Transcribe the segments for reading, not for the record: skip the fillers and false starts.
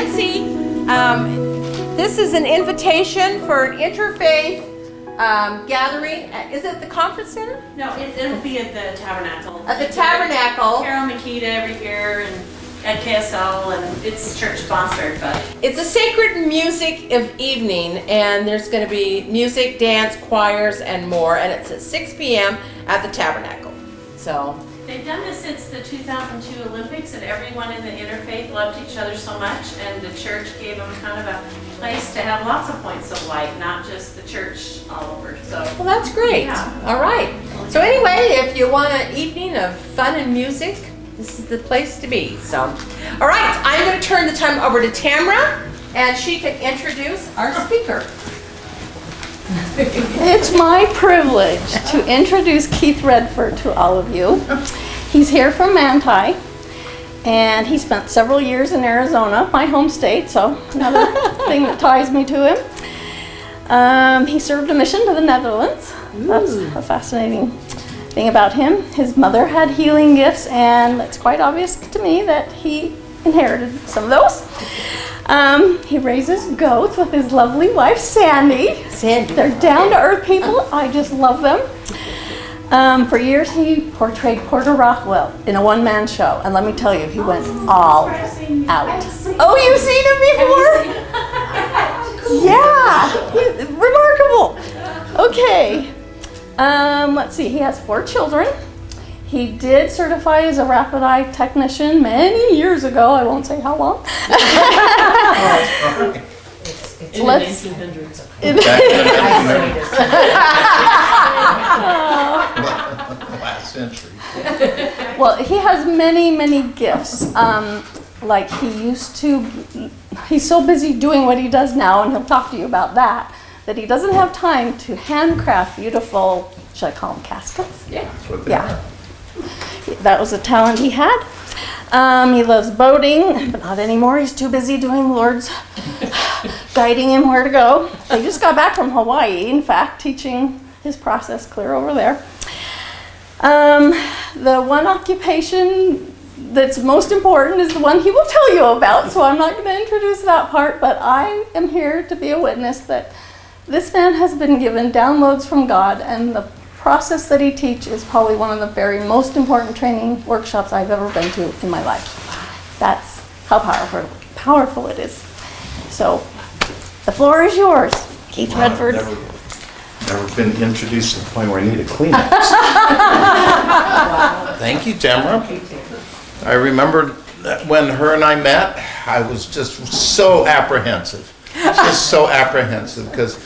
Nancy, this is an invitation for an interfaith gathering. Is it the conference center? No, it'll be at the Tabernacle. At the Tabernacle. Carol Makita every year and at KSL, and it's church sponsored, but it's a sacred music evening, and there's going to be music, dance, choirs, and more, and it's at 6 p.m. at the Tabernacle. So they've done this since the 2002 Olympics, and everyone in the interfaith loved each other so much, and the church gave them kind of a place to have lots of points of light, not just the church all over. So well, that's great. Yeah. All right. So anyway, if you want an evening of fun and music, this is the place to be. So, all right, I'm going to turn the time over to Tamara, and she can introduce our speaker. It's my privilege to introduce Keith Redford to all of you. He's here from Manti, and he spent several years in Arizona, my home state, so another thing that ties me to him. He served a mission to the Netherlands. That's a fascinating thing about him. His mother had healing gifts, and it's quite obvious to me that he inherited some of those. He raises goats with his lovely wife, Sandy. They're down-to-earth people. I just love them. For years, he portrayed Porter Rockwell in a one-man show, and let me tell you, he went all out. Oh, you've seen him before? Yeah, he's remarkable. Okay. Let's see, he has 4 children. He did certify as a rapid eye technician many years ago. I won't say how long. in the 1900s. Last century. Well, he has many, many gifts. Like he's so busy doing what he does now, and he'll talk to you about that he doesn't have time to handcraft beautiful, should I call them caskets? Yeah. Yeah. That was a talent he had. He loves boating, but not anymore. He's too busy doing the Lord's guiding him where to go. He just got back from Hawaii, in fact, teaching his process clear over there. The one occupation that's most important is the one he will tell you about, so I'm not going to introduce that part, but I am here to be a witness that this man has been given downloads from God, and the process that he teaches is probably one of the very most important training workshops I've ever been to in my life. That's how powerful it is. So, the floor is yours, Keith Redford. Never been introduced to the point where I need a Kleenex. Thank you, Tamara. I remember that when her and I met, I was just so apprehensive. Just so apprehensive, because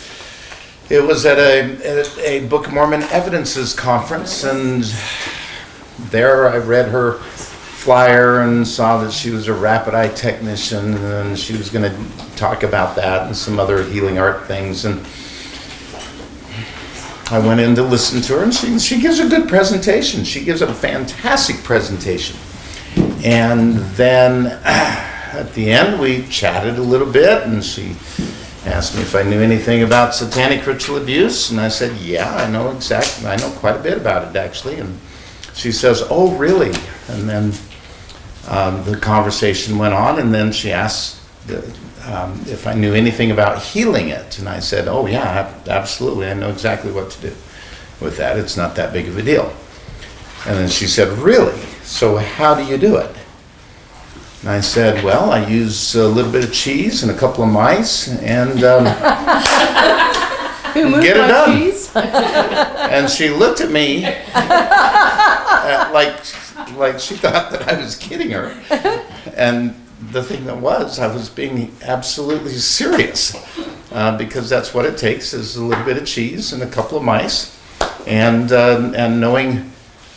it was at a Book of Mormon Evidences conference, and there I read her flyer and saw that she was a rapid eye technician, and she was going to talk about that and some other healing art things. And I went in to listen to her, and she gives a good presentation. She gives a fantastic presentation. And then at the end, we chatted a little bit, and she asked me if I knew anything about Satanic Ritual Abuse, and I said, yeah, I know quite a bit about it, actually. And she says, oh, really? And then the conversation went on, and then she asked if I knew anything about healing it, and I said, oh, yeah, absolutely, I know exactly what to do with that. It's not that big of a deal. And then she said, really? So how do you do it? And I said, well, I use a little bit of cheese and a couple of mice, and get it done. Cheese? And she looked at me like she thought that I was kidding her. And the thing that was, I was being absolutely serious, because that's what it takes, is a little bit of cheese and a couple of mice, and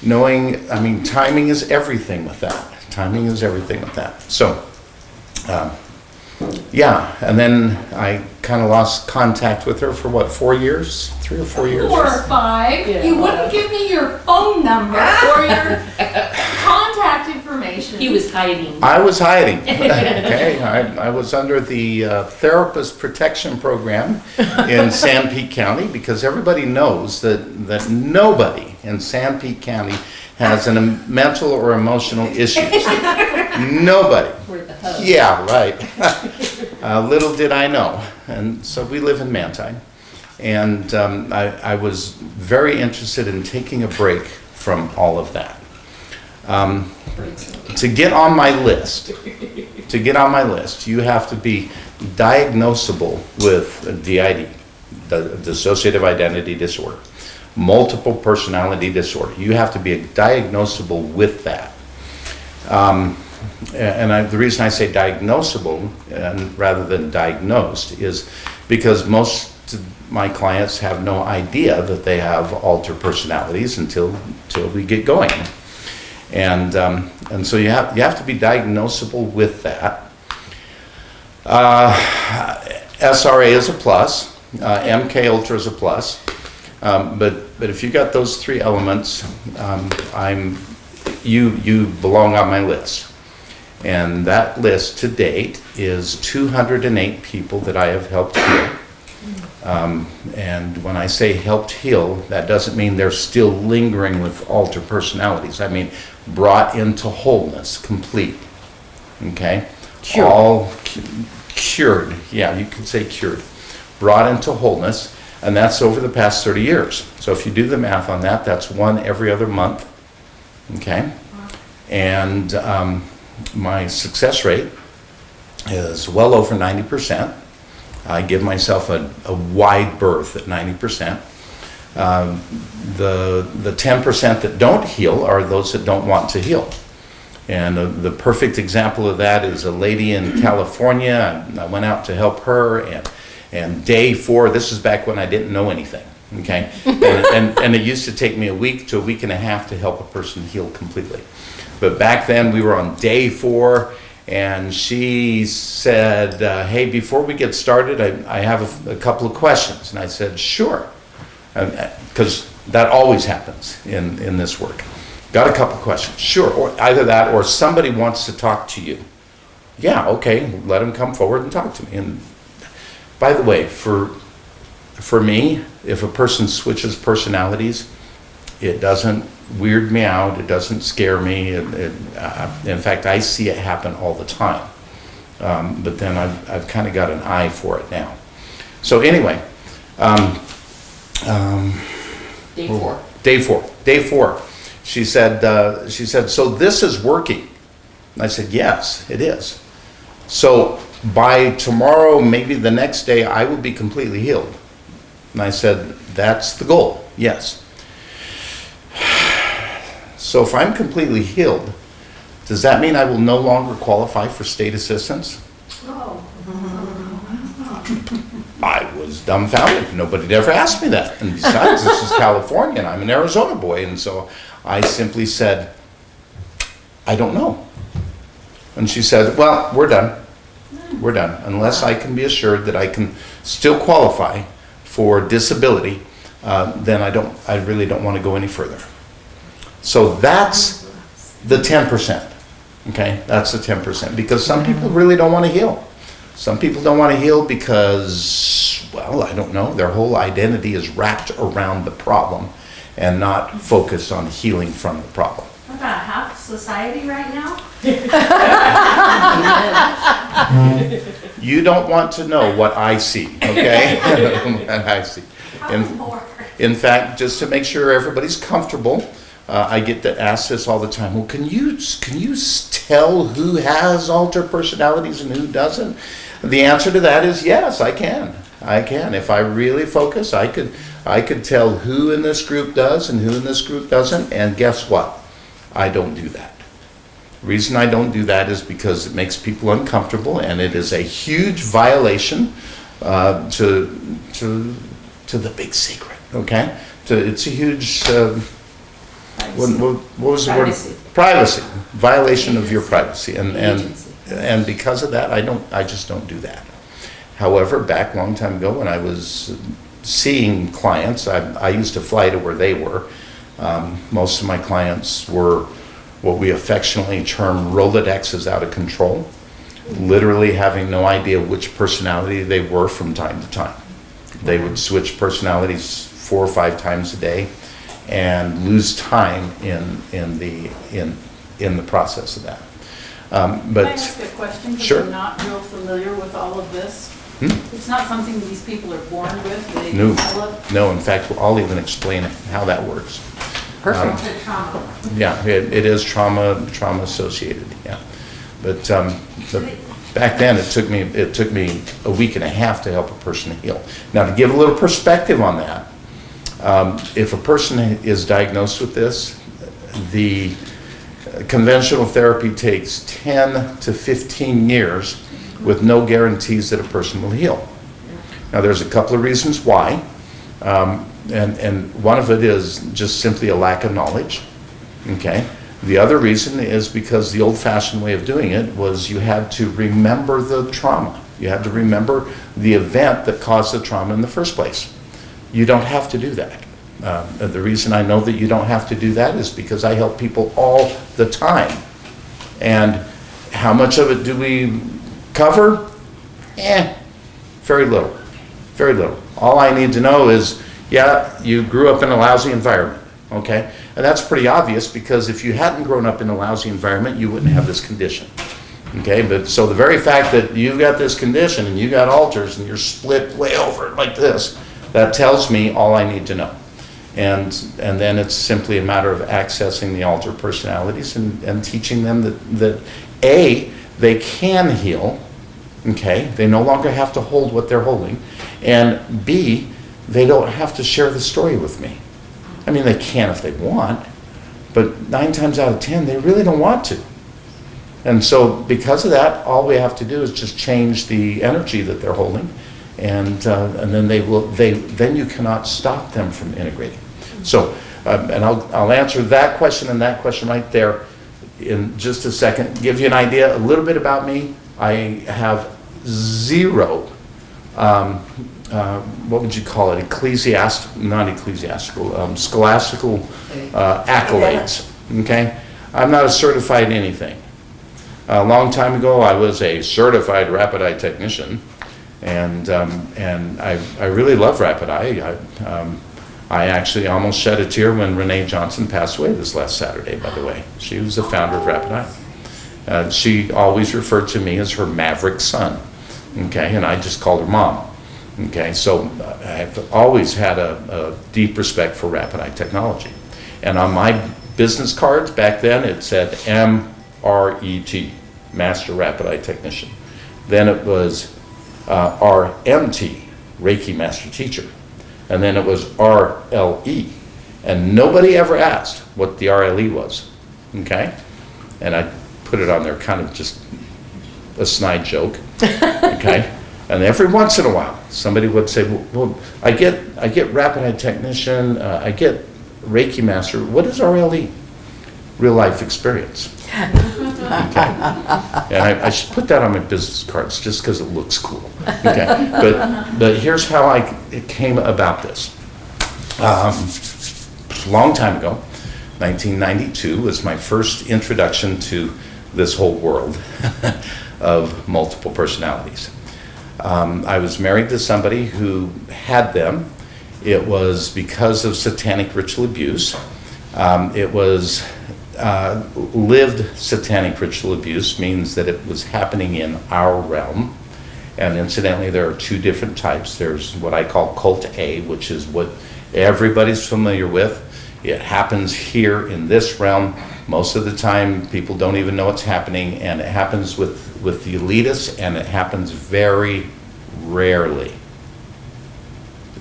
knowing, I mean, timing is everything with that. Timing is everything with that. So, yeah, and then I kind of lost contact with her for what, 4 years? 3 or 4 years? 4 or 5. Yeah. You wouldn't give me your phone number or your contact information. He was hiding. I was hiding. Okay, I was under the Therapist Protection Program in San Pete County, because everybody knows that nobody in San Pete County has mental or emotional issues. Nobody. We're the hub. Yeah, right. Little did I know. And so we live in Manti. And I was very interested in taking a break from all of that. To get on my list, you have to be diagnosable with DID, the dissociative identity disorder, multiple personality disorder. You have to be diagnosable with that. The reason I say diagnosable rather than diagnosed is because most of my clients have no idea that they have altered personalities until we get going. And so you have to be diagnosable with that. SRA is a plus, MK Ultra is a plus, but if you got those three elements, you belong on my list. And that list to date is 208 people that I have helped heal. And when I say helped heal, that doesn't mean they're still lingering with altered personalities. I mean brought into wholeness, complete. Okay? Cured. All cured. Yeah, you could say cured. Brought into wholeness, and that's over the past 30 years. So if you do the math on that, that's one every other month. Okay? And my success rate is well over 90%. I give myself a wide berth at 90%. The 10% that don't heal are those that don't want to heal. And the perfect example of that is a lady in California. I went out to help her, and day 4, this is back when I didn't know anything, okay? And it used to take me a week to a week and a half to help a person heal completely. But back then we were on day 4, and she said, hey, before we get started, I have a couple of questions. And I said, sure, because that always happens in this work. Got a couple questions, sure, or either that or somebody wants to talk to you. Yeah, okay, let them come forward and talk to me. And by the way, for me, if a person switches personalities, it doesn't weird me out, it doesn't scare me. In fact, I see it happen all the time. But then I've kind of got an eye for it now. So anyway, Day four. She said, so this is working. And I said, yes, it is. So by tomorrow, maybe the next day, I will be completely healed. And I said, that's the goal, yes. So if I'm completely healed, does that mean I will no longer qualify for state assistance? Oh. I was dumbfounded. Nobody had ever asked me that. And besides, this is California, and I'm an Arizona boy. And so I simply said, I don't know. And she said, well, we're done. We're done. Unless I can be assured that I can still qualify for disability, then I really don't want to go any further. So that's the 10%. Okay, that's the 10%. Because some people really don't want to heal. Some people don't want to heal because, well, I don't know, their whole identity is wrapped around the problem and not focused on healing from the problem. What about half society right now? You don't want to know what I see, okay? What I see. In fact, just to make sure everybody's comfortable, I get to ask this all the time. Well, can you tell who has altered personalities and who doesn't? The answer to that is yes, I can. I can. If I really focus, I could tell who in this group does and who in this group doesn't. And guess what? I don't do that. The reason I don't do that is because it makes people uncomfortable, and it is a huge violation to the big secret. Okay? It's a huge. What was the word? Privacy. Violation of your privacy, and because of that, I just don't do that. However, back a long time ago when I was seeing clients, I used to fly to where they were. Most of my clients were what we affectionately term Rolodexes out of control, literally having no idea which personality they were from time to time. They would switch personalities 4 or 5 times a day. and lose time in the process of that. But Can I ask a question? Because sure. I'm not real familiar with all of this. It's not something these people are born with, they No, develop. no. In fact, I'll even explain how that works. Perfect. To trauma. Yeah, it is trauma associated. Yeah, but back then it took me a week and a half to help a person heal. Now, to give a little perspective on that, if a person is diagnosed with this, the conventional therapy takes 10 to 15 years with no guarantees that a person will heal. Now, there's a couple of reasons why, and one of it is just simply a lack of knowledge, okay? The other reason is because the old-fashioned way of doing it was you had to remember the trauma. You had to remember the event that caused the trauma in the first place. You don't have to do that. The reason I know that you don't have to do that is because I help people all the time. And how much of it do we cover? Very little. Very little. All I need to know is, yeah, you grew up in a lousy environment, okay? And that's pretty obvious because if you hadn't grown up in a lousy environment, you wouldn't have this condition, okay? But so the very fact that you've got this condition and you got altars and you're split way over like this, that tells me all I need to know. And then it's simply a matter of accessing the altar personalities and teaching them that A, they can heal, okay? They no longer have to hold what they're holding. And B, they don't have to share the story with me. I mean, they can if they want, but 9 times out of 10, they really don't want to. And so because of that, all we have to do is just change the energy that they're holding, and then then you cannot stop them from integrating. So, and I'll answer that question and that question right there in just a second. Give you an idea, a little bit about me. I have zero, what would you call it? Scholastical accolades. Okay, I'm not a certified anything. A long time ago, I was a certified rapid eye technician, and I really love rapid eye. I actually almost shed a tear when Renee Johnson passed away this last Saturday, by the way. She was the founder of Rapid Eye. She always referred to me as her maverick son, okay, and I just called her Mom. Okay, so I've always had a deep respect for rapid eye technology. And on my business cards back then, it said MRET, Master Rapid Eye Technician. Then it was RMT, Reiki Master Teacher. And then it was RLE. And nobody ever asked what the RLE was, okay? And I put it on there kind of just a snide joke, okay? And every once in a while, somebody would say, well, I get rapid eye technician, I get Reiki master. What is RLE? Real life experience. Okay. And I should put that on my business cards just because it looks cool. Okay. But here's how it came about this. Long time ago, 1992 was my first introduction to this whole world of multiple personalities. I was married to somebody who had them. It was because of satanic ritual abuse. It was lived satanic ritual abuse, means that it was happening in our realm. And incidentally, there are 2 different types. There's what I call cult A, which is what everybody's familiar with. It happens here in this realm. Most of the time, people don't even know it's happening, and it happens with the elitists, and it happens very rarely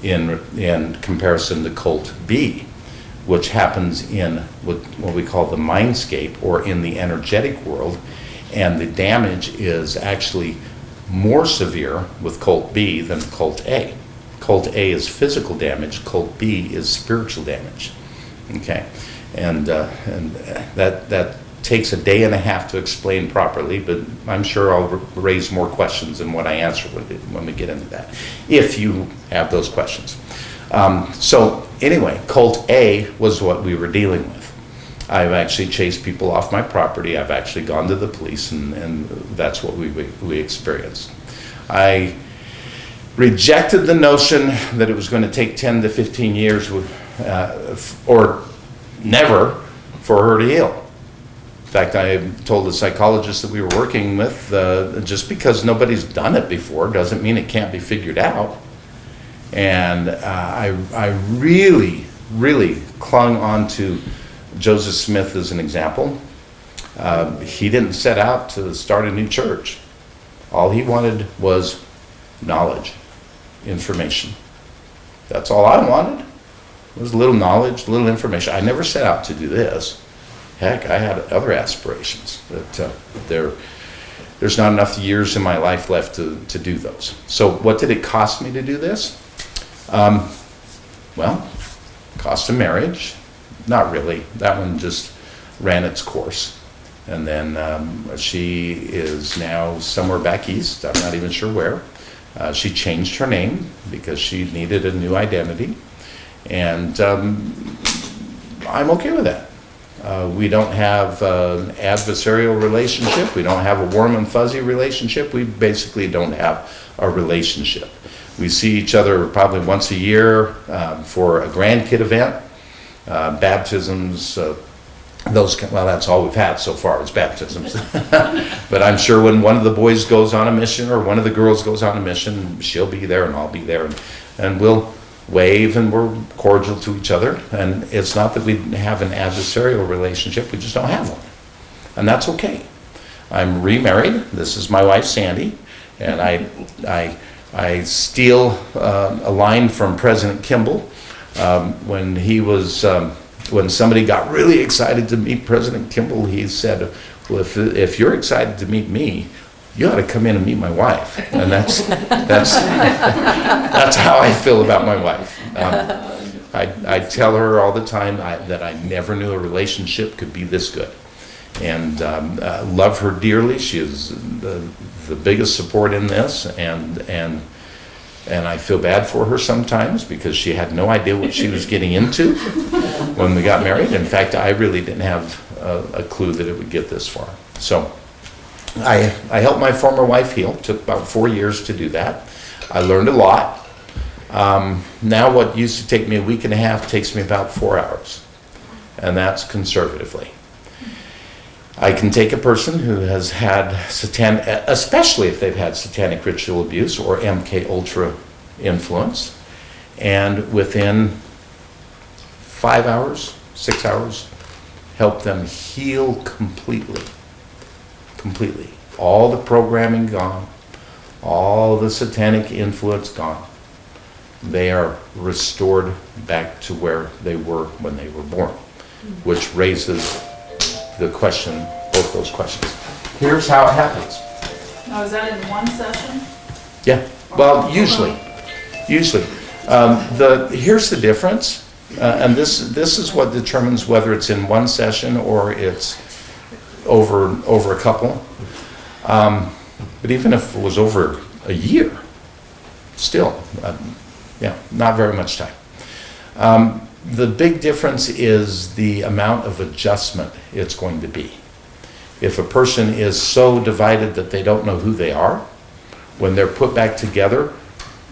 in comparison to cult B, which happens in what we call the mindscape, or in the energetic world, and the damage is actually more severe with cult B than cult A. Cult A is physical damage, cult B is spiritual damage. Okay, and that takes a day and a half to explain properly, but I'm sure I'll raise more questions than what I answer when we get into that, if you have those questions. So anyway, cult A was what we were dealing with. I've actually chased people off my property. I've actually gone to the police, and that's what we experienced. I rejected the notion that it was going to take 10 to 15 years or never for her to heal. In fact, I told the psychologist that we were working with, just because nobody's done it before doesn't mean it can't be figured out. And I really, really clung on to Joseph Smith as an example. He didn't set out to start a new church. All he wanted was knowledge, information. That's all I wanted. It was a little knowledge, a little information. I never set out to do this. Heck, I had other aspirations, but there's not enough years in my life left to do those. So what did it cost me to do this? Well, cost of marriage. Not really. That one just ran its course. And then she is now somewhere back east. I'm not even sure where. She changed her name because she needed a new identity. And I'm okay with that. We don't have an adversarial relationship. We don't have a warm and fuzzy relationship. We basically don't have a relationship. We see each other probably once a year for a grandkid event, baptisms, well, that's all we've had so far is baptisms. But I'm sure when one of the boys goes on a mission or one of the girls goes on a mission, she'll be there and I'll be there. And we'll wave and we're cordial to each other. And it's not that we have an adversarial relationship, we just don't have one. And that's okay. I'm remarried. This is my wife, Sandy. And I steal a line from President Kimball when he was... when somebody got really excited to meet President Kimball, he said, well, if you're excited to meet me, you ought to come in and meet my wife. And that's how I feel about my wife. I tell her all the time that I never knew a relationship could be this good. And love her dearly. She is the biggest support in this. And I feel bad for her sometimes because she had no idea what she was getting into when we got married. In fact, I really didn't have a clue that it would get this far. So I helped my former wife heal. It took about 4 years to do that. I learned a lot. Now what used to take me a week and a half takes me about 4 hours. And that's conservatively. I can take a person who has had satanic, especially if they've had satanic ritual abuse or MK Ultra influence, and within 5 hours, 6 hours, help them heal completely. Completely. All the programming gone, all the satanic influence gone. They are restored back to where they were when they were born, which raises the question, both those questions. Here's how it happens. Now, is that in one session? Yeah, well, usually. Here's the difference, and this is what determines whether it's in one session or it's over a couple. But even if it was over a year, still, not very much time. The big difference is the amount of adjustment it's going to be. If a person is so divided that they don't know who they are, when they're put back together,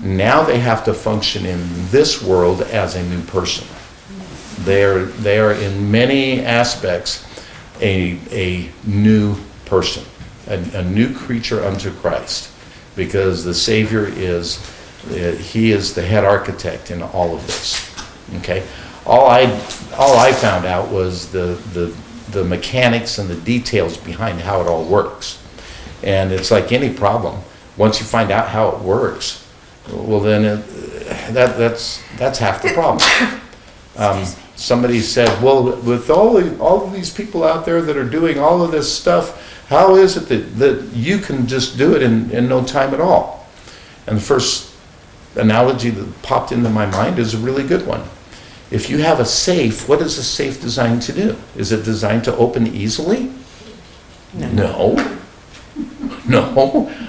now they have to function in this world as a new person. They are in many aspects a new person, a new creature unto Christ, because the Savior he is the head architect in all of this. Okay, all I found out was the mechanics and the details behind how it all works, and it's like any problem. Once you find out how it works, well, then that's half the problem. Somebody said, well, with all of these people out there that are doing all of this stuff, how is it that you can just do it in no time at all? And the first analogy that popped into my mind is a really good one. If you have a safe, what is a safe designed to do? Is it designed to open easily? No.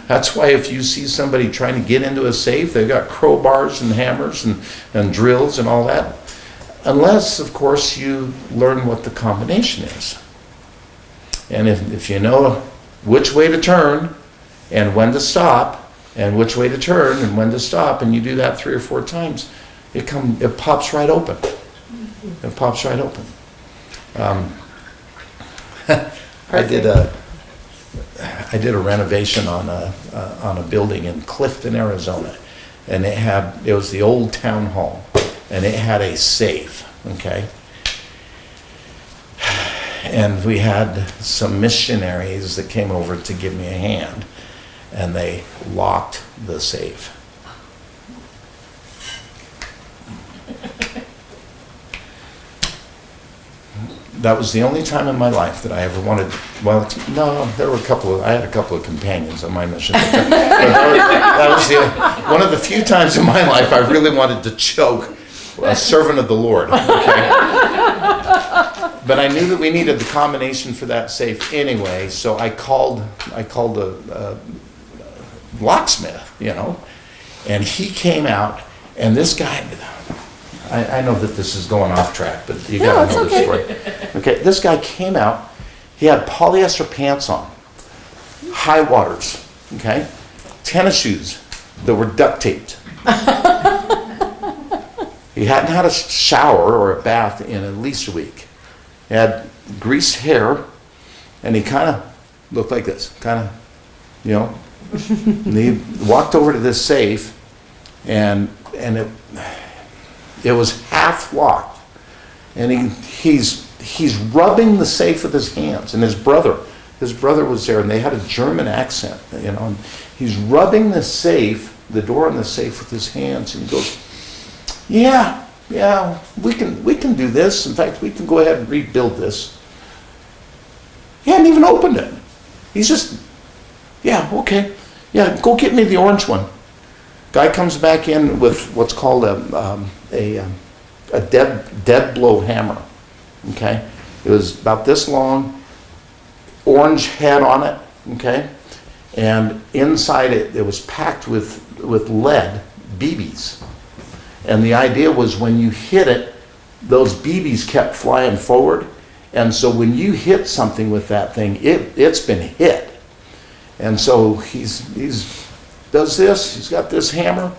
That's why if you see somebody trying to get into a safe, they've got crowbars and hammers and drills and all that. Unless, of course, you learn what the combination is. And if you know which way to turn and when to stop, and which way to turn and when to stop, and you do that 3 or 4 times, it pops right open. It pops right open. I did a renovation on a building in Clifton, Arizona, and it was the old town hall, and it had a safe, okay? And we had some missionaries that came over to give me a hand, and they locked the safe. That was the only time in my life that I ever wanted, well, no, I had a couple of companions on my mission. But that was one of the few times in my life I really wanted to choke a servant of the Lord. Okay? But I knew that we needed the combination for that safe anyway, so I called a locksmith, and he came out, and this guy, I know that this is going off track, but you gotta know the story. Okay, this guy came out, he had polyester pants on, high waters, okay, tennis shoes that were duct taped. He hadn't had a shower or a bath in at least a week. He had greased hair, and he kind of looked like this, and he walked over to this safe, and it was half locked, and he's rubbing the safe with his hands, and his brother was there, and they had a German accent, and he's rubbing the door on the safe with his hands, and he goes, yeah, we can do this. In fact, we can go ahead and rebuild this. He hadn't even opened it. He's just, yeah, okay, yeah, go get me the orange one. Guy comes back in with what's called a dead blow hammer. Okay, it was about this long, orange head on it. Okay, and inside it was packed with lead BBs. And the idea was when you hit it, those BBs kept flying forward. And so when you hit something with that thing, it's been hit. And so he's does this, he's got this hammer,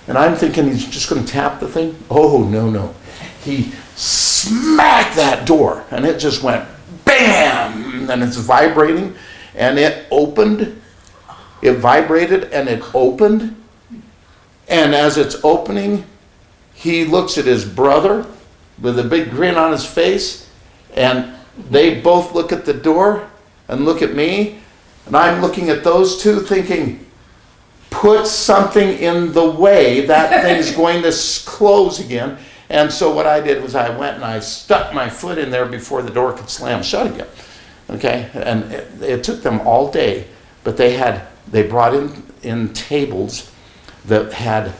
and I'm thinking he's just going to tap the thing. Oh, no. He smacked that door, and it just went bam, and it's vibrating, and it opened. It vibrated, and it opened. And as it's opening, he looks at his brother with a big grin on his face, and they both look at the door and look at me, and I'm looking at those two thinking, put something in the way, that thing's going to close again. And so what I did was I went and I stuck my foot in there before the door could slam shut again. Okay, and it took them all day, but they brought in tables that had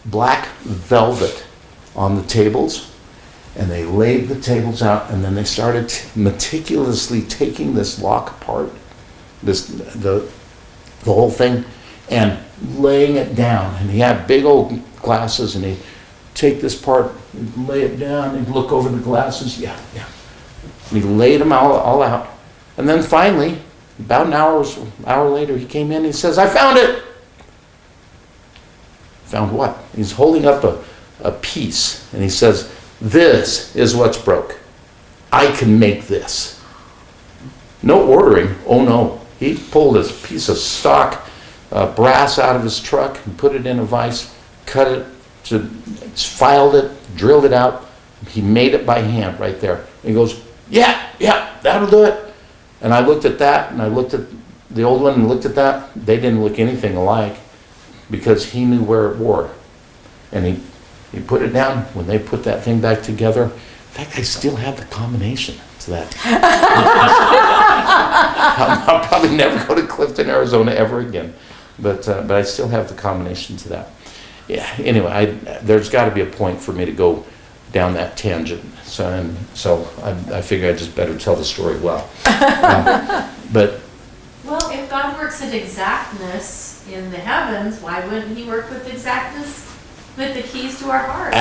black velvet on the tables, and they laid the tables out, and then they started meticulously taking this lock apart, the whole thing, and laying it down. And he had big old glasses, and he'd take this part, and lay it down, and he'd look over the glasses, yeah. And he laid them all out. And then finally, about an hour later, he came in and he says, I found it! Found what? He's holding up a piece, and he says, this is what's broke. I can make this. No ordering, oh no. He pulled a piece of stock brass out of his truck and put it in a vise, cut it, filed it, drilled it out. He made it by hand right there. And he goes, yeah, that'll do it. And I looked at that, and I looked at the old one and looked at that. They didn't look anything alike because he knew where it wore. And he put it down. When they put that thing back together, in fact, I still have the combination to that. I'll probably never go to Clifton, Arizona ever again. But I still have the combination to that. Yeah, anyway, there's got to be a point for me to go down that tangent. So I figure I just better tell the story well. But Well, if God works at exactness in the heavens, why wouldn't he work with exactness with the keys to our hearts?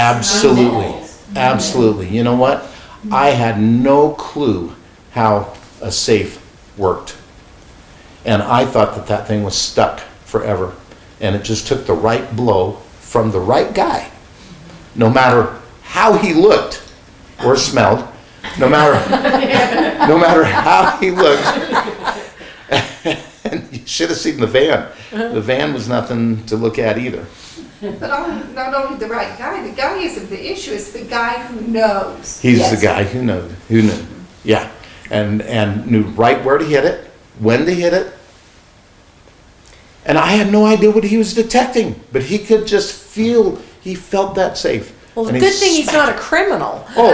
Absolutely. You know what? I had no clue how a safe worked. And I thought that thing was stuck forever. And it just took the right blow from the right guy. No matter how he looked or smelled, no matter how he looked, and you should have seen the van. The van was nothing to look at either. But not only the right guy, the guy isn't the issue, it's the guy who knows. He's Yes. the guy who knew. Yeah, and knew right where to hit it, when to hit it. And I had no idea what he was detecting, but he could just feel, he felt that safe. Well, the And good thing he's smacked not a criminal. Oh,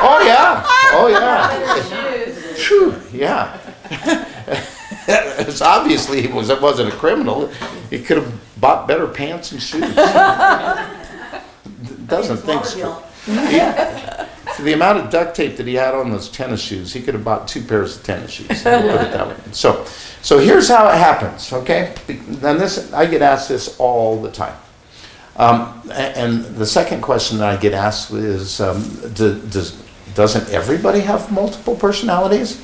oh yeah, oh yeah. Phew, yeah. It's obviously it wasn't a criminal. He could have bought better pants and shoes. Doesn't think so. For the amount of duct tape that he had on those tennis shoes, he could have bought 2 pairs of tennis shoes. Put it that way. So here's how it happens. Okay, and this I get asked this all the time. And the second question that I get asked is, doesn't everybody have multiple personalities?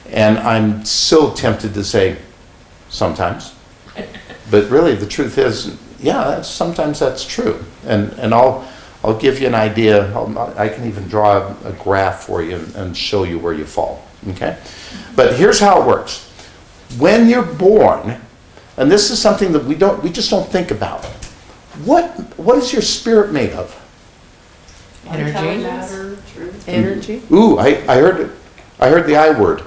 And I'm so tempted to say, sometimes. But really, the truth is, yeah, sometimes that's true. And I'll give you an idea. I can even draw a graph for you and show you where you fall. Okay? But here's how it works. When you're born, and this is something that we just don't think about. What is your spirit made of? Energy. Matter, truth. Energy. Ooh, I heard the I word.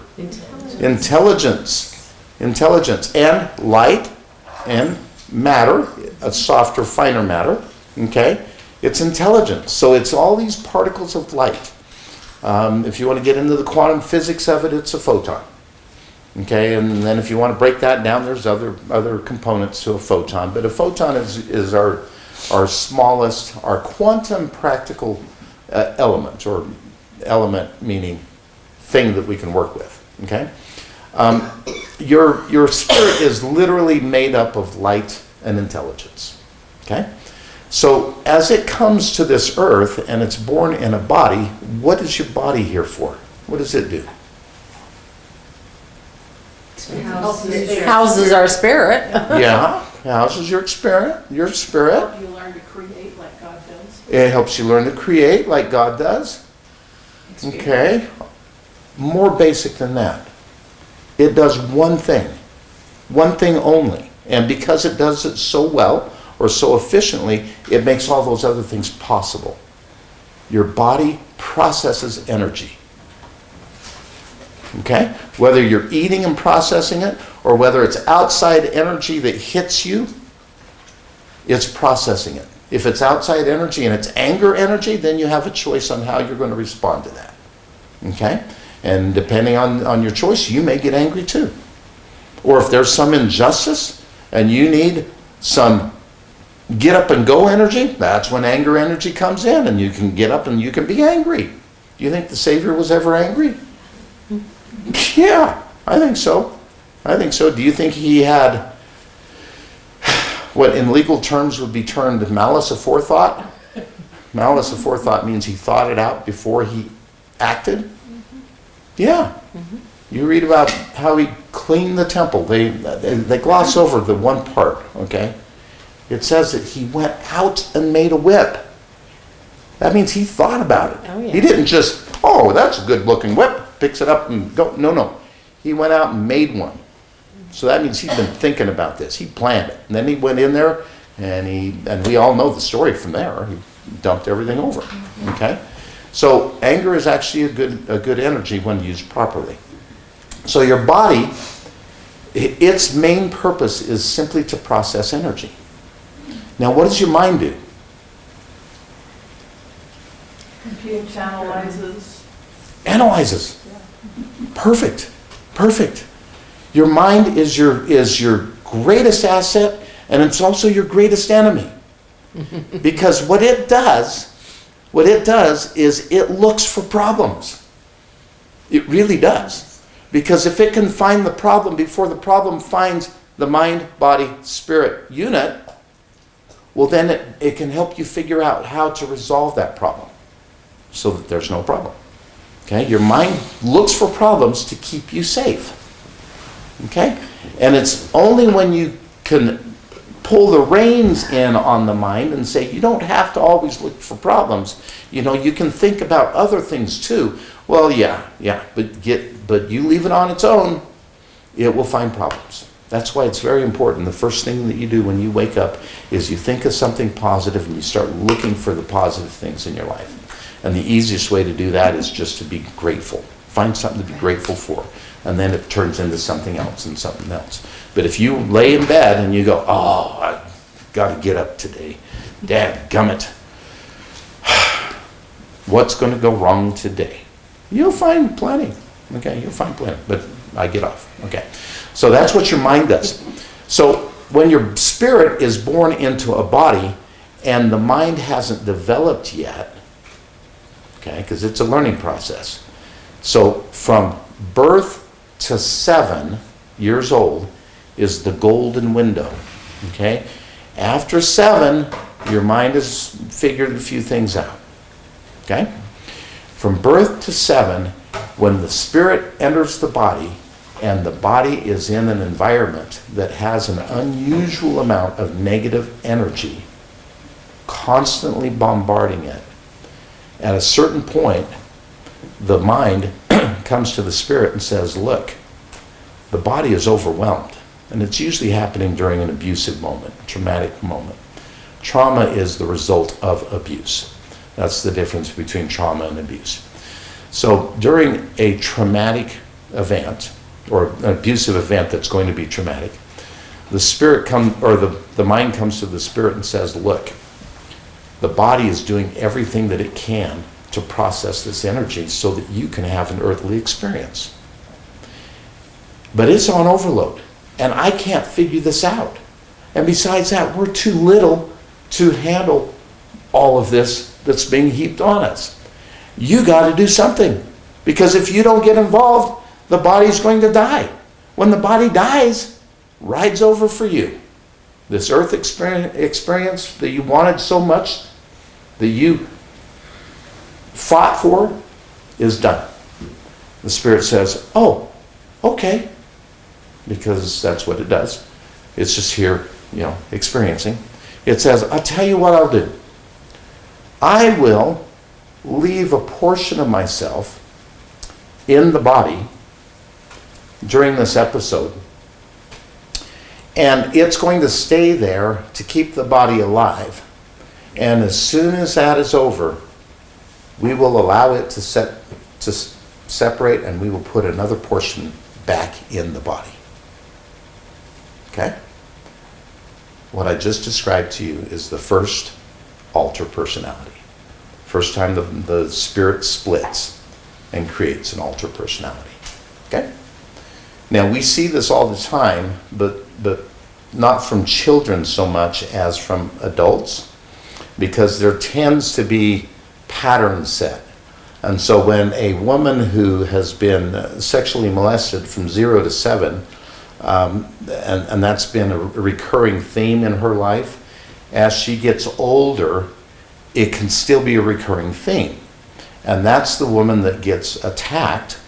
Intelligence. Intelligence. And light and matter, a softer, finer matter. Okay? It's intelligence. So it's all these particles of light. If you want to get into the quantum physics of it, it's a photon. Okay, and then if you want to break that down, there's other components to a photon. But a photon is our smallest, our quantum practical element, or element meaning thing that we can work with. Okay, your spirit is literally made up of light and intelligence. Okay, so as it comes to this earth and it's born in a body, what is your body here for? What does it do? Houses our spirit. Yeah, houses your spirit. Your spirit. You learn to create like God does. It helps you learn to create like God does. Okay. More basic than that. It does one thing only. And because it does it so well or so efficiently, it makes all those other things possible. Your body processes energy. Okay? Whether you're eating and processing it, or whether it's outside energy that hits you, it's processing it. If it's outside energy and it's anger energy, then you have a choice on how you're going to respond to that. Okay? And depending on your choice, you may get angry too. Or if there's some injustice and you need some get up and go energy, that's when anger energy comes in, and you can get up and you can be angry. Do you think the Savior was ever angry? Yeah, I think so. I think so. Do you think he had what in legal terms would be termed malice aforethought? Malice aforethought means he thought it out before he acted. Yeah. You read about how he cleaned the temple. They gloss over the one part, okay? It says that he went out and made a whip. That means he thought about it. Oh, yeah. He didn't just, oh, that's a good looking whip, picks it up and go. No. He went out and made one. So that means he'd been thinking about this. He planned it. And then he went in there and we all know the story from there. He dumped everything over. Okay? So anger is actually a good energy when used properly. So your body, its main purpose is simply to process energy. Now what does your mind do? Compute, analyzes. Analyzes. Perfect. Your mind is your greatest asset, and it's also your greatest enemy. Because what it does is it looks for problems. It really does. Because if it can find the problem before the problem finds the mind, body, spirit unit, well then it can help you figure out how to resolve that problem so that there's no problem. Okay? Your mind looks for problems to keep you safe. Okay? And it's only when you can pull the reins in on the mind and say, you don't have to always look for problems. You know, you can think about other things too. Well, yeah, but you leave it on its own, it will find problems. That's why it's very important. The first thing that you do when you wake up is you think of something positive and you start looking for the positive things in your life. And the easiest way to do that is just to be grateful. Find something to be grateful for. And then it turns into something else and something else. But if you lay in bed and you go, oh, I've got to get up today. Dadgummit. What's going to go wrong today? You'll find plenty. Okay, you'll find plenty. But I get off. Okay. So that's what your mind does. So when your spirit is born into a body and the mind hasn't developed yet, okay, because it's a learning process. So from birth to 7 years old is the golden window, okay? After 7, your mind has figured a few things out, okay? From birth to 7, when the spirit enters the body, and the body is in an environment that has an unusual amount of negative energy constantly bombarding it. At a certain point, the mind comes to the spirit and says, look, the body is overwhelmed. And it's usually happening during an abusive moment, a traumatic moment. Trauma is the result of abuse. That's the difference between trauma and abuse. So during a traumatic event, or an abusive event that's going to be traumatic, the mind comes to the spirit and says, look, the body is doing everything that it can to process this energy so that you can have an earthly experience. But it's on overload, and I can't figure this out. And besides that, we're too little to handle all of this that's being heaped on us. You got to do something, because if you don't get involved, the body's going to die. When the body dies, ride's over for you. This earth experience that you wanted so much, that you fought for, is done. The spirit says, oh, okay, because that's what it does. It's just here, experiencing. It says, I'll tell you what I'll do. I will leave a portion of myself in the body during this episode, and it's going to stay there to keep the body alive. And as soon as that is over, we will allow it to separate, and we will put another portion back in the body. Okay? What I just described to you is the first alter personality. First time the spirit splits and creates an alter personality. Okay? Now, we see this all the time, but not from children so much as from adults, because there tends to be patterns set. And so when a woman who has been sexually molested from 0 to 7, and that's been a recurring theme in her life, as she gets older, it can still be a recurring theme. And that's the woman that gets attacked,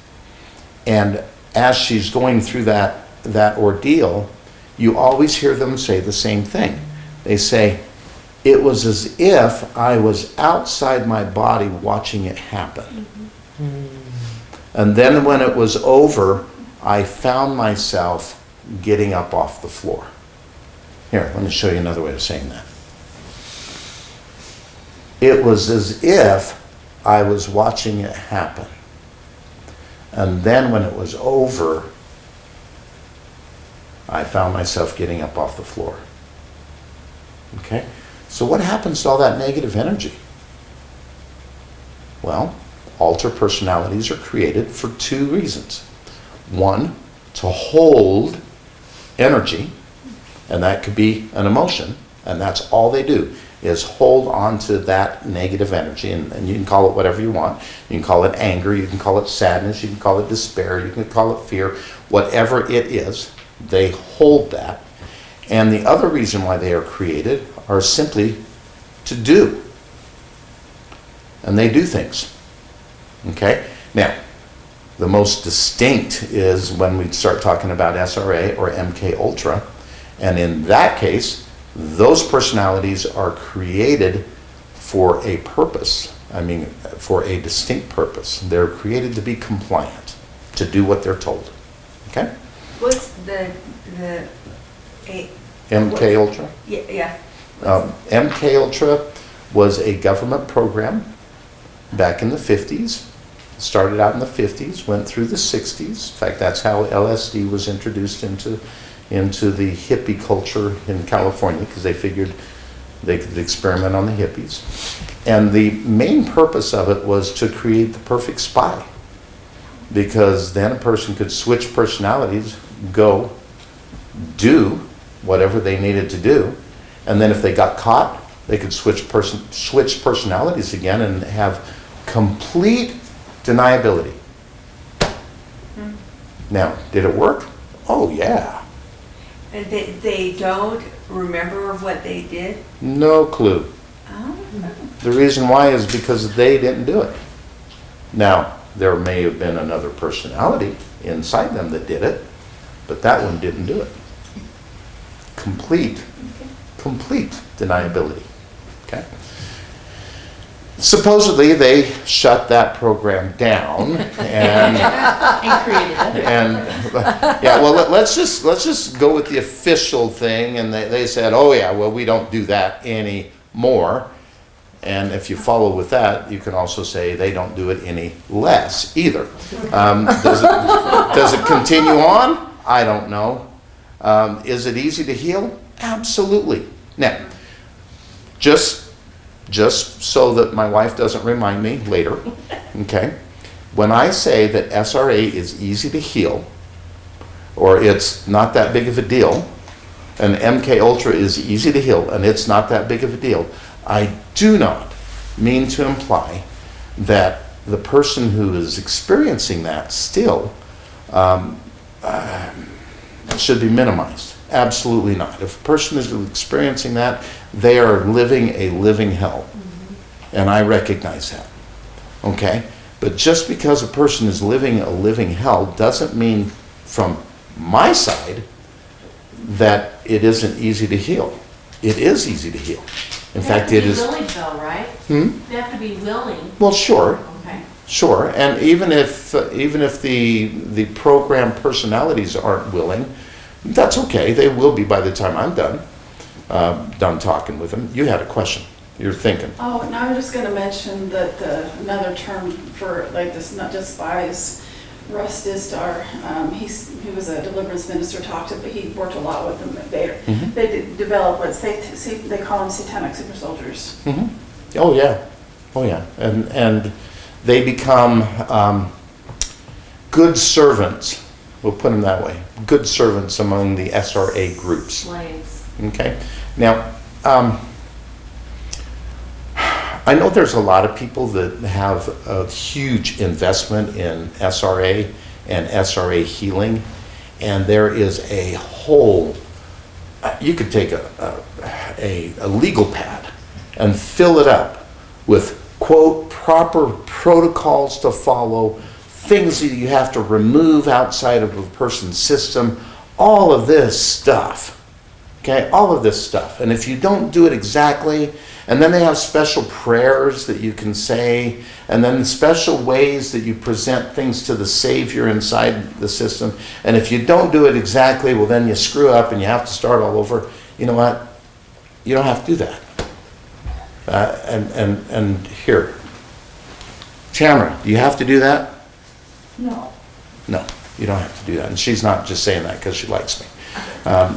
and as she's going through that ordeal, you always hear them say the same thing. They say, it was as if I was outside my body watching it happen. Mm-hmm. And then when it was over, I found myself getting up off the floor. Here, let me show you another way of saying that. It was as if I was watching it happen. And then when it was over, I found myself getting up off the floor. Okay? So what happens to all that negative energy? Well, alter personalities are created for 2 reasons. One, to hold energy, and that could be an emotion, and that's all they do, is hold on to that negative energy, and you can call it whatever you want. You can call it anger, you can call it sadness, you can call it despair, you can call it fear, whatever it is, they hold that. And the other reason why they are created are simply to do. And they do things. Okay? Now, the most distinct is when we start talking about SRA or MK Ultra, and in that case, Those personalities are created for a purpose. I mean, for a distinct purpose. They're created to be compliant, to do what they're told. Okay? What's the MK Ultra? yeah. MK Ultra was a government program back in the 50s. Started out in the 50s, went through the 60s. In fact, that's how LSD was introduced into the hippie culture in California, because they figured they could experiment on the hippies. And the main purpose of it was to create the perfect spy, because then a person could switch personalities, go do whatever they needed to do, and then if they got caught, they could switch personalities again and have complete deniability. Now, did it work? Oh yeah. And they don't remember what they did? No clue. Oh. The reason why is because they didn't do it. Now, there may have been another personality inside them that did it, but that one didn't do it. Complete deniability. Okay? Supposedly they shut that program down and And created it. yeah, well, let's just go with the official thing, and they said, oh yeah, well, we don't do that anymore. And if you follow with that, you can also say they don't do it any less either. Does it continue on? I don't know. Is it easy to heal? Absolutely. Now, just so that my wife doesn't remind me later, okay? When I say that SRA is easy to heal, or it's not that big of a deal, and MK Ultra is easy to heal, and it's not that big of a deal, I do not mean to imply that the person who is experiencing that still should be minimized. Absolutely not. If a person is experiencing that, they are living a living hell. And I recognize that. Okay? But just because a person is living a living hell doesn't mean, from my side, that it isn't easy to heal. It is easy to heal. In fact, it is. They have to be willing though, right? They have to be willing. Well, sure. Okay. Sure. And even if the program personalities aren't willing, that's okay. They will be by the time I'm done talking with them. You had a question. You're thinking. Oh, and I was just gonna mention that another term for like this, not just spies, Russ Distar, he was a deliverance minister, he worked a lot with them. They develop they call them satanic super soldiers. Mm-hmm. Oh yeah, and they become good servants. We'll put them that way. Good servants among the SRA groups. Slaves. Okay. Now, I know there's a lot of people that have a huge investment in SRA and SRA healing, and there is a whole, you could take a legal pad and fill it up with, quote, proper protocols to follow, things that you have to remove outside of a person's system, all of this stuff, okay, all of this stuff. And if you don't do it exactly, and then they have special prayers that you can say, and then special ways that you present things to the Savior inside the system. And if you don't do it exactly, well, then you screw up and you have to start all over. You know what? You don't have to do that. And here, Tamara, do you have to do that? No. No, you don't have to do that. And she's not just saying that because she likes me.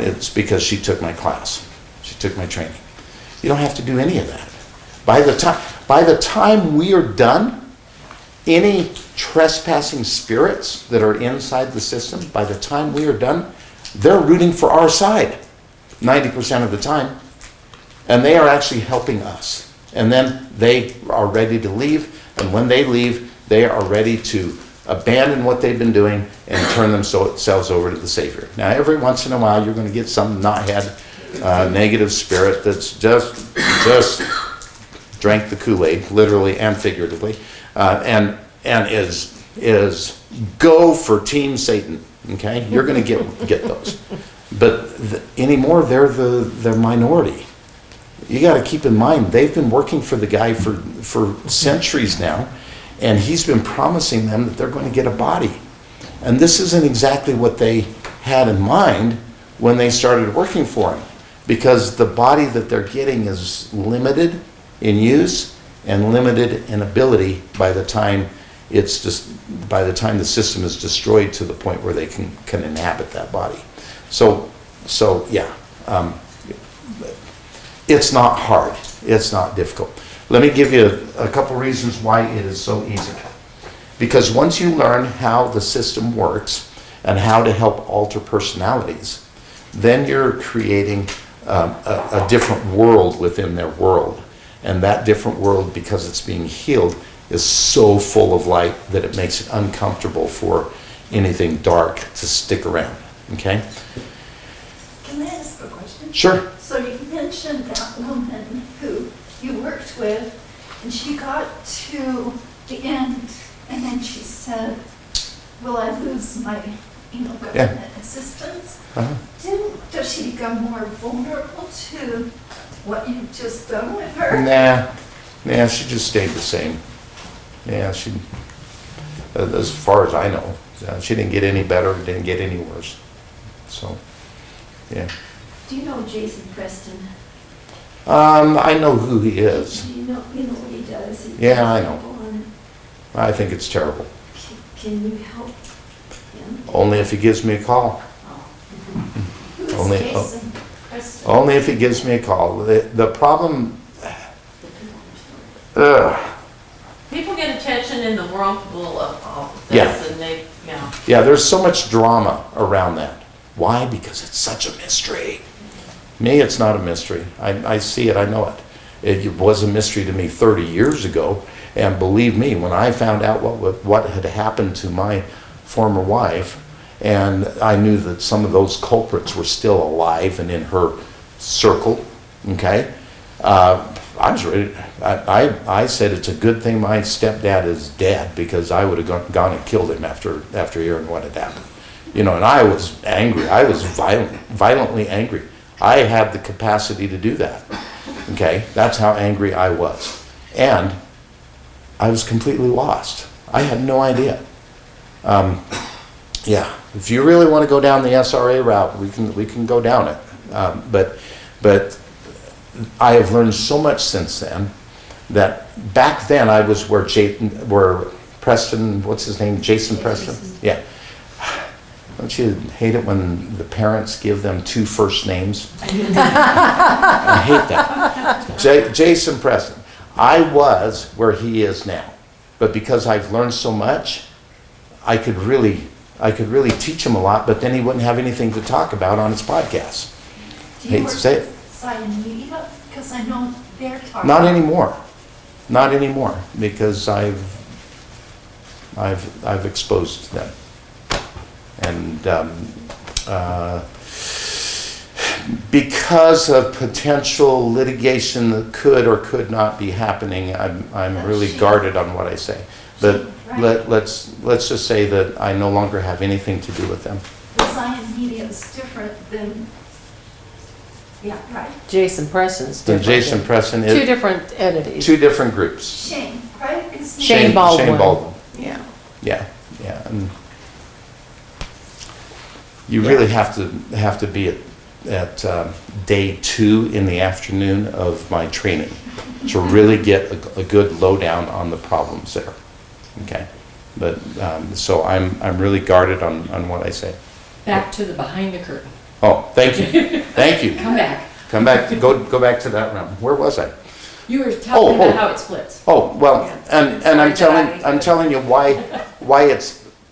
It's because she took my class. She took my training. You don't have to do any of that. By the time we are done, any trespassing spirits that are inside the system, by the time we are done, they're rooting for our side 90% of the time. And they are actually helping us. And then they are ready to leave. And when they leave, they are ready to abandon what they've been doing and turn themselves over to the Savior. Now, every once in a while, you're going to get some knothead, negative spirit that's just drank the Kool-Aid, literally and figuratively, and is go for Team Satan. Okay, you're going to get those. But anymore, they're minority. You got to keep in mind, they've been working for the guy for centuries now, and he's been promising them that they're going to get a body. And this isn't exactly what they had in mind when they started working for him, because the body that they're getting is limited in use and limited in ability by the time the system is destroyed to the point where they can inhabit that body. So yeah, it's not hard. It's not difficult. Let me give you a couple reasons why it is so easy. Because once you learn how the system works and how to help alter personalities, then you're creating a different world within their world. And that different world, because it's being healed, is so full of light that it makes it uncomfortable for anything dark to stick around. Okay? Can I ask a question? Sure. So you mentioned that woman who you worked with, and she got to the end, and then she said, will I lose my government assistance? Does she become more vulnerable to what you've just done with her? Nah, she just stayed the same. Yeah, she, as far as I know, she didn't get any better, didn't get any worse. So, yeah. Do you know Jason Preston? I know who he is. Do you know what he does? Yeah, I know. I think it's terrible. Can you help him? Only if he gives me a call. Who's Only- Jason Preston? Only if he gives me a call. The problem... People get attention in the whirlpool of all of this, Yeah. and they, Yeah, there's so much drama around that. Why? Because it's such a mystery. Me, it's not a mystery. I see it, I know it. It was a mystery to me 30 years ago, and believe me, when I found out what had happened to my former wife, and I knew that some of those culprits were still alive and in her circle, okay, I was ready. I said it's a good thing my stepdad is dead, because I would have gone and killed him after hearing what had happened. You know, and I was angry. I was violently angry. I had the capacity to do that. Okay, that's how angry I was. And I was completely lost. I had no idea. Yeah, if you really want to go down the SRA route, we can go down it. But I have learned so much since then, that back then I was where Preston, what's his name, Jason Preston? Yeah. Don't you hate it when the parents give them two first names? I hate that. Jason Preston. I was where he is now, but because I've learned so much, I could really teach him a lot, but then he wouldn't have anything to talk about on his podcast. Do you Hate work to say it. with Satanic Media? Because I know they're talking. Not anymore. Not anymore, because I've exposed them. And because of potential litigation that could or could not be happening, I'm really guarded on what I say. But let's just say that I no longer have anything to do with them. The Zion Media is different than, yeah, right? Jason Preston's The different. Jason Preston Two is different entities. two different groups. Shane, right? Isn't it? Shane Baldwin. Shane Baldwin. Yeah. Yeah. And you really have to be at day 2 in the afternoon of my training to really get a good lowdown on the problems there. Okay, but so I'm really guarded on what I say. Back to the behind the curtain. Oh, thank you, thank you. Come back. Come back. Go back to that room. Where was I? You were telling about how it splits. Oh well, and I'm Sorry, telling you why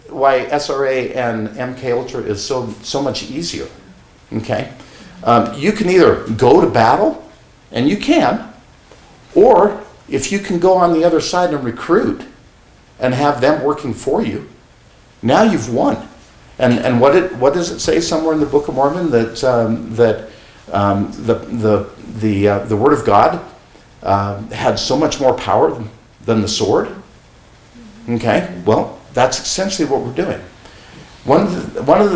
SRA and MK Ultra is so much easier. Okay, you can either go to battle, and you can, or if you can go on the other side and recruit, and have them working for you, now you've won. And what does it say somewhere in the Book of Mormon that the Word of God had so much more power than the sword? Okay, well, that's essentially what we're doing. One of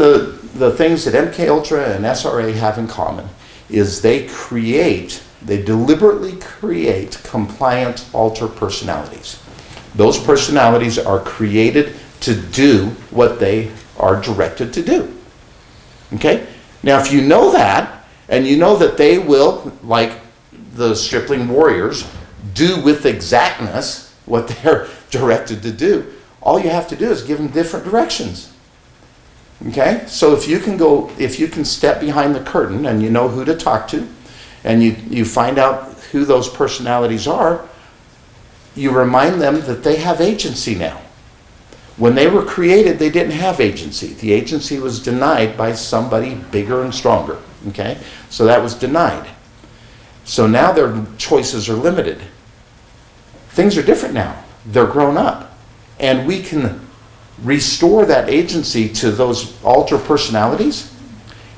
the things that MK Ultra and SRA have in common is they deliberately create compliant alter personalities. Those personalities are created to do what they are directed to do. Okay? Now, if you know that, and you know that they will, like the stripling warriors, do with exactness what they're directed to do, all you have to do is give them different directions. Okay? So if you can step behind the curtain and you know who to talk to, and you find out who those personalities are, you remind them that they have agency now. When they were created, they didn't have agency. The agency was denied by somebody bigger and stronger. Okay? So that was denied. So now their choices are limited. Things are different now. They're grown up. And we can restore that agency to those alter personalities.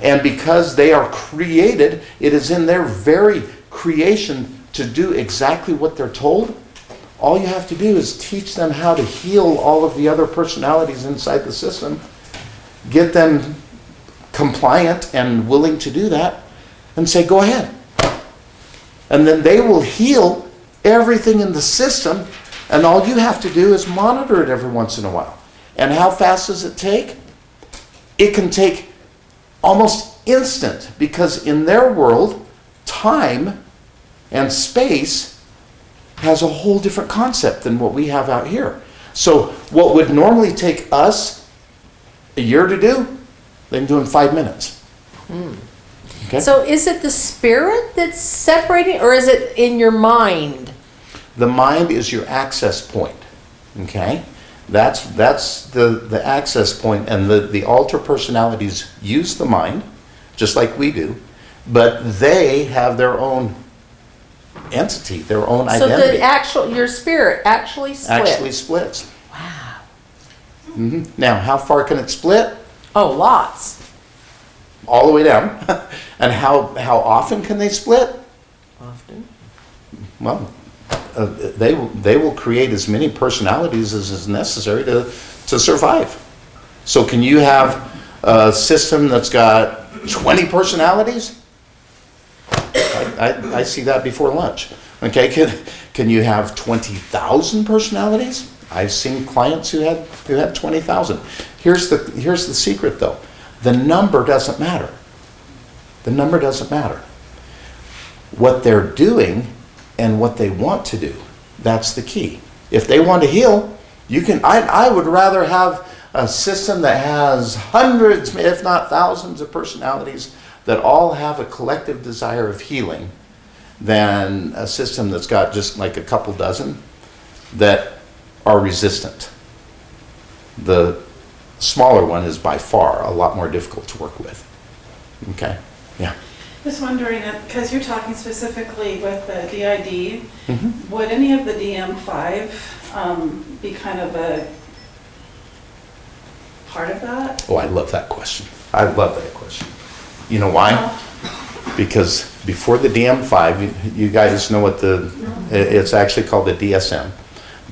And because they are created, it is in their very creation to do exactly what they're told. All you have to do is teach them how to heal all of the other personalities inside the system, get them compliant and willing to do that, and say, go ahead. And then they will heal everything in the system, and all you have to do is monitor it every once in a while. And how fast does it take? It can take almost instant, because in their world, time and space has a whole different concept than what we have out here. So what would normally take us a year to do, they can do in 5 minutes. Okay? So is it the spirit that's separating, or is it in your mind? The mind is your access point. Okay? That's the access point, and the alter personalities use the mind, just like we do, but they have their own entity, their own identity. So your spirit actually splits. Actually splits. Wow. Now, how far can it split? Oh, lots. All the way down. And how often can they split? Often. Well, they will create as many personalities as is necessary to survive. So can you have a system that's got 20 personalities? I see that before lunch. Okay, can you have 20,000 personalities? I've seen clients who had 20,000. Here's the secret though. The number doesn't matter. The number doesn't matter. What they're doing and what they want to do, that's the key. If they want to heal, you can. I would rather have a system that has hundreds, if not thousands, of personalities that all have a collective desire of healing than a system that's got just like a couple dozen that are resistant. The smaller one is by far a lot more difficult to work with. Okay? Yeah. Just wondering, because you're talking specifically with the DID, would any of the DM5 be kind of a part of that? Oh, I love that question. I love that question. You know why? Because before the DM5, you guys know what it's actually called the DSM,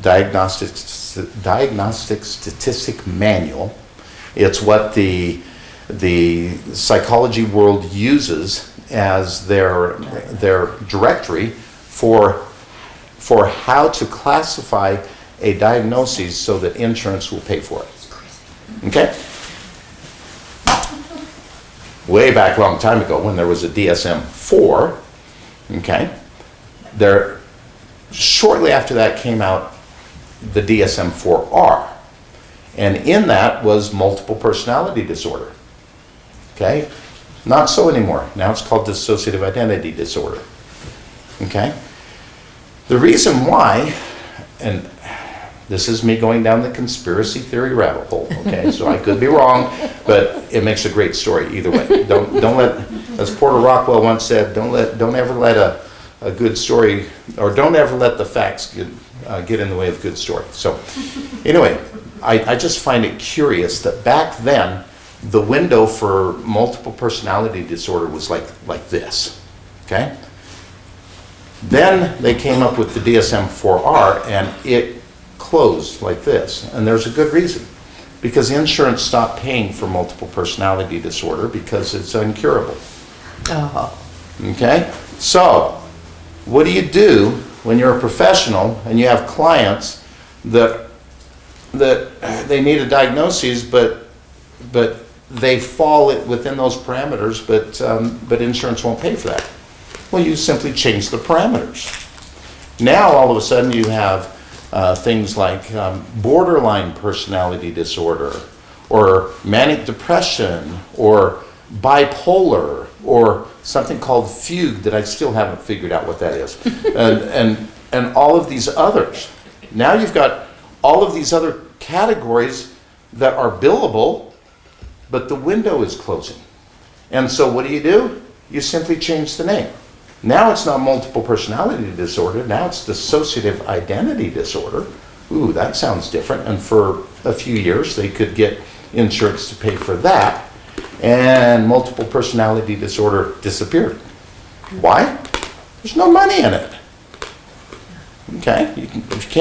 Diagnostic Statistic Manual. It's what the psychology world uses as their directory for how to classify a diagnosis so that insurance will pay for it. Okay? Way back a long time ago when there was a DSM-4, okay, shortly after that came out the DSM-4R, and in that was multiple personality disorder. Okay? Not so anymore. Now it's called dissociative identity disorder. Okay? The reason why, and this is me going down the conspiracy theory rabbit hole, okay? So I could be wrong, but it makes a great story either way. Don't let, as Porter Rockwell once said, don't ever let a good story, or don't ever let the facts get in the way of a good story. So anyway, I just find it curious that back then, the window for multiple personality disorder was like this, okay? Then they came up with the DSM-4R, and it closed like this, and there's a good reason. because insurance stopped paying for multiple personality disorder because it's incurable. Oh. Okay? So, what do you do when you're a professional and you have clients that they need a diagnosis, but they fall within those parameters, but insurance won't pay for that? Well, you simply change the parameters. Now, all of a sudden, you have things like borderline personality disorder, or manic depression, or bipolar, or something called fugue that I still haven't figured out what that is, and all of these others. Now you've got all of these other categories that are billable, but the window is closing. And so what do? You simply change the name. Now it's not multiple personality disorder, now it's dissociative identity disorder. Ooh, that sounds different. And for a few years, they could get insurance to pay for that, and multiple personality disorder disappeared. Why? There's no money in it. Okay, if you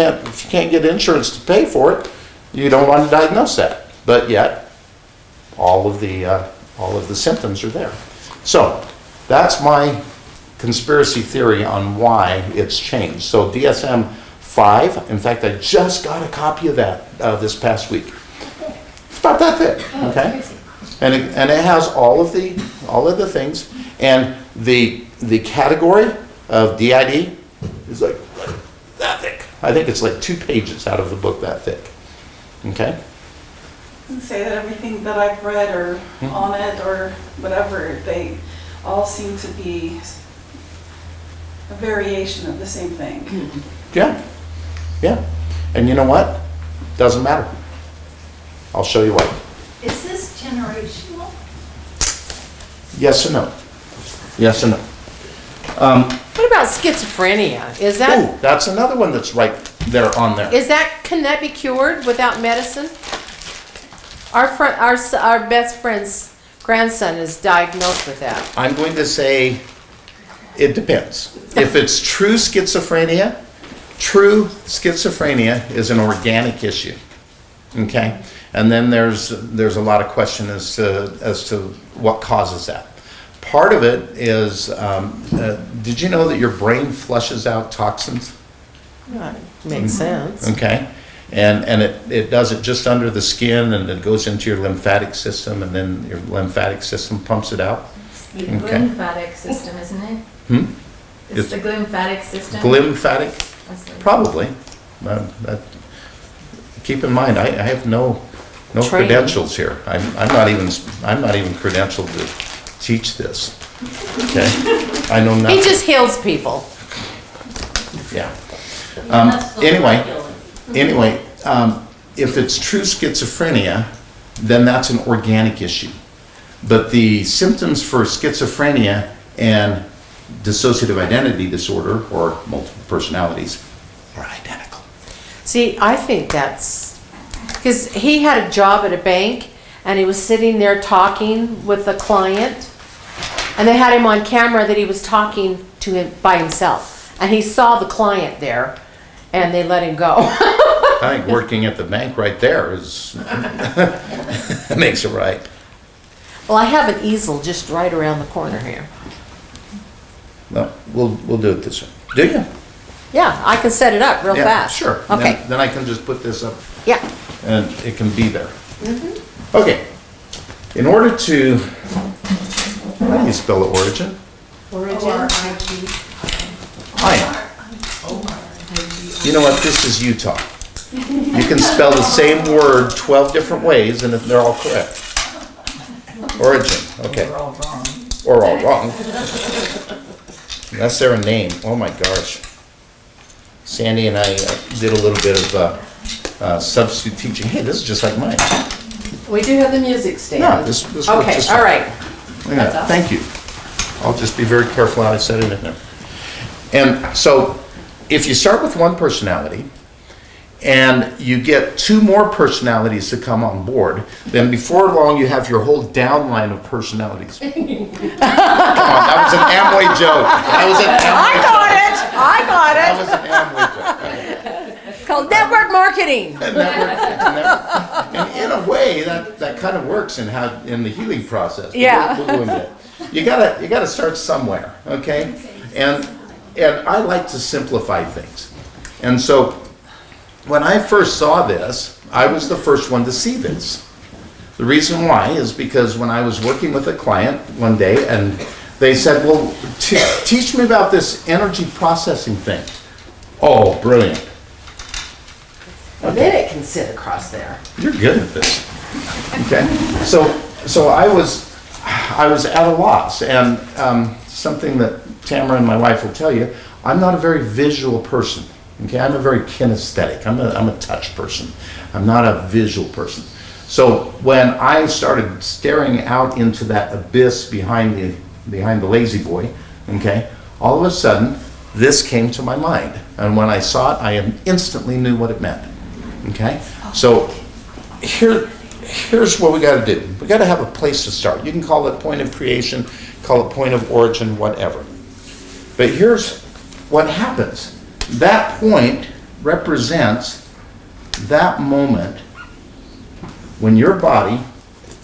can't get insurance to pay for it, you don't want to diagnose that. But yet, all of the symptoms are there. So that's my conspiracy theory on why it's changed. So DSM-5, in fact, I just got a copy of that this past week. It's about that thick, okay? And it has all of the things, and the category of DID is like that thick. I think it's like 2 pages out of the book that thick. Okay? And say that everything that I've read or on it or whatever, they all seem to be a variation of the same thing. Yeah. And you know what? Doesn't matter. I'll show you why. Is this generational? Yes and no. Yes and no. What about schizophrenia? Is that Ooh, that's another one that's right there on there. can that be cured without medicine? Our best friend's grandson is diagnosed with that. I'm going to say it depends. If it's true schizophrenia is an organic issue. Okay? And then there's a lot of question as to what causes that. Part of it is, did you know that your brain flushes out toxins? Makes sense. Okay? And it does it just under the skin, and it goes into your lymphatic system, and then your lymphatic system pumps it out. The Okay. glymphatic system, isn't it? It's It's the glymphatic system. Glymphatic? That's what- Probably. Keep in mind, I have no Training. credentials here. I'm not even credentialed to teach this. Okay? I know nothing. He just heals people. Yeah. That's the Anyway, healing. if it's true schizophrenia, then that's an organic issue. But the symptoms for schizophrenia and dissociative identity disorder, or multiple personalities, are identical. See, I think that's because he had a job at a bank and he was sitting there talking with a client, and they had him on camera that he was talking to him by himself, and he saw the client there, and they let him go. I think working at the bank right there makes it right. Well, I have an easel just right around the corner here. No, we'll do it this way. Do you? Yeah, I can set it up real Yeah, fast. sure. Okay. Then I can just put this up Yeah. and it can be there. Okay. In order to, how do you spell the origin? Origin. I. You know what? This is Utah. You can spell the same word 12 different ways and they're all correct. Origin. Okay. Or all wrong. Unless they're a name. Oh my gosh. Sandy and I did a little bit of substitute teaching. Hey, this is just like mine. We do have the music stand. No, this works Okay, just all fine. right. Look at that. Thank you. I'll just be very careful how I set it in there. And so, if you start with one personality, and you get 2 more personalities to come on board, then before long you have your whole downline of personalities. Come on, that was an Amway joke. That was an Amway joke. I got That it. was an Amway joke. Called network marketing. networking. And in a way, that kind of works in the healing process. But Yeah. we'll go into it. You gotta start somewhere, okay? And I like to simplify things. And so when I first saw this, I was the first one to see this. The reason why is because when I was working with a client one day and they said, well, teach me about this energy processing thing. Oh, brilliant. And then it can sit across there. You're good at this. Okay. So I was at a loss, and something that Tamara and my wife will tell you, I'm not a very visual person. Okay, I'm a very kinesthetic. I'm a touch person. I'm not a visual person. So when I started staring out into that abyss behind the lazy boy, okay, all of a sudden this came to my mind, and when I saw it, I instantly knew what it meant. Okay, so here's what we got to do. We got to have a place to start. You can call it point of creation, call it point of origin, whatever. But here's what happens. That point represents that moment when your body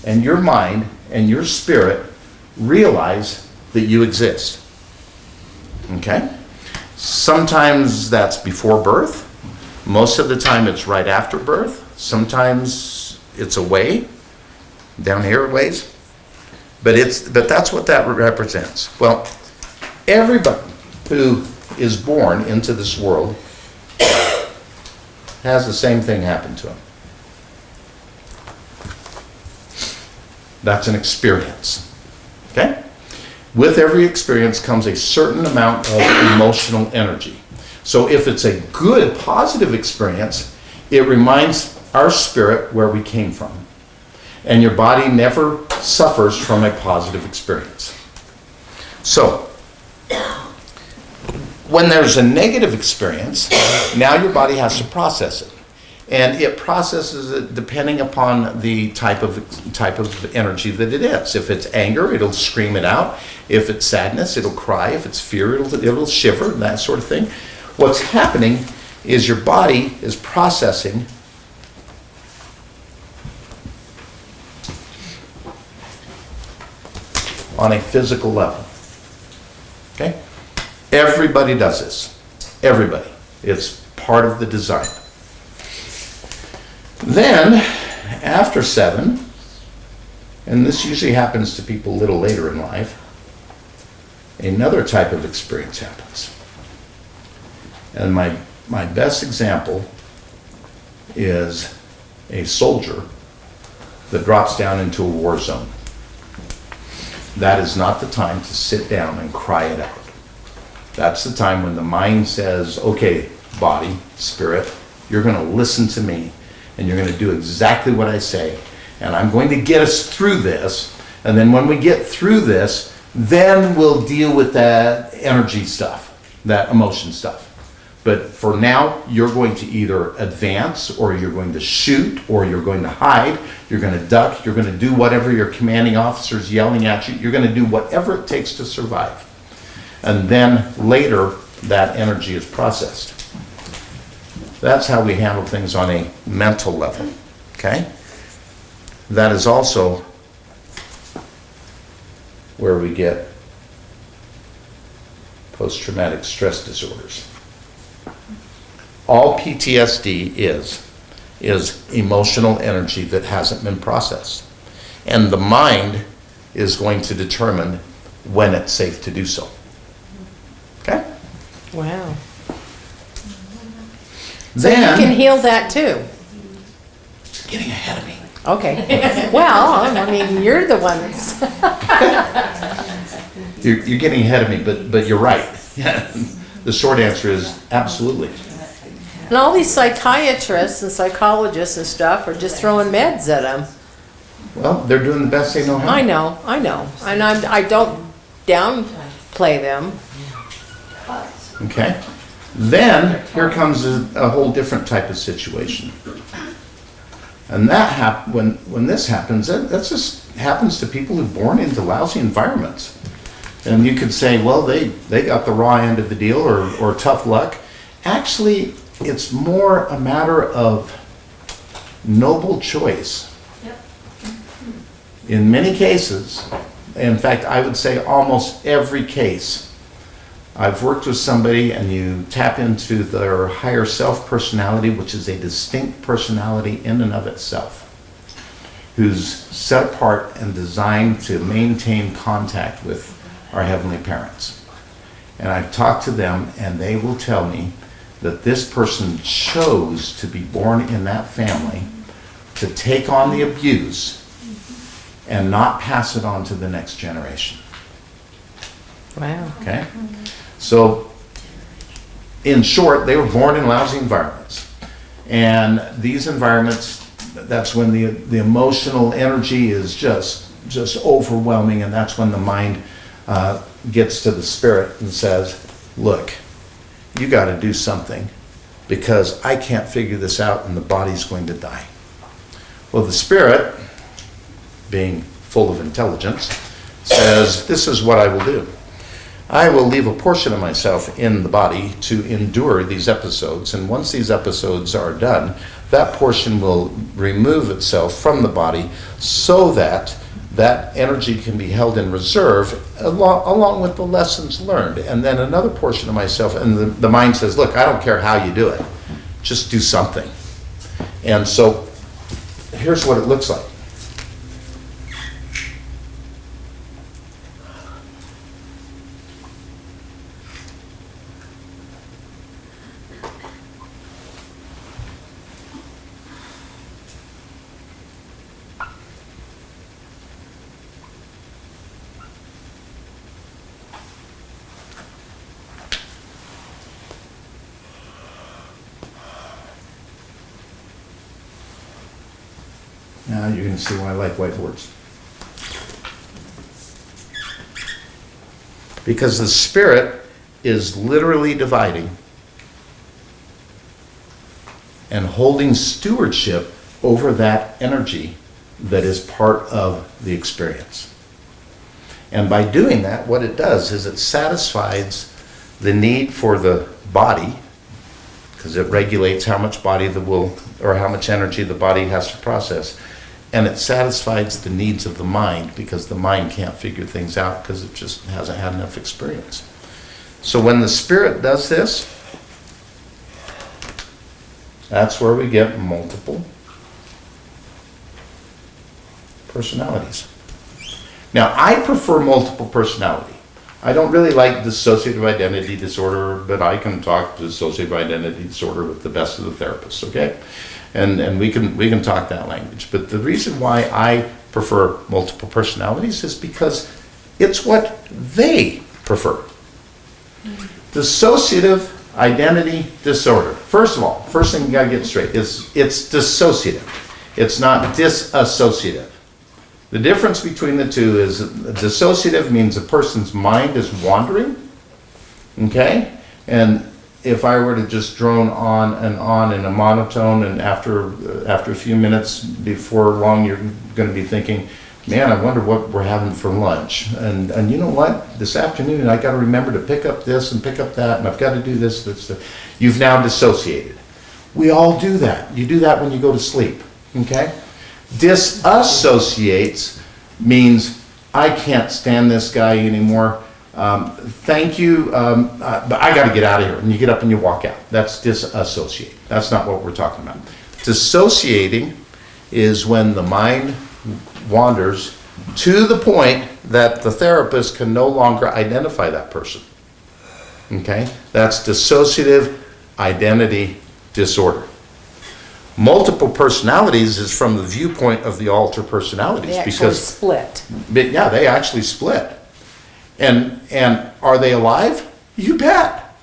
and your mind and your spirit realize that you exist. Okay? Sometimes that's before birth. Most of the time it's right after birth. Sometimes it's away, down here a ways. But that's what that represents. Well, everybody who is born into this world has the same thing happen to him. That's an experience. Okay? With every experience comes a certain amount of emotional energy. So if it's a good, positive experience, it reminds our spirit where we came from. And your body never suffers from a positive experience. So, when there's a negative experience, now your body has to process it. And it processes it depending upon the type of energy that it is. If it's anger, it'll scream it out. If it's sadness, it'll cry. If it's fear, it'll shiver, that sort of thing. What's happening is your body is processing on a physical level. Okay? Everybody does this. Everybody. It's part of the design. Then, after 7, and this usually happens to people a little later in life, another type of experience happens. And my best example is a soldier that drops down into a war zone. That is not the time to sit down and cry it out. That's the time when the mind says, okay, body, spirit, you're going to listen to me, and you're going to do exactly what I say, and I'm going to get us through this, and then when we get through this, then we'll deal with that energy stuff, that emotion stuff. But for now, you're going to either advance, or you're going to shoot, or you're going to hide, you're going to duck, you're going to do whatever your commanding officer's yelling at you, you're going to do whatever it takes to survive. And then later, that energy is processed. That's how we handle things on a mental level, okay? That is also where we get post-traumatic stress disorders. All PTSD is emotional energy that hasn't been processed. And the mind is going to determine when it's safe to do so. Okay? Wow. Then, You can heal that too. getting ahead of me. Okay. Well, I mean, you're the ones. You're getting ahead of me, but you're right. The short answer is absolutely. And all these psychiatrists and psychologists and stuff are just throwing meds at them. Well, they're doing the best they know how. I know. And I don't downplay them. Okay? Then, here comes a whole different type of situation. And that when this happens, that just happens to people who are born into lousy environments. And you could say, well, they got the raw end of the deal or tough luck. Actually, it's more a matter of noble choice. In many cases, in fact, I would say almost every case, I've worked with somebody and you tap into their higher self personality, which is a distinct personality in and of itself, who's set apart and designed to maintain contact with our heavenly parents. And I've talked to them and they will tell me that this person chose to be born in that family to take on the abuse and not pass it on to the next generation. Wow. Okay? So, in short, they were born in lousy environments. And these environments, that's when the emotional energy is just overwhelming, and that's when the mind gets to the spirit and says, look, you got to do something because I can't figure this out and the body's going to die. Well, the spirit, being full of intelligence, says, this is what I will do. I will leave a portion of myself in the body to endure these episodes, and once these episodes are done, that portion will remove itself from the body so that that energy can be held in reserve along with the lessons learned. And then another portion of myself, and the mind says, look, I don't care how you do it, just do something. And so here's what it looks like. Now you're going to see why I like whiteboards. Because the spirit is literally dividing and holding stewardship over that energy that is part of the experience. And by doing that, what it does is it satisfies the need for the body, because it regulates how much body or how much energy the body has to process. And it satisfies the needs of the mind, because the mind can't figure things out because it just hasn't had enough experience. So when the spirit does this, that's where we get multiple personalities. Now, I prefer multiple personality. I don't really like dissociative identity disorder, but I can talk dissociative identity disorder with the best of the therapists, okay? And we can talk that language. But the reason why I prefer multiple personalities is because it's what they prefer. Dissociative identity disorder. First of all, first thing you gotta get straight is it's dissociative. It's not disassociative. The difference between the two is dissociative means a person's mind is wandering, okay? And if I were to just drone on in a monotone, and after a few minutes, before long, you're going to be thinking, man, I wonder what we're having for lunch. And you know what? This afternoon, I got to remember to pick up this and pick up that, and I've got to do this. You've now dissociated. We all do that. You do that when you go to sleep, okay? Disassociates means I can't stand this guy anymore. Thank you, but I got to get out of here. And you get up and you walk out. That's disassociate. That's not what we're talking about. Dissociating is when the mind wanders to the point that the therapist can no longer identify that person. Okay? That's dissociative identity disorder. Multiple personalities is from the viewpoint of the alter personalities. They actually split. Yeah, they actually split. And are they alive? You bet.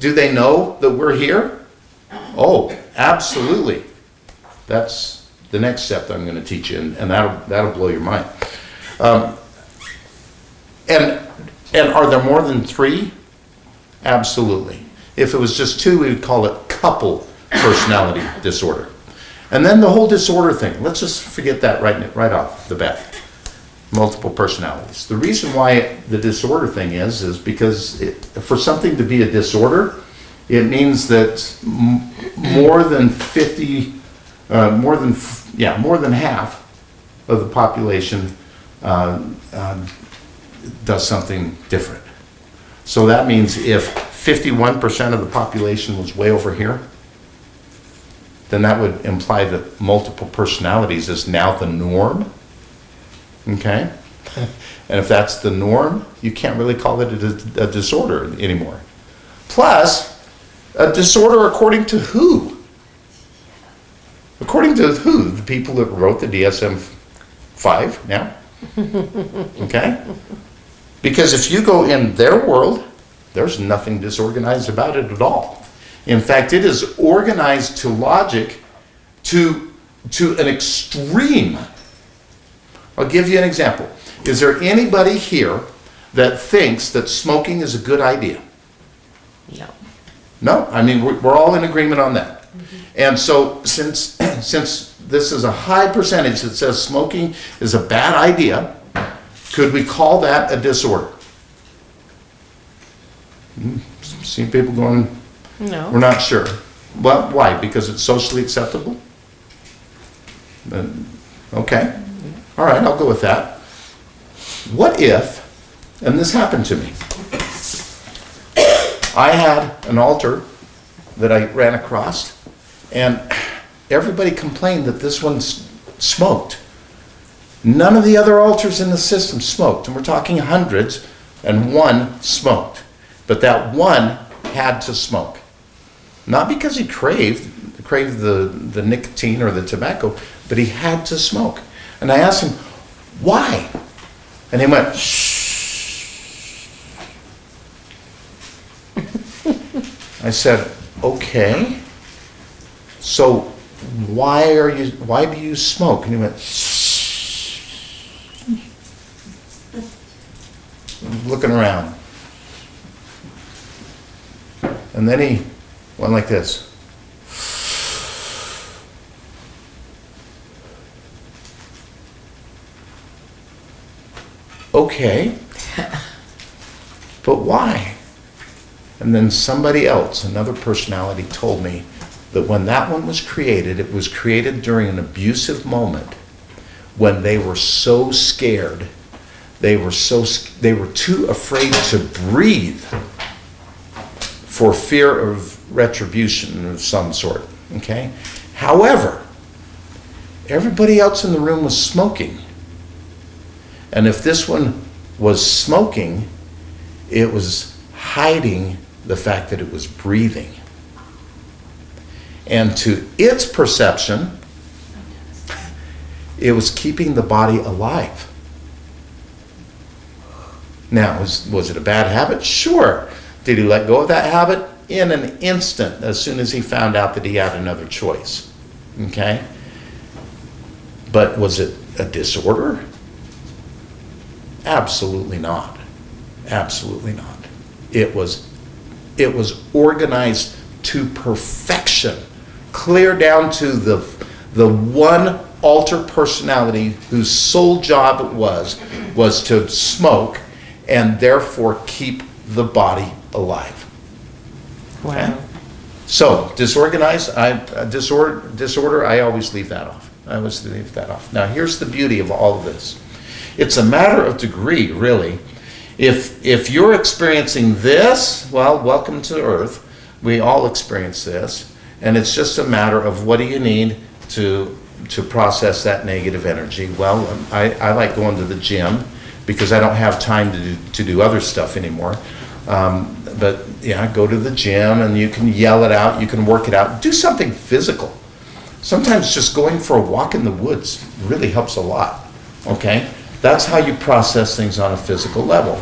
Do they know that we're here? Oh, absolutely. That's the next step that I'm going to teach you, and that'll blow your mind. And are there more than three? Absolutely. If it was just two, we would call it couple personality disorder. And then the whole disorder thing. Let's just forget that right off the bat. Multiple personalities. The reason why the disorder thing is because for something to be a disorder, It means that more than 50, more than half of the population does something different. So that means if 51% of the population was way over here, then that would imply that multiple personalities is now the norm. Okay? And if that's the norm, you can't really call it a disorder anymore. Plus, a disorder according to who? According to who? The people that wrote the DSM-5 now? Okay? Because if you go in their world, there's nothing disorganized about it at all. In fact, it is organized to logic to an extreme. I'll give you an example. Is there anybody here that thinks that smoking is a good idea? No. No, I mean, we're all in agreement on that. And so since this is a high percentage that says smoking is a bad idea, could we call that a disorder? Seen people going, No. we're not sure. Well, why? Because it's socially acceptable? Okay. All right, I'll go with that. What if, and this happened to me, I had an altar that I ran across, and everybody complained that this one smoked. None of the other altars in the system smoked, and we're talking hundreds, and one smoked. But that one had to smoke. Not because he craved the nicotine or the tobacco, but he had to smoke. And I asked him, why? And he went, shh. I said, okay. So why do you smoke? And he went, shh. Looking around. And then he went like this. Okay, but why? And then somebody else, another personality, told me that when that one was created, it was created during an abusive moment when they were so scared, they were too afraid to breathe for fear of retribution of some sort, okay? However, everybody else in the room was smoking. And if this one was smoking, it was hiding the fact that it was breathing. And to its perception, it was keeping the body alive. Now, was it a bad habit? Sure. Did he let go of that habit? In an instant, as soon as he found out that he had another choice. Okay? But was it a disorder? Absolutely not. Absolutely not. It was organized to perfection, clear down to the one alter personality whose sole job it was to smoke and therefore keep the body alive. Wow. Okay? So disorganized, disorder, I always leave that off. Now here's the beauty of all of this. It's a matter of degree, really. If you're experiencing this, well, welcome to Earth. We all experience this. And it's just a matter of what do you need to process that negative energy. Well, I like going to the gym because I don't have time to do other stuff anymore. But yeah, go to the gym and you can yell it out, you can work it out. Do something physical. Sometimes just going for a walk in the woods really helps a lot, okay? That's how you process things on a physical level.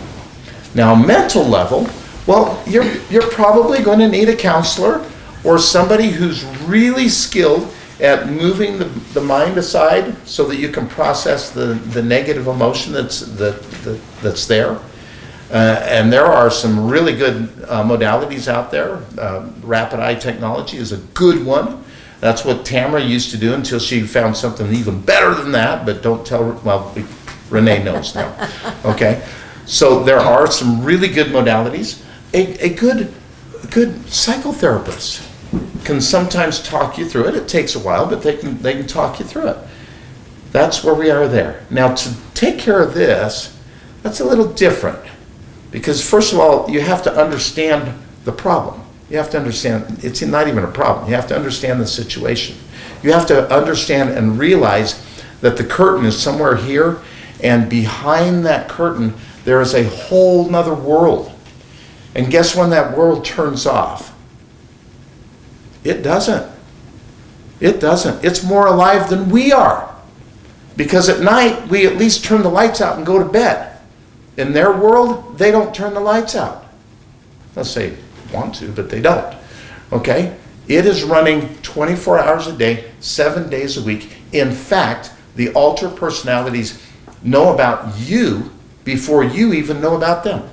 Now, mental level, well, you're probably going to need a counselor or somebody who's really skilled at moving the mind aside so that you can process the negative emotion that's there. And there are some really good modalities out there. Rapid eye technology is a good one. That's what Tamara used to do until she found something even better than that, but don't tell her, well, Renee knows now, okay? So there are some really good modalities. A good good psychotherapists can sometimes talk you through it. It takes a while, but they can talk you through it. That's where we are there. Now, to take care of this, that's a little different. Because first of all, you have to understand the problem. You have to understand, it's not even a problem. You have to understand the situation. You have to understand and realize that the curtain is somewhere here, and behind that curtain, there is a whole nother world. And guess when that world turns off? It doesn't. It doesn't. It's more alive than we are. Because at night, we at least turn the lights out and go to bed. In their world, they don't turn the lights out. Unless they want to, but they don't. Okay? It is running 24 hours a day, 7 days a week. In fact, the alter personalities know about you before you even know about them.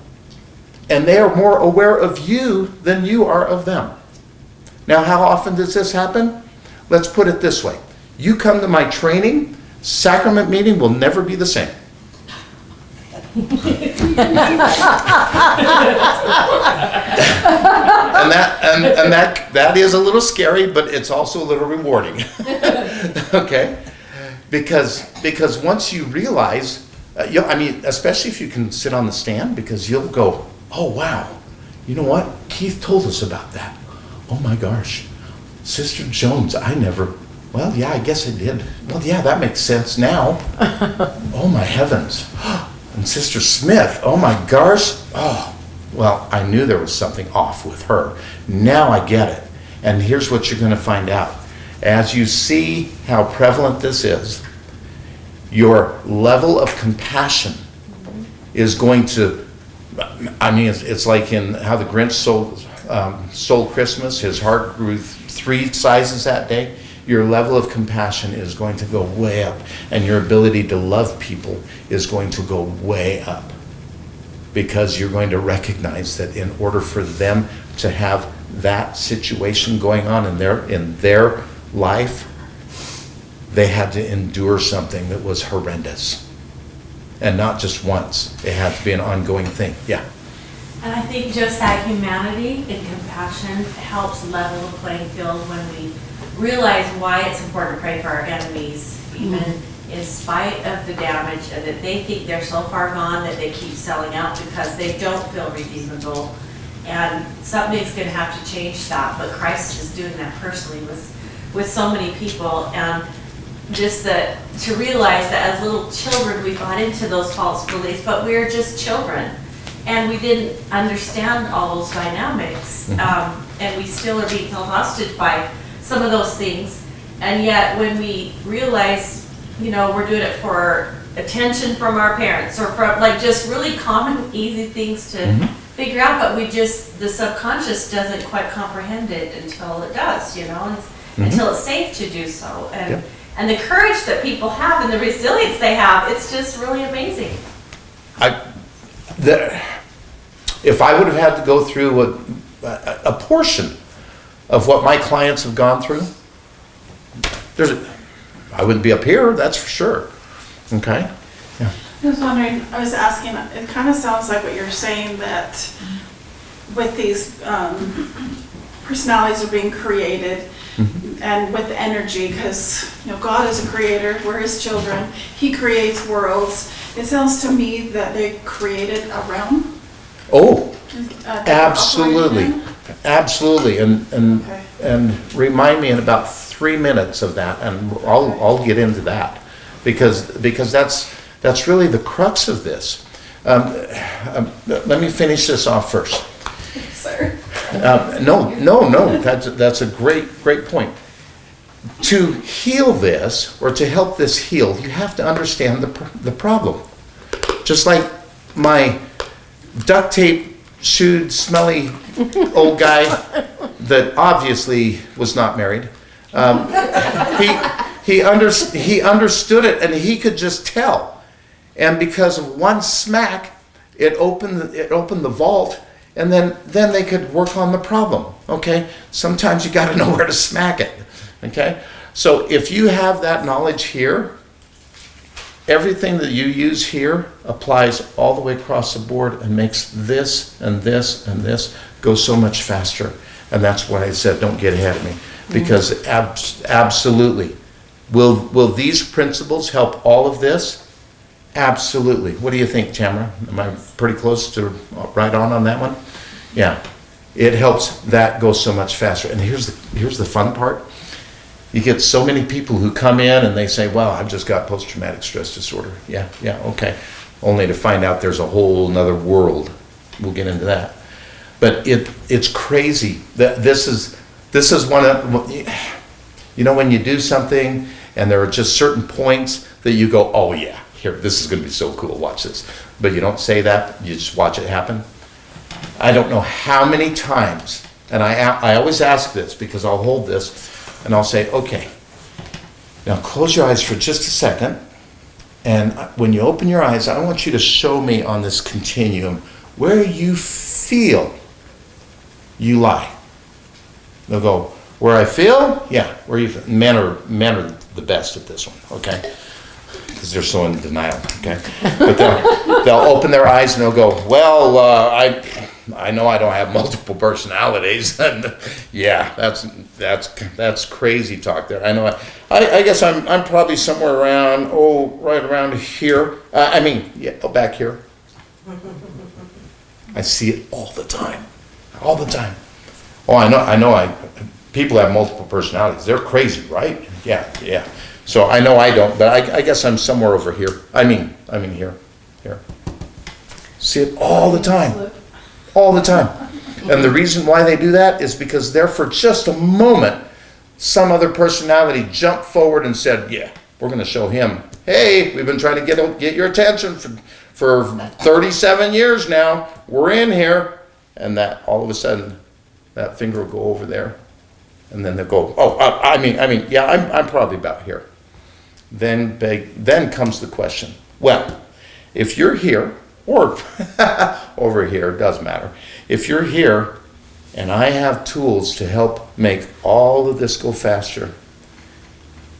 And they are more aware of you than you are of them. Now, how often does this happen? Let's put it this way. You come to my training, sacrament meeting will never be the same. And that is a little scary, but it's also a little rewarding. Okay? Because once you realize, especially if you can sit on the stand, because you'll go, oh wow, you know what? Keith told us about that. Oh my gosh, Sister Jones, well, yeah, I guess I did. Well, yeah, that makes sense now. Oh my heavens. And Sister Smith, oh my gosh. Oh, well, I knew there was something off with her. Now I get it. And here's what you're going to find out. As you see how prevalent this is, your level of compassion is going to, it's like in how the Grinch stole Christmas. His heart grew 3 sizes that day. Your level of compassion is going to go way up, and your ability to love people is going to go way up, because you're going to recognize that in order for them to have that situation going on in their life, they had to endure something that was horrendous, and not just once. It had to be an ongoing thing. Yeah. And I think just that humanity and compassion helps level the playing field when we realize why it's important to pray for our enemies, even in spite of the damage, and that they think they're so far gone that they keep selling out because they don't feel redeemable. And somebody's going to have to change that, but Christ is doing that personally with so many people. And just to realize that as little children we bought into those false beliefs, but we were just children. And we didn't understand all those dynamics. And we still are being held hostage by some of those things. And yet when we realize, we're doing it for attention from our parents, or from just really common, easy things to figure out, but the subconscious doesn't quite comprehend it until it does, until it's safe to do so. And the courage that people have and the resilience they have, it's just really amazing. If I would have had to go through a portion of what my clients have gone through, I wouldn't be up here, that's for sure. Okay? Yeah. I was wondering, I was asking, it kind of sounds like what you're saying, that with these personalities are being created, and with the energy, because God is a creator, we're his children, he creates worlds. It sounds to me that they created a realm. Oh, absolutely. Absolutely. And remind me in about 3 minutes of that, and I'll get into that, because that's really the crux of this. Let me finish this off first. Sir. No. That's a great point. To heal this, or to help this heal, you have to understand the problem. Just like my duct tape shoed, smelly old guy that obviously was not married. He understood it, and he could just tell. And because of one smack, it opened the vault, and then they could work on the problem. Okay? Sometimes you got to know where to smack it. Okay? So if you have that knowledge here, everything that you use here applies all the way across the board and makes this and this and this go so much faster. And that's why I said, don't get ahead of me. Because absolutely. Will these principles help all of this? Absolutely. What do you think, Tamara? Am I pretty close to right on that one? Yeah. It helps that go so much faster. And here's the fun part. You get so many people who come in and they say, well, I've just got post-traumatic stress disorder. Yeah, okay. Only to find out there's a whole nother world. We'll get into that. But it's crazy that this is one of, you know, when you do something and there are just certain points that you go, oh yeah, here, this is going to be so cool, watch this. But you don't say that, you just watch it happen. I don't know how many times, and I always ask this because I'll hold this and I'll say, okay, now close your eyes for just a second. And when you open your eyes, I want you to show me on this continuum where you feel you lie. They'll go, where I feel? Yeah, where you feel. Men are the best at this one, okay? Because they're so in denial, okay? But they'll open their eyes and they'll go, well, I know I don't have multiple personalities, and yeah, that's crazy talk there. I know. I guess I'm probably somewhere around, right around here. Back here. I see it all the time. All the time. Oh, I know. People have multiple personalities. They're crazy, right? Yeah. So I know I don't, but I guess I'm somewhere over here. I mean here. See it all the time. All the time. And the reason why they do that is because there for just a moment, some other personality jumped forward and said, yeah, we're going to show him, hey, we've been trying to get your attention for 37 years now. We're in here. And that all of a sudden, that finger will go over there. And then they'll go, I'm probably about here. Then comes the question, well, if you're here, or over here, doesn't matter. If you're here and I have tools to help make all of this go faster,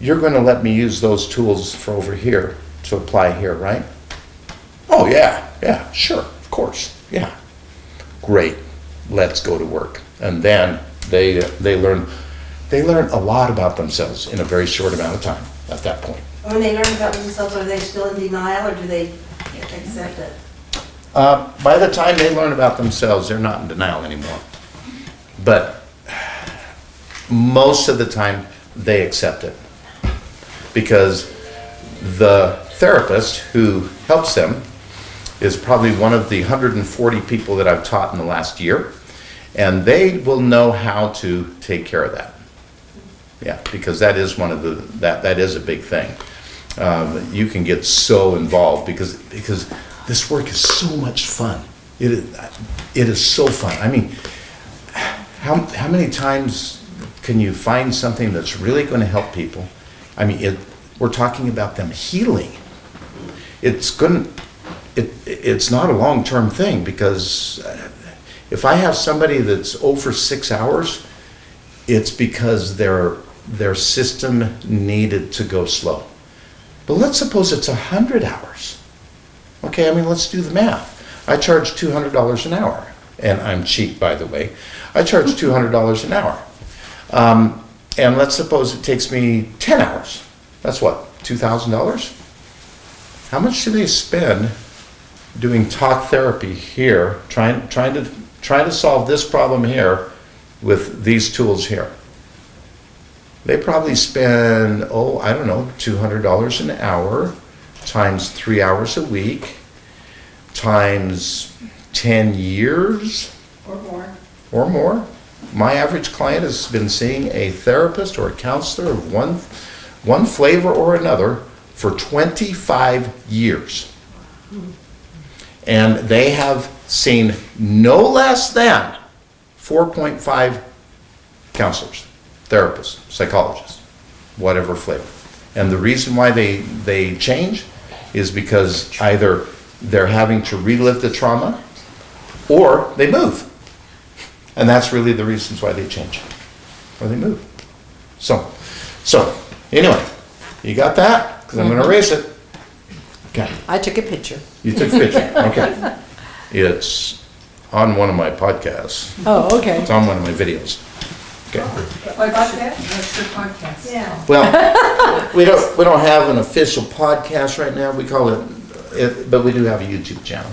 you're going to let me use those tools for over here to apply here, right? Oh, yeah, sure, of course, yeah. Great, let's go to work. And then they learn a lot about themselves in a very short amount of time at that point. When they learn about themselves, are they still in denial or do they accept it? By the time they learn about themselves, they're not in denial anymore. But most of the time, they accept it. Because the therapist who helps them is probably one of the 140 people that I've taught in the last year. And they will know how to take care of that. Yeah, because that is one of that is a big thing. You can get so involved because this work is so much fun. It is so fun. I mean, how many times can you find something that's really going to help people? I mean, we're talking about them healing. It's not a long-term thing because if I have somebody that's over 6 hours, it's because their system needed to go slow. But let's suppose it's 100 hours. Okay, I mean, let's do the math. I charge $200 an hour, and I'm cheap, by the way. I charge $200 an hour. And let's suppose it takes me 10 hours. That's what, $2,000? How much do they spend doing talk therapy here, trying to solve this problem here with these tools here? They probably spend, $200 an hour times 3 hours a week times 10 years or more. My average client has been seeing a therapist or a counselor of one flavor or another for 25 years. And they have seen no less than 4.5 counselors, therapists, psychologists, whatever flavor. And the reason why they change is because either they're having to relive the trauma or they move. And that's really the reasons why they change or they move. So anyway, you got that? Because I'm going to erase it. Okay. I took a picture. You took a picture, okay. It's on one of my podcasts. Oh, okay. It's on one of my videos. Okay. What's your podcast? Yeah. Well, we don't have an official podcast right now. We call it, but we do have a YouTube channel.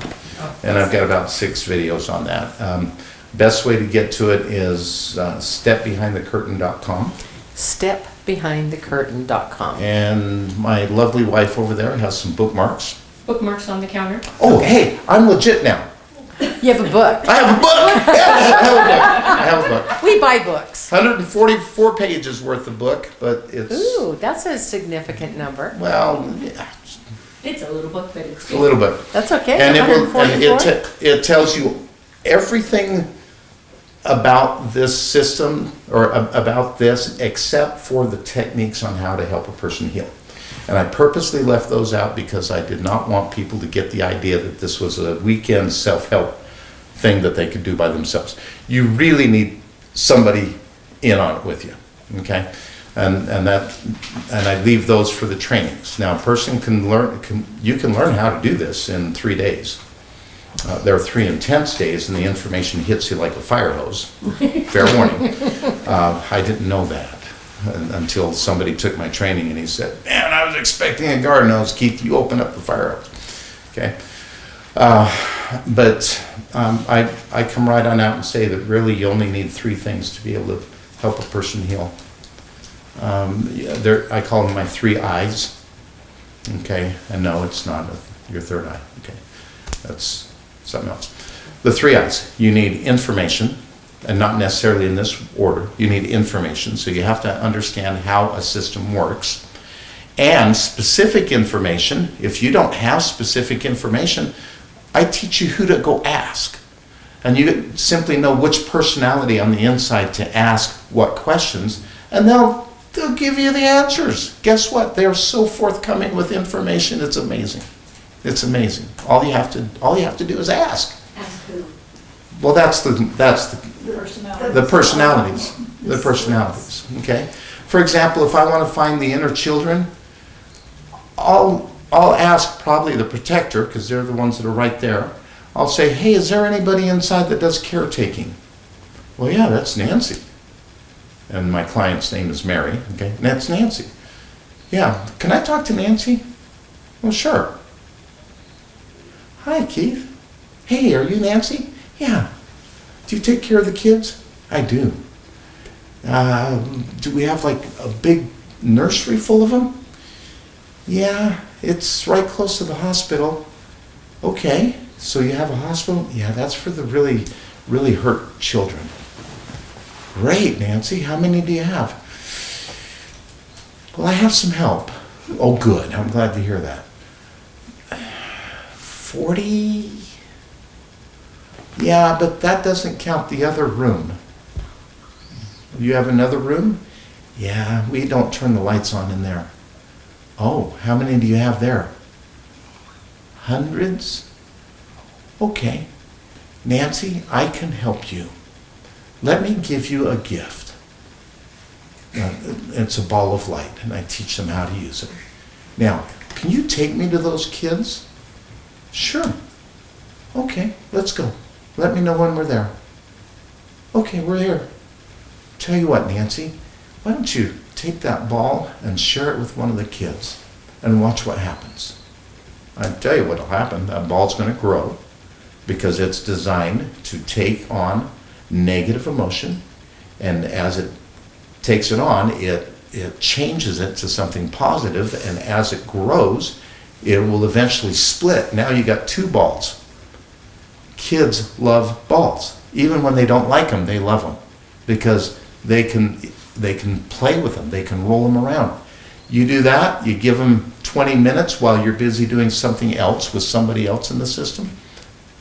And I've got about 6 videos on that. Best way to get to it is stepbehindthecurtain.com. Stepbehindthecurtain.com. And my lovely wife over there has some bookmarks. Bookmarks on the counter. Oh, hey, I'm legit now. You have a book. I have a book. Yes, I have a book. We buy books. 144 pages worth of book, but it's, Ooh, that's a significant number. well, yeah, It's a little book, but it's a good. little bit. That's okay. And $144. it tells you everything about this system or about this except for the techniques on how to help a person heal. And I purposely left those out because I did not want people to get the idea that this was a weekend self-help thing that they could do by themselves. You really need somebody in on it with you, okay? And I leave those for the trainings. Now, a person you can learn how to do this in 3 days. There are 3 intense days, and the information hits you like a fire hose. Fair warning. I didn't know that until somebody took my training and he said, "Man, I was expecting a garden hose, Keith. You open up the fire hose." Okay. But I come right on out and say that really you only need 3 things to be able to help a person heal. I call them my 3 eyes. Okay. And no, it's not your third eye. Okay. That's something else. The 3 eyes. You need information, and not necessarily in this order. You need information, so you have to understand how a system works. And specific information. If you don't have specific information, I teach you who to go ask. And you simply know which personality on the inside to ask what questions, and they'll give you the answers. Guess what? They're so forthcoming with information, it's amazing. It's amazing. All you have to do is ask. Ask who? Well, that's the Personality. personalities. The personalities. Okay. For example, if I want to find the inner children, I'll ask probably the protector, because they're the ones that are right there. I'll say, "Hey, is there anybody inside that does caretaking?" "Well, yeah, that's Nancy." And my client's name is Mary. Okay, and that's Nancy. "Yeah, can I talk to Nancy?" "Well, sure." "Hi, Keith." "Hey, are you Nancy?" "Yeah." "Do you take care of the kids?" "I do." "Do we have like a big nursery full of them?" "Yeah, it's right close to the hospital." "Okay, so you have a hospital?" "Yeah, that's for the really, really hurt children." "Great, Nancy. How many do you have?" "Well, I have some help." "Oh, good. I'm glad to hear that." 40? "Yeah, but that doesn't count the other room." "You have another room?" "Yeah, we don't turn the lights on in there." "Oh, how many do you have there?" "Hundreds?" "Okay. Nancy, I can help you. Let me give you a gift." It's a ball of light, and I teach them how to use it. "Now, can you take me to those kids?" "Sure." "Okay, let's go. Let me know when we're there." "Okay, we're here." "Tell you what, Nancy, why don't you take that ball and share it with one of the kids and watch what happens." I tell you what'll happen. That ball's going to grow because it's designed to take on negative emotion, and as it takes it on, it changes it to something positive, and as it grows, it will eventually split. Now you got 2 balls. Kids love balls. Even when they don't like them, they love them because they can play with them. They can roll them around. You do that, you give them 20 minutes while you're busy doing something else with somebody else in the system.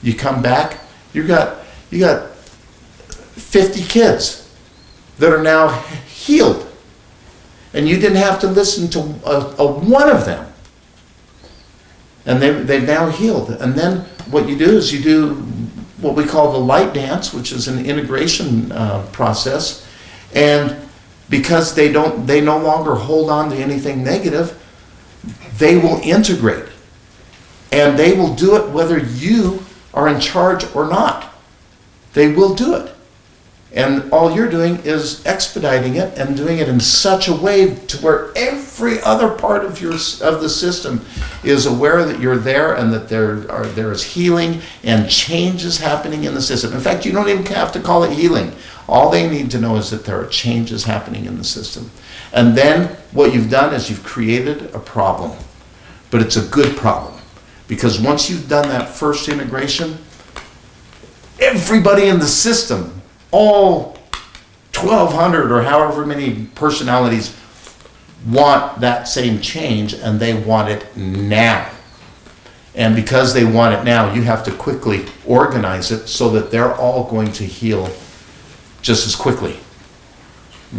You come back, you got 50 kids that are now healed. And you didn't have to listen to one of them. And they've now healed. And then what you do is you do what we call the light dance, which is an integration process. And because they no longer hold on to anything negative, they will integrate. And they will do it whether you are in charge or not. They will do it. And all you're doing is expediting it and doing it in such a way to where every other part of the system is aware that you're there and that there is healing and changes happening in the system. In fact, you don't even have to call it healing. All they need to know is that there are changes happening in the system. And then what you've done is you've created a problem. But it's a good problem. Because once you've done that first integration, everybody in the system, all 1,200 or however many personalities, want that same change, and they want it now. And because they want it now, you have to quickly organize it so that they're all going to heal just as quickly.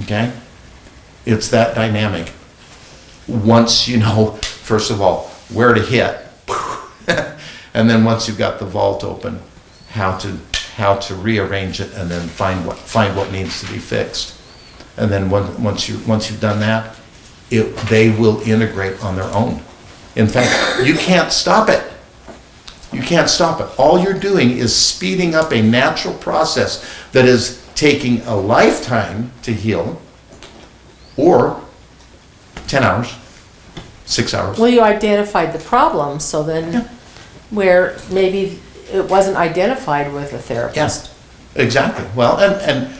Okay? It's that dynamic. Once you know, first of all, where to hit, and then once you've got the vault open, how to rearrange it, and then find what needs to be fixed. And then once you've done that, they will integrate on their own. In fact, you can't stop it. You can't stop it. All you're doing is speeding up a natural process that is taking a lifetime to heal, or 10 hours, 6 hours. Well, you identified the problem, so then where maybe it wasn't identified with a therapist. Yes, exactly. Well, and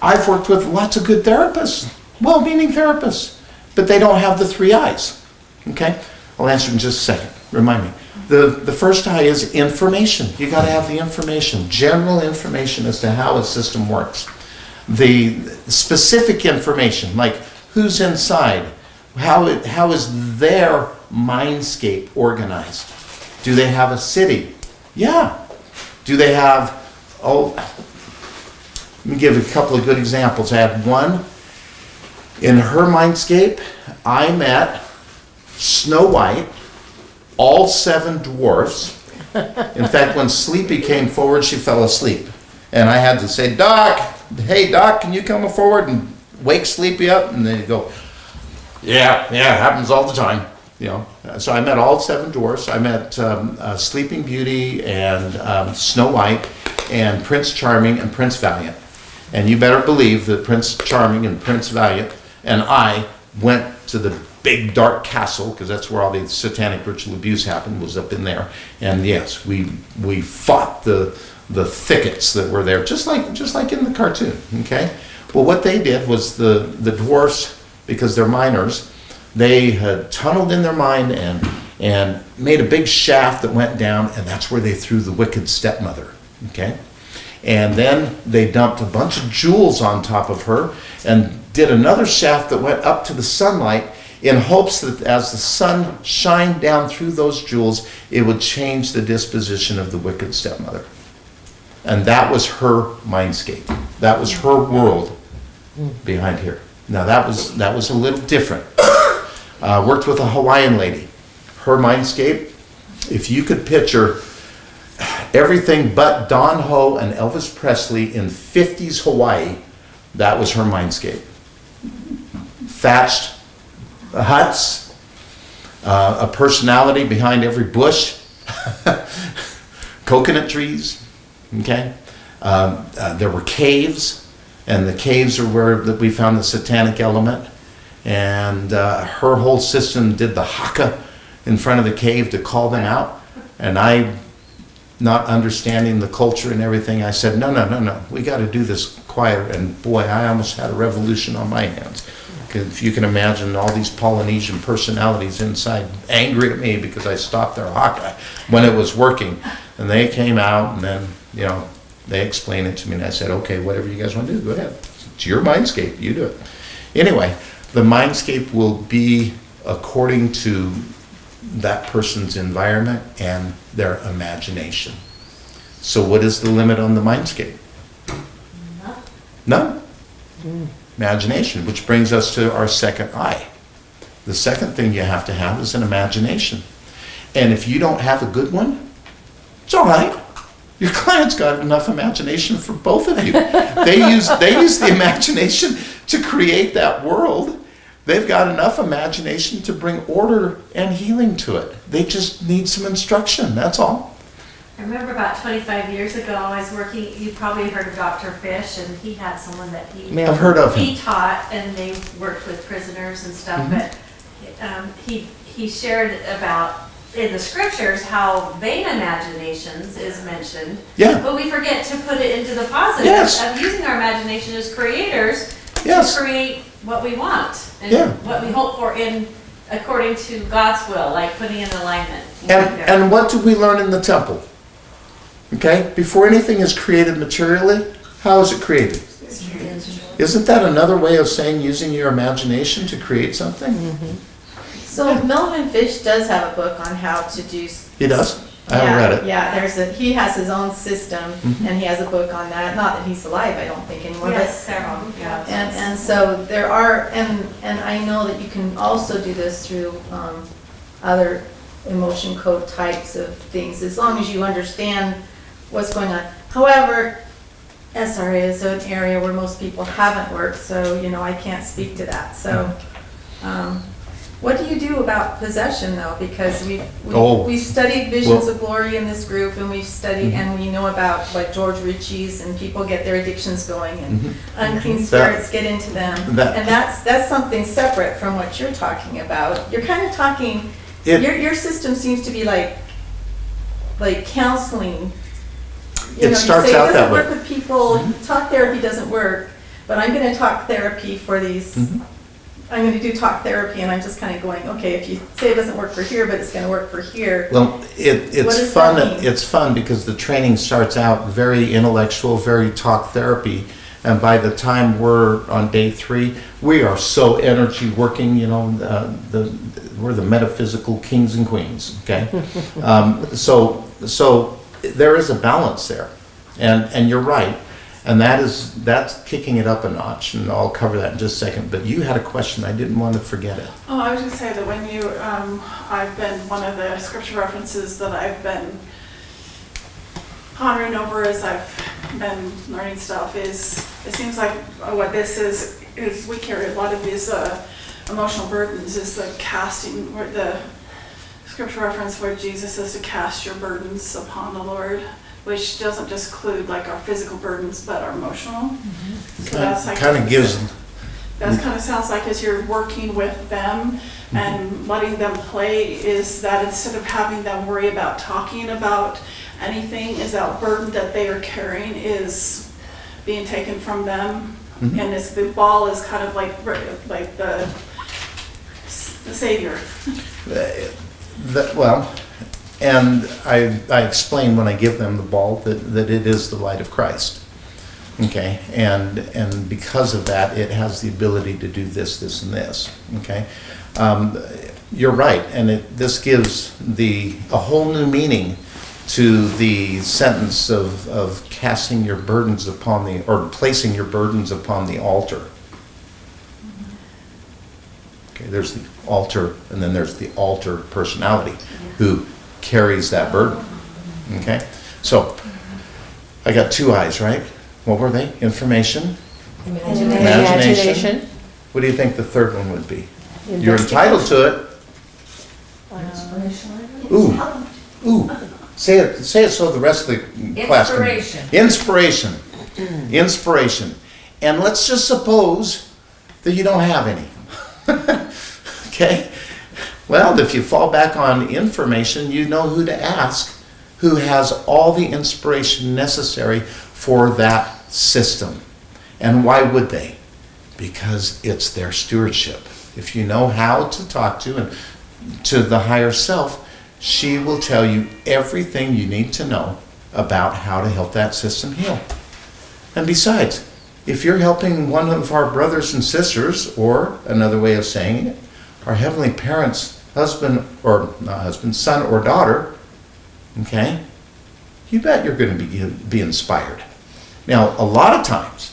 I've worked with lots of good therapists, well-meaning therapists, but they don't have the 3 I's. Okay? I'll answer in just a second. Remind me. The first I is information. You got to have the information, general information as to how a system works. The specific information, like who's inside, how is their mindscape organized? Do they have a city? Yeah. Do they have, let me give a couple of good examples. I had one, in her mindscape, I met Snow White, all 7 dwarfs. In fact, when Sleepy came forward, she fell asleep. And I had to say, Doc, hey Doc, can you come forward and wake Sleepy up? And they go, yeah, it happens all the time. You know, so I met all 7 dwarfs. I met Sleeping Beauty and Snow White and Prince Charming and Prince Valiant. And you better believe that Prince Charming and Prince Valiant and I went to the big dark castle, because that's where all the Satanic Ritual Abuse happened, was up in there. And yes, we fought the thickets that were there, just like in the cartoon. Okay. Well, what they did was the dwarfs, because they're miners, they had tunneled in their mind and made a big shaft that went down, and that's where they threw the wicked stepmother. Okay. And then they dumped a bunch of jewels on top of her and did another shaft that went up to the sunlight, in hopes that as the sun shined down through those jewels, it would change the disposition of the wicked stepmother. And that was her mindscape. That was her world behind here. Now that was a little different. Worked with a Hawaiian lady. Her mindscape, if you could picture everything but Don Ho and Elvis Presley in 50s Hawaii, that was her mindscape. Thatched huts, a personality behind every bush, coconut trees, okay? There were caves, and the caves are where we found the satanic element, and her whole system did the haka in front of the cave to call them out, and I, not understanding the culture and everything, I said, no, we got to do this quiet, and boy, I almost had a revolution on my hands. If you can imagine all these Polynesian personalities inside angry at me because I stopped their haka when it was working. And they came out, and then, they explained it to me, and I said, okay, whatever you guys want to do, go ahead. It's your mindscape, you do it. Anyway, the mindscape will be according to that person's environment and their imagination. So what is the limit on the mindscape? None. Imagination, which brings us to our second eye. The second thing you have to have is an imagination. And if you don't have a good one, it's all right. Your client's got enough imagination for both of you. They use the imagination to create that world, they've got enough imagination to bring order and healing to it. They just need some instruction, that's all. I remember about 25 years ago, I was working, you probably heard of Dr. Fish, and he had someone that I've heard of him. he taught, and they worked with prisoners and stuff, but he shared about in the scriptures how vain imaginations is mentioned. Yeah. But we forget to put it into the positive Yes. of using our imagination as creators Yes. to create what we want and Yeah. what we hope for in according to God's will, like putting in alignment. And what do we learn in the temple? Okay, before anything is created materially, how is it created? Isn't that another way of saying using your imagination to create something? So Melvin Fish does have a book on how to do. He does? I haven't read it. Yeah, he has his own system, and he has a book on that. Not that he's alive, I don't think anymore. Yes, several, yeah. And so there are, and I know that you can also do this through other emotion code types of things, as long as you understand what's going on. However, SRA is an area where most people haven't worked, so, I can't speak to that. So, what do you do about possession, though? Because we studied visions of glory in this group, and we've studied, and we know about like George Ritchie's, and people get their addictions going, and unclean spirits get into them, and that's something separate from what you're talking about. You're kind of talking. Your system seems to be like counseling. It starts out that way. It doesn't work with people. Talk therapy doesn't work, but I'm going to talk therapy for these. I'm going to do talk therapy, and I'm just kind of going, okay, if you say it doesn't work for here, but it's going to work for here. Well, it's fun. It's fun because the training starts out very intellectual, very talk therapy, and by the time we're on day 3, we are so energy working. We're the metaphysical kings and queens. Okay, so there is a balance there, and you're right. And that's kicking it up a notch, and I'll cover that in just a second. But you had a question, I didn't want to forget it. Oh, I was going to say that when you, I've been, one of the scripture references that I've been pondering over as I've been learning stuff is, it seems like what this is we carry a lot of these emotional burdens, is the casting, where the scripture reference where Jesus says to cast your burdens upon the Lord, which doesn't just include like our physical burdens, but our emotional. So that's like kind of gives. That kind of sounds like as you're working with them and letting them play, is that instead of having them worry about talking about anything, is that burden that they are carrying is being taken from them, and the ball is kind of like the savior. And I explain when I give them the ball that it is the light of Christ. Okay, and because of that, it has the ability to do this, and this. Okay, you're right, and this gives a whole new meaning to the sentence of casting your burdens upon or placing your burdens upon the altar. Okay, there's the altar, and then there's the altar personality who carries that burden. Okay, so I got 2 eyes, right? What were they? Information, imagination. What do you think the third one would be? You're entitled to it. Ooh. Say it so the rest of the class can. Inspiration. And let's just suppose that you don't have any. Okay? Well, if you fall back on information, you know who to ask, who has all the inspiration necessary for that system. And why would they? Because it's their stewardship. If you know how to talk to the higher self, she will tell you everything you need to know about how to help that system heal. And besides, if you're helping one of our brothers and sisters, or another way of saying it, our heavenly parents, husband or not husband, son or daughter, okay, you bet you're going to be inspired. Now, a lot of times,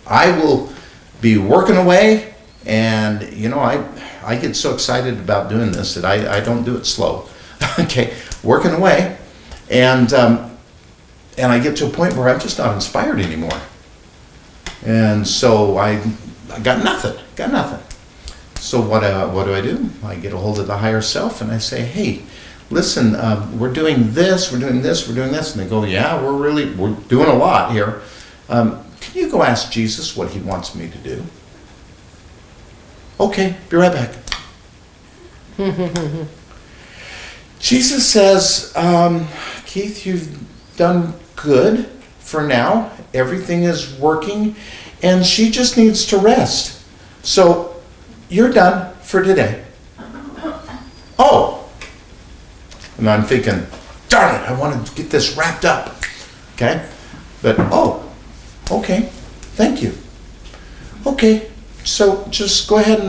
I will be working away, and I get so excited about doing this that I don't do it slow. Okay, working away, and I get to a point where I'm just not inspired anymore. And so I I got nothing. So what do I do? I get a hold of the higher self and I say, hey, listen, we're doing this, we're doing this, we're doing this. And they go, yeah, we're doing a lot here. Can you go ask Jesus what he wants me to do? Okay, be right back. Jesus says, Keith, you've done good for now. Everything is working, and she just needs to rest. So you're done for today. Oh! And I'm thinking, darn it, I want to get this wrapped up. Okay? But, okay, thank you. Okay, so just go ahead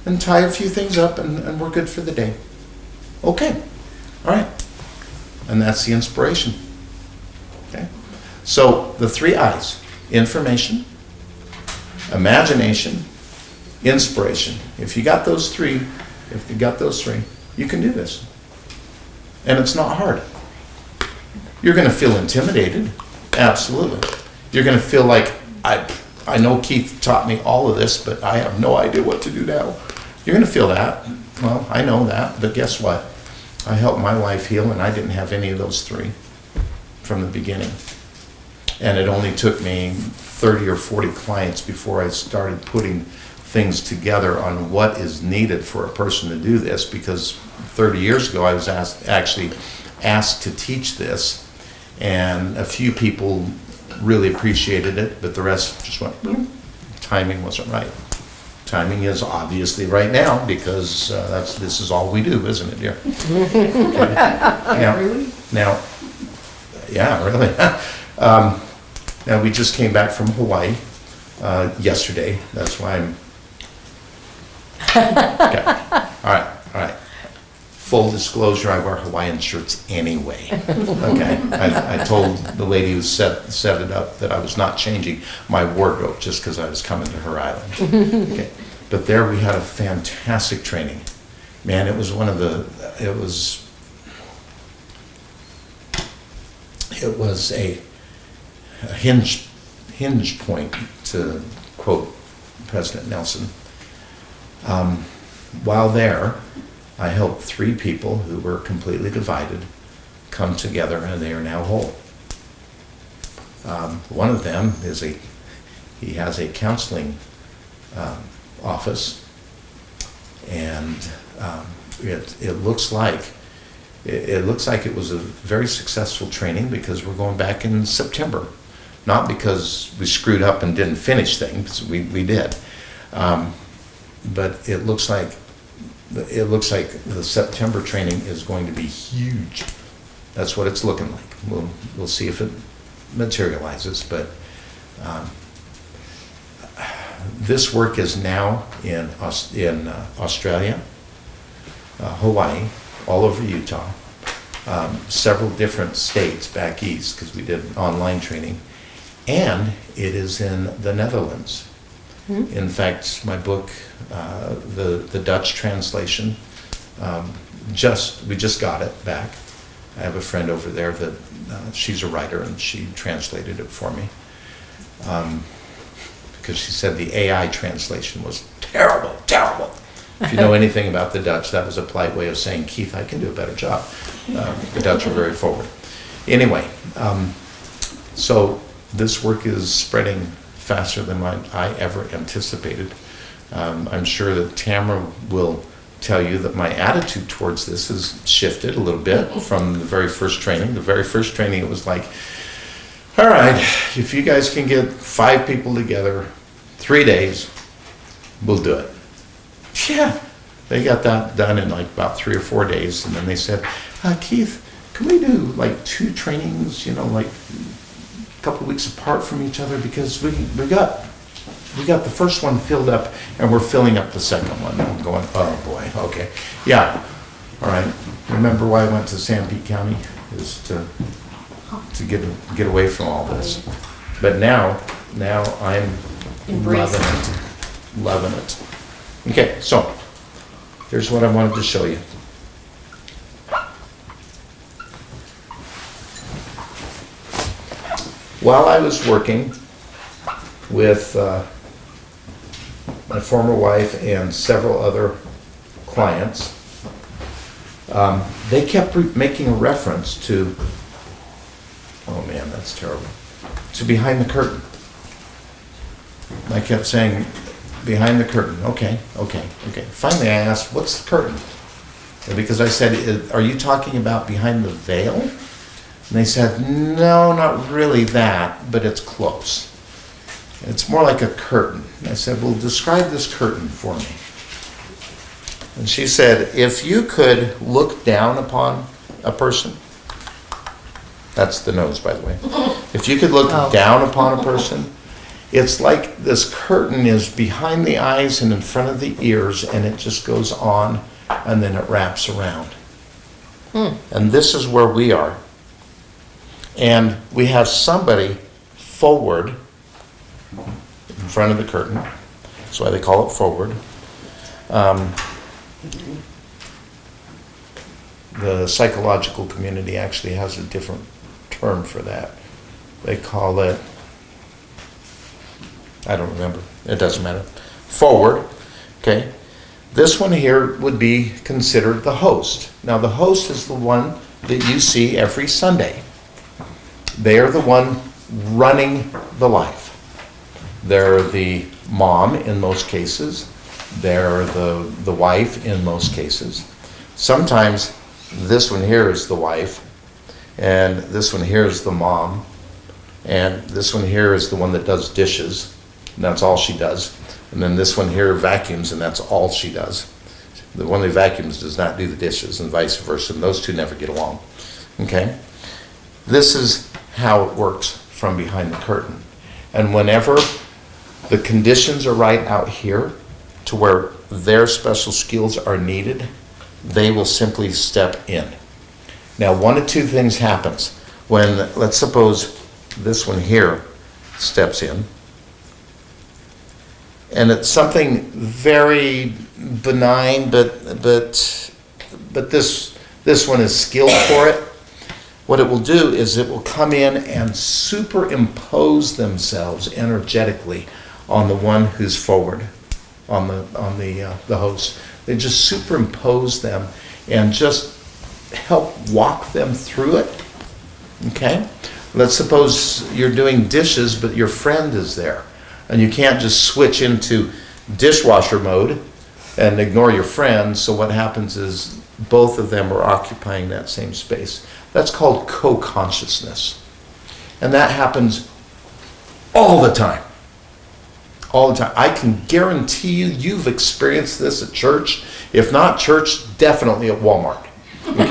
and tie a few things up, and we're good for the day. Okay, all right. And that's the inspiration. Okay? So the 3 I's: information, imagination, inspiration. If you got those three, you can do this. And it's not hard. You're going to feel intimidated. Absolutely. You're going to feel like, I know Keith taught me all of this, but I have no idea what to do now. You're going to feel that. Well, I know that, but guess what? I helped my wife heal, and I didn't have any of those 3 from the beginning. And it only took me 30 or 40 clients before I started putting things together on what is needed for a person to do this, because 30 years ago I was actually asked to teach this, and a few people really appreciated it, but the rest just went, timing wasn't right. Timing is obviously right now, because this is all we do, isn't it, dear? Okay. Now, yeah, really. Now, we just came back from Hawaii yesterday. That's why I'm... Okay. All right. Full disclosure, I wear Hawaiian shirts anyway. Okay. I told the lady who set it up that I was not changing my wardrobe just because I was coming to her island. Okay. But there we had a fantastic training. Man, it was a hinge point, to quote President Nelson. While there, I helped 3 people who were completely divided come together, and they are now whole. One of them he has a counseling office, and it looks like it was a very successful training, because we're going back in September, not because we screwed up and didn't finish things. We did, but it looks like the September training is going to be huge. That's what it's looking like. We'll see if it materializes, but this work is now in Australia, Hawaii, all over Utah, several different states back east, because we did online training, and it is in the Netherlands. In fact, my book, the Dutch translation, we just got it back. I have a friend over there that she's a writer, and she translated it for me, because she said the AI translation was terrible. If you know anything about the Dutch, that was a polite way of saying, Keith, I can do a better job. The Dutch are very forward. Anyway, so this work is spreading faster than I ever anticipated. I'm sure that Tamara will tell you that my attitude towards this has shifted a little bit from the very first training. The very first training, it was like, all right, if you guys can get 5 people together, 3 days, we'll do it. Yeah, they got that done in like about 3 or 4 days, and then they said, Keith, can we do like 2 trainings, like a couple weeks apart from each other, because we got the first one filled up, and we're filling up the second one. I'm going, oh boy, okay, yeah, all right. Remember why I went to San Pete County, is to get away from all this. But now I'm loving it. Okay, so here's what I wanted to show you. While I was working with my former wife and several other clients, they kept making a reference to, oh man, that's terrible, to behind the curtain. I kept saying, behind the curtain, okay. Finally I asked, what's the curtain? And because I said, are you talking about behind the veil? And they said, no, not really that, but it's close. It's more like a curtain. And I said, well, describe this curtain for me. And she said, if you could look down upon a person, that's the nose, by the way. If you could look down upon a person, it's like this curtain is behind the eyes and in front of the ears, and it just goes on, and then it wraps around. And this is where we are. And we have somebody forward in front of the curtain. That's why they call it forward. The psychological community actually has a different term for that. They call it, I don't remember, it doesn't matter. Forward, okay? This one here would be considered the host. Now the host is the one that you see every Sunday. They are the one running the life. They're the mom in most cases. They're the wife in most cases. Sometimes this one here is the wife, and this one here is the mom, and this one here is the one that does dishes, and that's all she does. And then this one here vacuums, and that's all she does. The one that vacuums does not do the dishes, and vice versa, and those two never get along. Okay? This is how it works from behind the curtain. And whenever the conditions are right out here to where their special skills are needed, they will simply step in. Now, one of two things happens. When, let's suppose this one here steps in, and it's something very benign, but this one is skilled for it. What it will do is it will come in and superimpose themselves energetically on the one who's forward, on the host. They just superimpose them and just help walk them through it. Okay? Let's suppose you're doing dishes, but your friend is there, and you can't just switch into dishwasher mode and ignore your friend. So what happens is both of them are occupying that same space. That's called co-consciousness. And that happens all the time. All the time. I can guarantee you've experienced this at church. If not church, definitely at Walmart. Okay?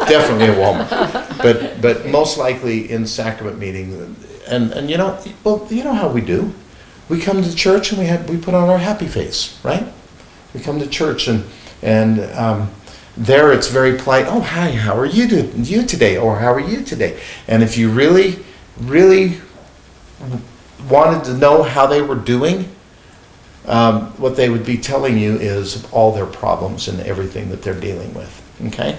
Definitely at Walmart. But most likely in sacrament meeting. And you know, well, you know how we do. We come to church and we put on our happy face, right? We come to church and there it's very polite. Oh, hi, how are you today? Or how are you today? And if you really, really wanted to know how they were doing, what they would be telling you is all their problems and everything that they're dealing with. Okay?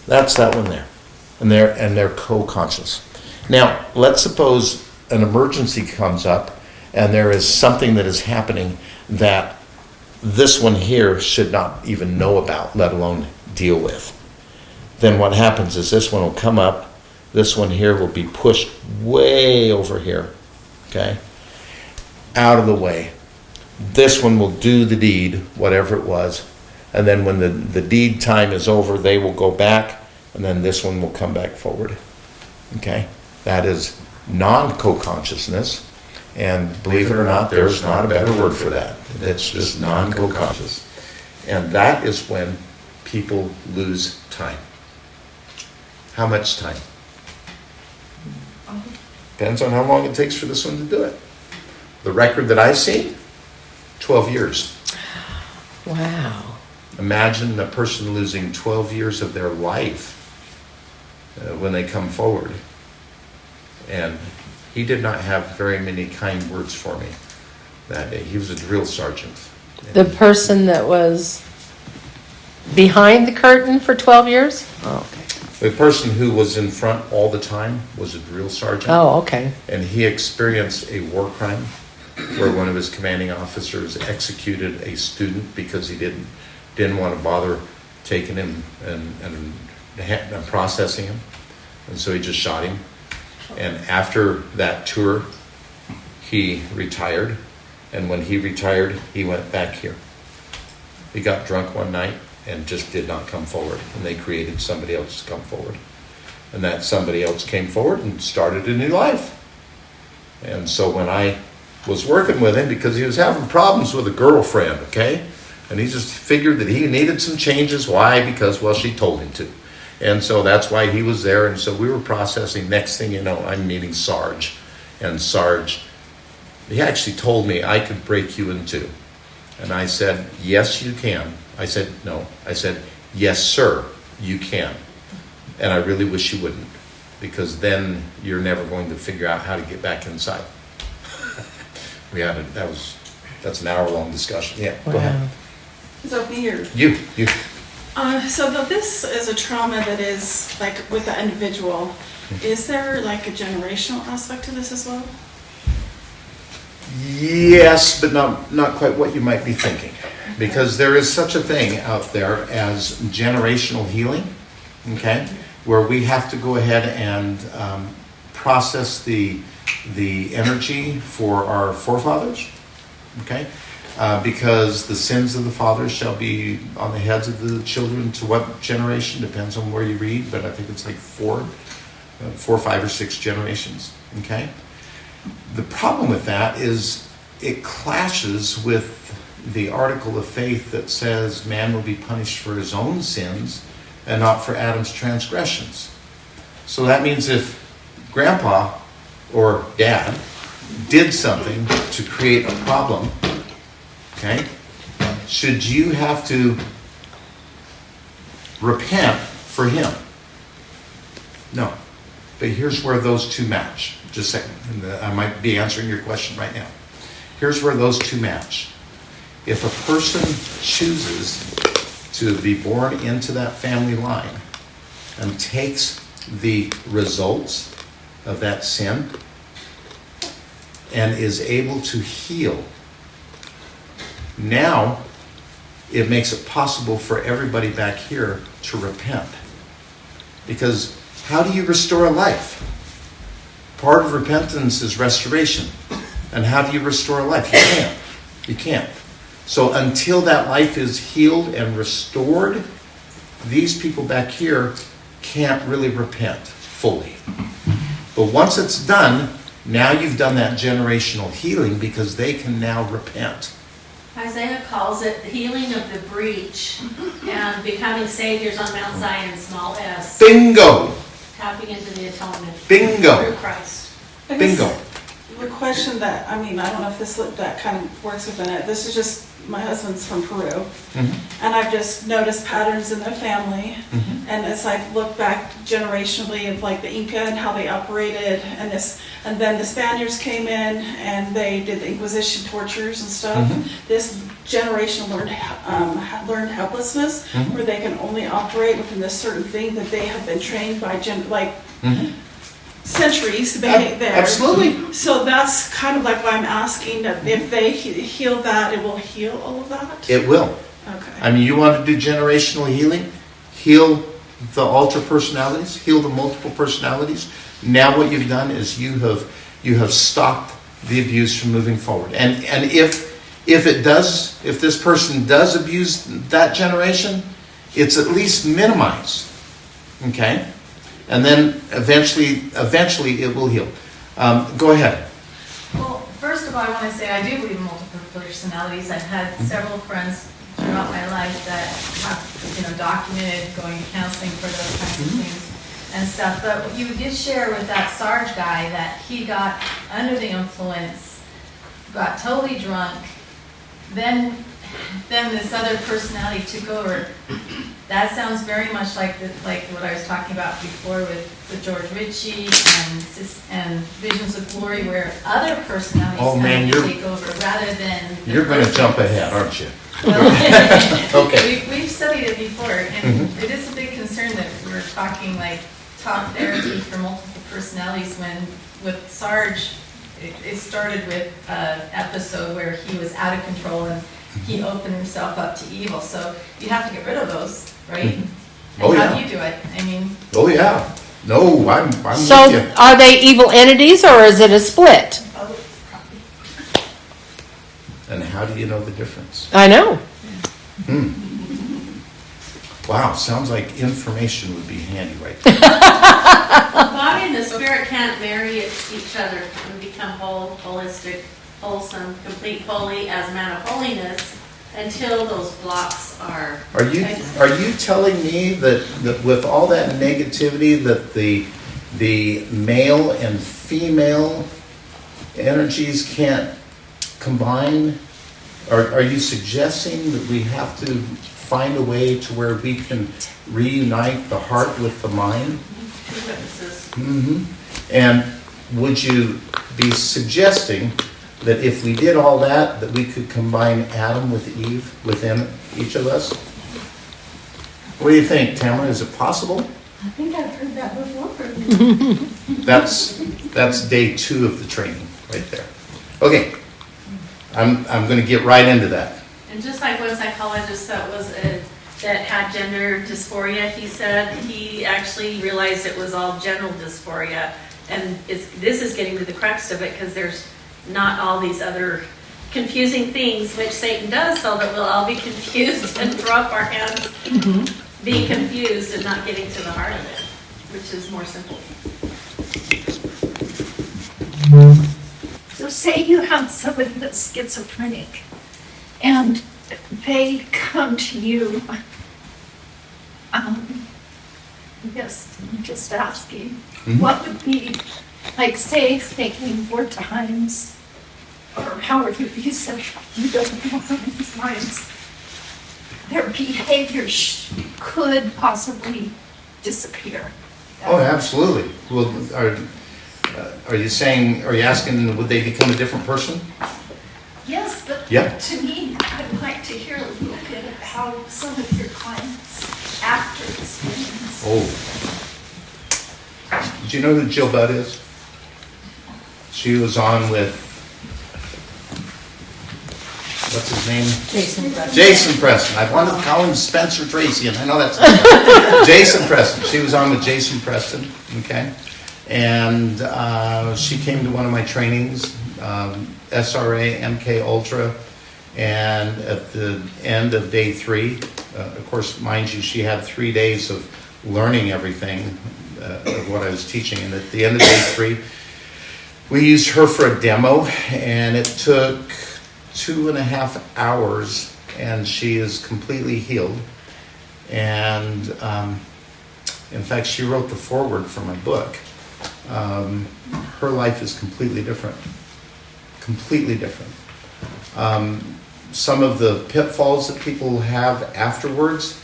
That's that one there. And they're co-conscious. Now, let's suppose an emergency comes up and there is something that is happening that this one here should not even know about, let alone deal with. Then what happens is this one will come up, this one here will be pushed way over here, okay? Out of the way. This one will do the deed, whatever it was, and then when the deed time is over, they will go back, and then this one will come back forward, okay? That is non-co-consciousness. And believe it or not, there's not a better word for that. It's just non-co-conscious. And that is when people lose time. How much time? Depends on how long it takes for this one to do it. The record that I've seen, 12 years. Wow. Imagine a person losing 12 years of their life when they come forward. And he did not have very many kind words for me that day. He was a drill sergeant. The person that was behind the curtain for 12 years? Oh, okay. The person who was in front all the time was a drill sergeant. Oh, okay. And he experienced a war crime where one of his commanding officers executed a student because he didn't want to bother taking him and processing him. And so he just shot him. And after that tour, he retired. And when he retired, he went back here. He got drunk one night and just did not come forward. And they created somebody else to come forward. And that somebody else came forward and started a new life. And so when I was working with him, because he was having problems with a girlfriend, okay? And he just figured that he needed some changes. Why? Because, well, she told him to. And so that's why he was there. And so we were processing. Next thing you know, I'm meeting Sarge. And Sarge, he actually told me I could break you in two. And I said, yes, you can. I said, no. I said, yes, sir, you can. And I really wish you wouldn't, because then you're never going to figure out how to get back inside. That's an hour-long discussion. Yeah, go ahead. So here. You. This is a trauma that is like with the individual. Is there like a generational aspect to this as well? Yes, but not quite what you might be thinking. Because there is such a thing out there as generational healing, okay? Where we have to go ahead and process the energy for our forefathers, okay? Because the sins of the fathers shall be on the heads of the children. To what generation? Depends on where you read, but I think it's like 4, 5, or 6 generations, okay? The problem with that is it clashes with the article of faith that says man will be punished for his own sins and not for Adam's transgressions. So that means if grandpa or dad did something to create a problem, okay, should you have to repent for him? No. But here's where those two match. Just a second. And I might be answering your question right now. Here's where those two match. If a person chooses to be born into that family line and takes the results of that sin and is able to heal, now it makes it possible for everybody back here to repent. Because how do you restore a life? Part of repentance is restoration. And how do you restore a life? You can't. You can't. So until that life is healed and restored, these people back here can't really repent fully. But once it's done, now you've done that generational healing because they can now repent. Isaiah calls it the healing of the breach and becoming saviors on Mount Zion, small s. Bingo! Tapping into the atonement. Bingo! Through Christ. Bingo! The question that, I mean, I don't know if that kind of works within it. This is just, my husband's from Peru. Mm-hmm. And I've just noticed patterns in their family. Mm-hmm. And as I've looked back generationally of like the Inca and how they operated and then the Spaniards came in and they did the Inquisition tortures and stuff. Mm-hmm. This generation learned helplessness, Mm-hmm. where they can only operate within this certain thing that they have been trained by Mm-hmm. centuries to behave there. Absolutely. So that's kind of like why I'm asking that if they heal that, it will heal all of that? It will. Okay. I mean, you want to do generational healing? Heal the alter personalities, heal the multiple personalities. Now what you've done is you have stopped the abuse from moving forward. And if this person does abuse that generation, it's at least minimized. Okay? And then eventually it will heal. Go ahead. Well, first of all, I want to say I do believe in multiple personalities. I've had several friends throughout my life that have, documented going to counseling for those kinds of things and stuff. But what you did share with that Sarge guy, that he got under the influence, got totally drunk, then this other personality took over. That sounds very much like what I was talking about before with George Ritchie and Visions of Glory, where other personalities come to take over rather than. You're going to jump ahead, aren't you? Well, okay. We've studied it before, and it is a big concern that we're talking like talk therapy for multiple personalities when with Sarge, it started with an episode where he was out of control and he opened himself up to evil. So you have to get rid of those, right? And Oh, how yeah. do you do it? I mean, Oh, yeah. No, I'm So with you. are they evil entities or is it a split? And how do you know the difference? I know. Wow, sounds like information would be handy right there. The body and the spirit can't marry each other and become whole, holistic, wholesome, complete, holy as a man of holiness until those blocks are. Are you telling me that with all that negativity that the male and female energies can't combine? Are you suggesting that we have to find a way to where we can reunite the heart with the mind? Two witnesses. And would you be suggesting that if we did all that, that we could combine Adam with Eve within each of us? What do you think, Tamara? Is it possible? I think I've heard that before from you. That's day 2 of the training right there. Okay, I'm going to get right into that. And just like one psychologist that had gender dysphoria, he said he actually realized it was all genital dysphoria. And this is getting to the crux of it because there's not all these other confusing things, which Satan does so that we'll all be confused and throw up our hands, being confused and not getting to the heart of it, which is more simple. So say you have somebody that's schizophrenic and they come to you, I guess I'm just asking, what would be, like say they came 4 times, or however you said, you don't know how many times, their behavior could possibly disappear. Oh, absolutely. Well, are you asking, would they become a different person? Yes, but Yeah. to me, I'd like to hear a little bit of how some of your clients after experience. Oh. Did you know who Jill Budd is? She was on with, what's his name? Jason Preston. Jason Preston. I wanted to call him Spencer Tracy, and I know that's not Jason Preston. She was on with Jason Preston, okay? And she came to one of my trainings, SRA, MK Ultra, and at the end of day 3, of course, mind you, she had 3 days of learning everything of what I was teaching, and at the end of day 3, we used her for a demo, and it took 2.5 hours, and she is completely healed. And in fact, she wrote the foreword for my book. Her life is completely different. Completely different. Some of the pitfalls that people have afterwards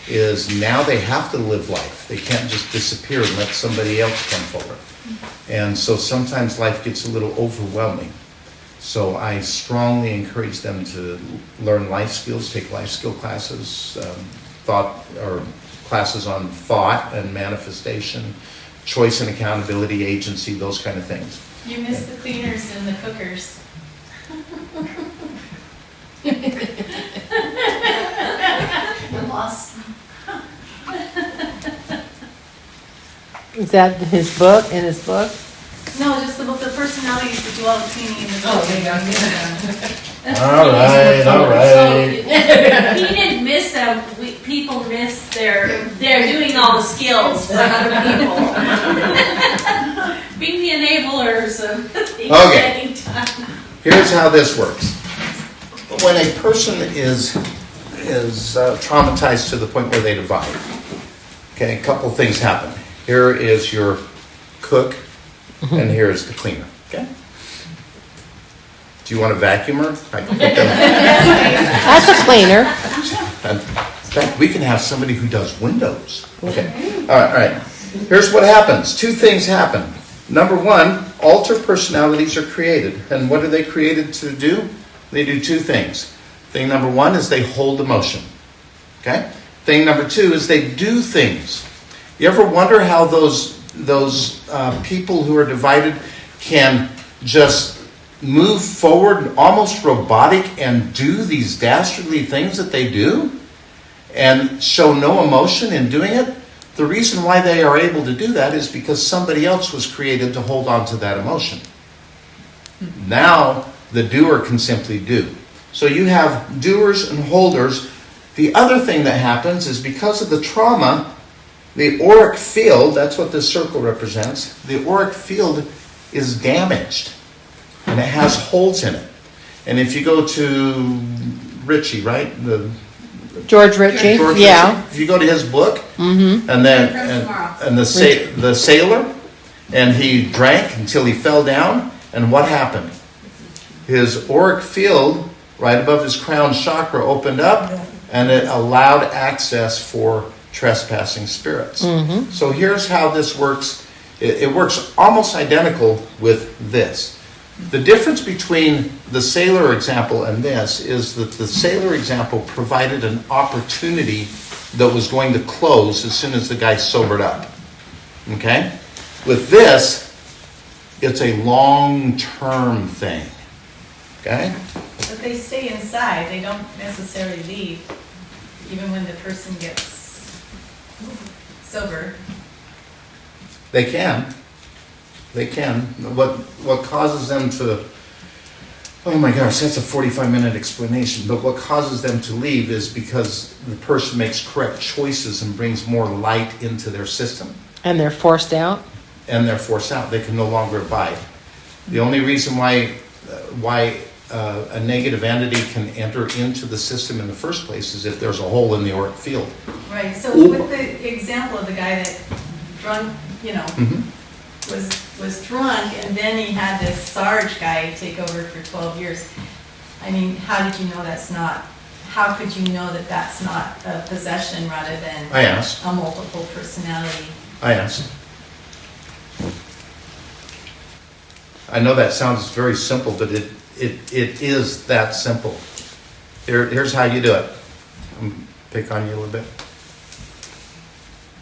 is now they have to live life. They can't just disappear and let somebody else come forward. And so sometimes life gets a little overwhelming. So I strongly encourage them to learn life skills, take life skill classes, classes on thought and manifestation, choice and accountability, agency, those kind of things. You missed the cleaners and the cookers. You lost. Is that his book, in his book? No, just the personalities that do all the cleaning and the cooking. All right. He didn't miss them. People miss they're doing all the skills for other people. Being the enablers of things getting done. Here's how this works. When a person is traumatized to the point where they divide, okay, a couple things happen. Here is your cook, and here is the cleaner, okay? Do you want a vacuumer? I can put them. That's a cleaner. In fact, we can have somebody who does windows. Okay. All right. Here's what happens. 2 things happen. Number 1, alter personalities are created. And what are they created to do? They do 2 things. Thing number 1 is they hold emotion. Okay? Thing number 2 is they do things. You ever wonder how those people who are divided can just move forward, almost robotic, and do these dastardly things that they do, and show no emotion in doing it, the reason why they are able to do that is because somebody else was created to hold on to that emotion. Now, the doer can simply do. So you have doers and holders. The other thing that happens is because of the trauma, the auric field, that's what this circle represents, the auric field is damaged. And it has holes in it. And if you go to Ritchie, right? George Ritchie, George yeah. Ritchie, if you go to his book, and then and the sailor, and he drank until he fell down, and what happened? His auric field, right above his crown chakra, opened up, and it allowed access for trespassing spirits. So here's how this works. It works almost identical with this. The difference between the sailor example and this is that the sailor example provided an opportunity that was going to close as soon as the guy sobered up. Okay? With this, it's a long-term thing. Okay? But they stay inside, they don't necessarily leave, even when the person gets sober. They can. They can. What causes them to... Oh my gosh, that's a 45-minute explanation. But what causes them to leave is because the person makes correct choices and brings more light into their system. And they're forced out? And they're forced out. They can no longer abide. The only reason why a negative entity can enter into the system in the first place is if there's a hole in the auric field. Right, so with the example of the guy that drunk, was drunk, and then he had this Sarge guy take over for 12 years. I mean, how did you know that's not, how could you know that that's not a possession rather than I asked. a multiple personality? I asked. I know that sounds very simple, but it is that simple. Here's how you do it. I'm gonna pick on you a little bit.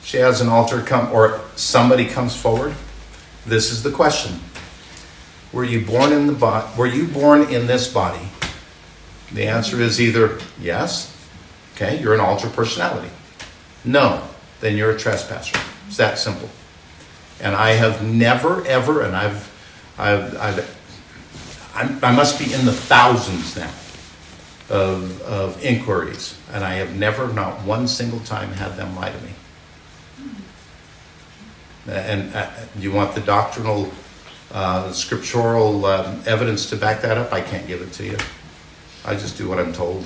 She has an altar come, or somebody comes forward. This is the question. Were you born in this body? The answer is either yes, okay, you're an alter personality. No, then you're a trespasser. It's that simple. And I have never, ever, and I must be in the thousands now of inquiries, and I have never, not one single time, had them lie to me. And you want the doctrinal, scriptural evidence to back that up? I can't give it to you. I just do what I'm told.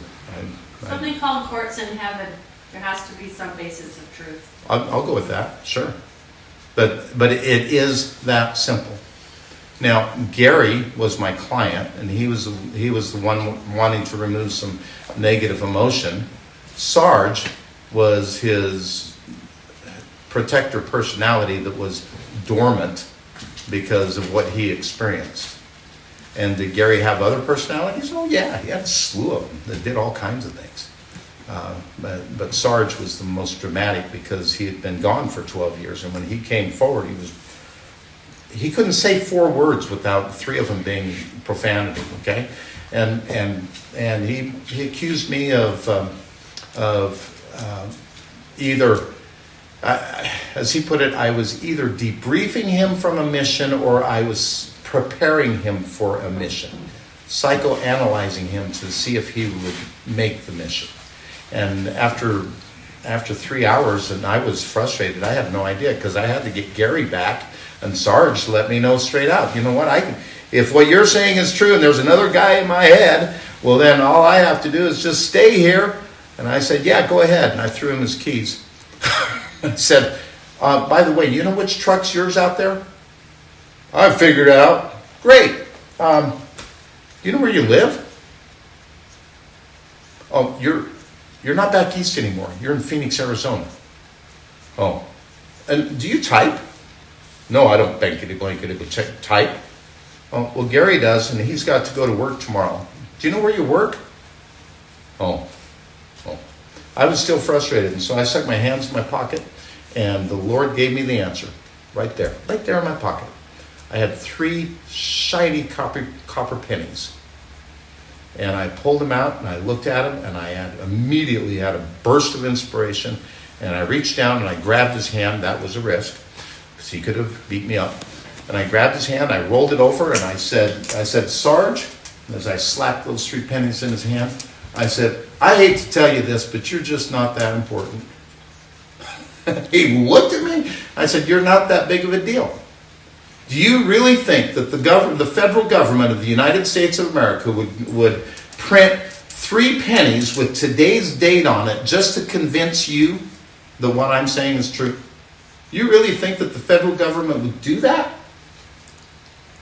Something called courts in heaven. There has to be some basis of truth. I'll go with that, sure. But it is that simple. Now, Gary was my client, and he was the one wanting to remove some negative emotion. Sarge was his protector personality that was dormant because of what he experienced. And did Gary have other personalities? Oh yeah, he had a slew of them that did all kinds of things. But Sarge was the most dramatic because he had been gone for 12 years, and when he came forward, he couldn't say 4 words without 3 of them being profanity. Okay, and he accused me of either. As he put it, I was either debriefing him from a mission or I was preparing him for a mission, psychoanalyzing him to see if he would make the mission. And after 3 hours, and I was frustrated, I had no idea, because I had to get Gary back, and Sarge let me know straight out, you know what, if what you're saying is true and there's another guy in my head, well then all I have to do is just stay here. And I said, yeah, go ahead. And I threw him his keys. And said, by the way, you know which truck's yours out there? I figured it out. Great. You know where you live? Oh, you're not back east anymore. You're in Phoenix, Arizona. Oh. And do you type? No, I don't blankety type. Oh, well, Gary does, and he's got to go to work tomorrow. Do you know where you work? Oh. I was still frustrated, and so I stuck my hands in my pocket, and the Lord gave me the answer right there in my pocket. I had 3 shiny copper pennies. And I pulled them out and I looked at them and I immediately had a burst of inspiration. And I reached down and I grabbed his hand. That was a risk because he could have beat me up. And I grabbed his hand, I rolled it over, and I said, Sarge, as I slapped those 3 pennies in his hand, I said, I hate to tell you this, but you're just not that important. He looked at me. I said, you're not that big of a deal. Do you really think that the federal government of the United States of America would print 3 pennies with today's date on it just to convince you that what I'm saying is true? You really think that the federal government would do that?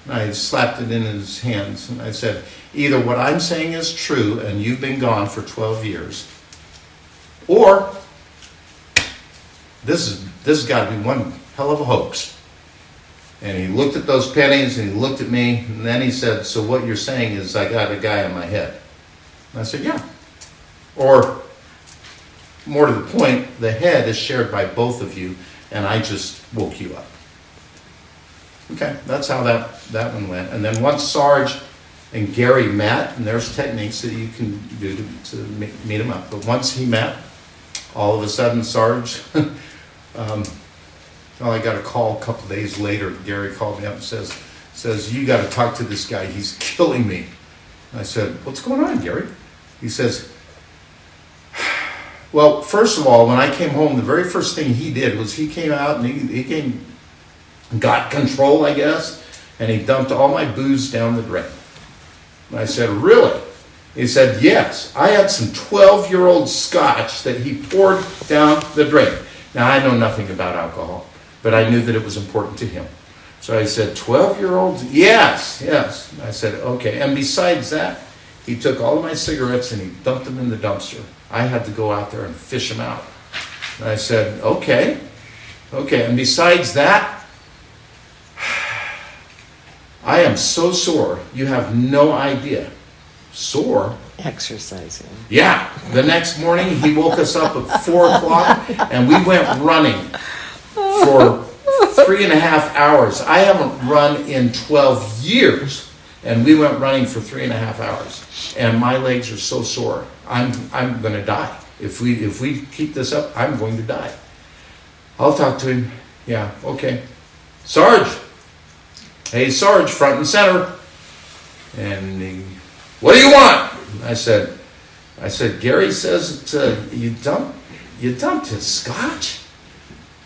I slapped it in his hands and I said, either what I'm saying is true and you've been gone for 12 years, or this has got to be one hell of a hoax. And he looked at those pennies and he looked at me and then he said, so what you're saying is I got a guy in my head. And I said, yeah. Or more to the point, the head is shared by both of you and I just woke you up. Okay, that's how that one went. And then once Sarge and Gary met, and there's techniques that you can do to meet them up. But once he met, all of a sudden Sarge, I got a call a couple days later. Gary called me up and says, you got to talk to this guy. He's killing me. I said, what's going on, Gary? He says, well, first of all, when I came home, the very first thing he did was he came out and he got control, I guess, and he dumped all my booze down the drain. And I said, really? He said, yes. I had some 12-year-old scotch that he poured down the drain. Now, I know nothing about alcohol, but I knew that it was important to him. So I said, 12-year-olds? Yes. I said, okay. And besides that, he took all of my cigarettes and he dumped them in the dumpster. I had to go out there and fish them out. And I said, okay. And besides that, I am so sore, you have no idea. Sore? Exercising. Yeah. The next morning, he woke us up at 4 o'clock, and we went running for 3.5 hours. I haven't run in 12 years, and we went running for 3.5 hours. And my legs are so sore. I'm going to die. If we keep this up, I'm going to die. I'll talk to him. Yeah, okay. Sarge. Hey, Sarge, front and center. And what do you want? I said, Gary says that, you dumped his scotch?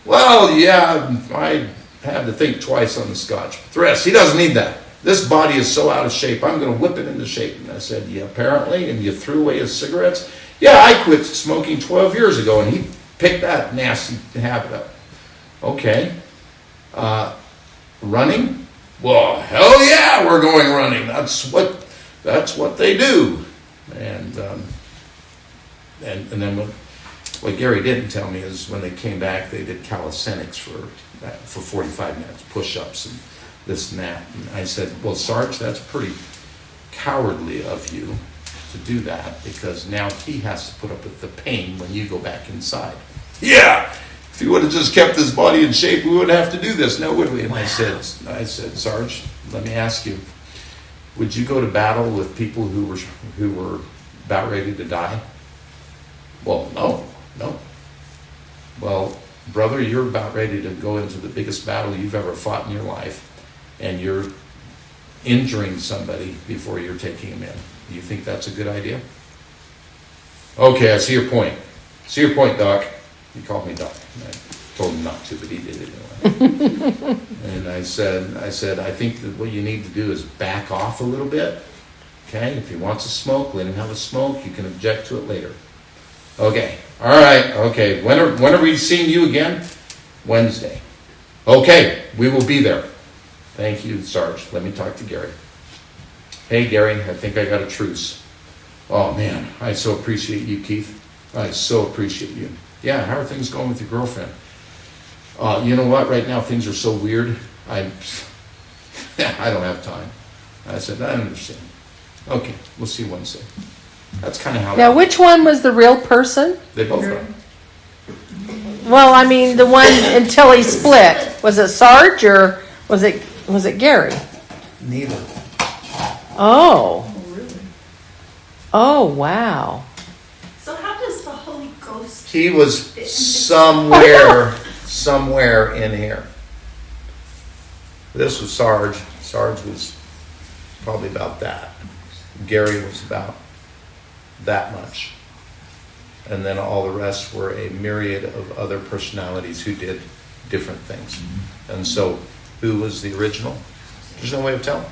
Well, yeah, I had to think twice on the scotch. But the rest, he doesn't need that. This body is so out of shape, I'm going to whip it into shape. And I said, yeah, apparently. And you threw away his cigarettes? Yeah, I quit smoking 12 years ago, and he picked that nasty habit up. Okay. Running? Well, hell yeah, we're going running. That's what they do. And then what Gary didn't tell me is when they came back, they did calisthenics for 45 minutes, push-ups and this and that. And I said, well, Sarge, that's pretty cowardly of you to do that because now he has to put up with the pain when you go back inside. Yeah. If he would have just kept his body in shape, we wouldn't have to do this now, would we? And I said, Sarge, let me ask you, would you go to battle with people who were about ready to die? Well, no. Well, brother, you're about ready to go into the biggest battle you've ever fought in your life, and you're injuring somebody before you're taking him in. Do you think that's a good idea? Okay, I see your point. See your point, Doc. He called me Doc. I told him not to, but he did it anyway. And I said, I think that what you need to do is back off a little bit. Okay? If he wants to smoke, let him have a smoke. You can object to it later. Okay. All right. Okay. When are we seeing you again? Wednesday. Okay. We will be there. Thank you, Sarge. Let me talk to Gary. Hey, Gary, I think I got a truce. Oh, man. I so appreciate you, Keith. I so appreciate you. Yeah, how are things going with your girlfriend? You know what? Right now, things are so weird. I don't have time. I said, I understand. Okay, we'll see Wednesday. That's kind of how. Now, which one was the real person? They both are. Well, I mean, the one until he split. Was it Sarge or was it Was it Gary? Neither. Oh. Oh, wow. So how does the Holy Ghost? He was somewhere in here. This was Sarge. Sarge was probably about that. Gary was about that much. And then all the rest were a myriad of other personalities who did different things. And so, who was the original? There's no way of telling.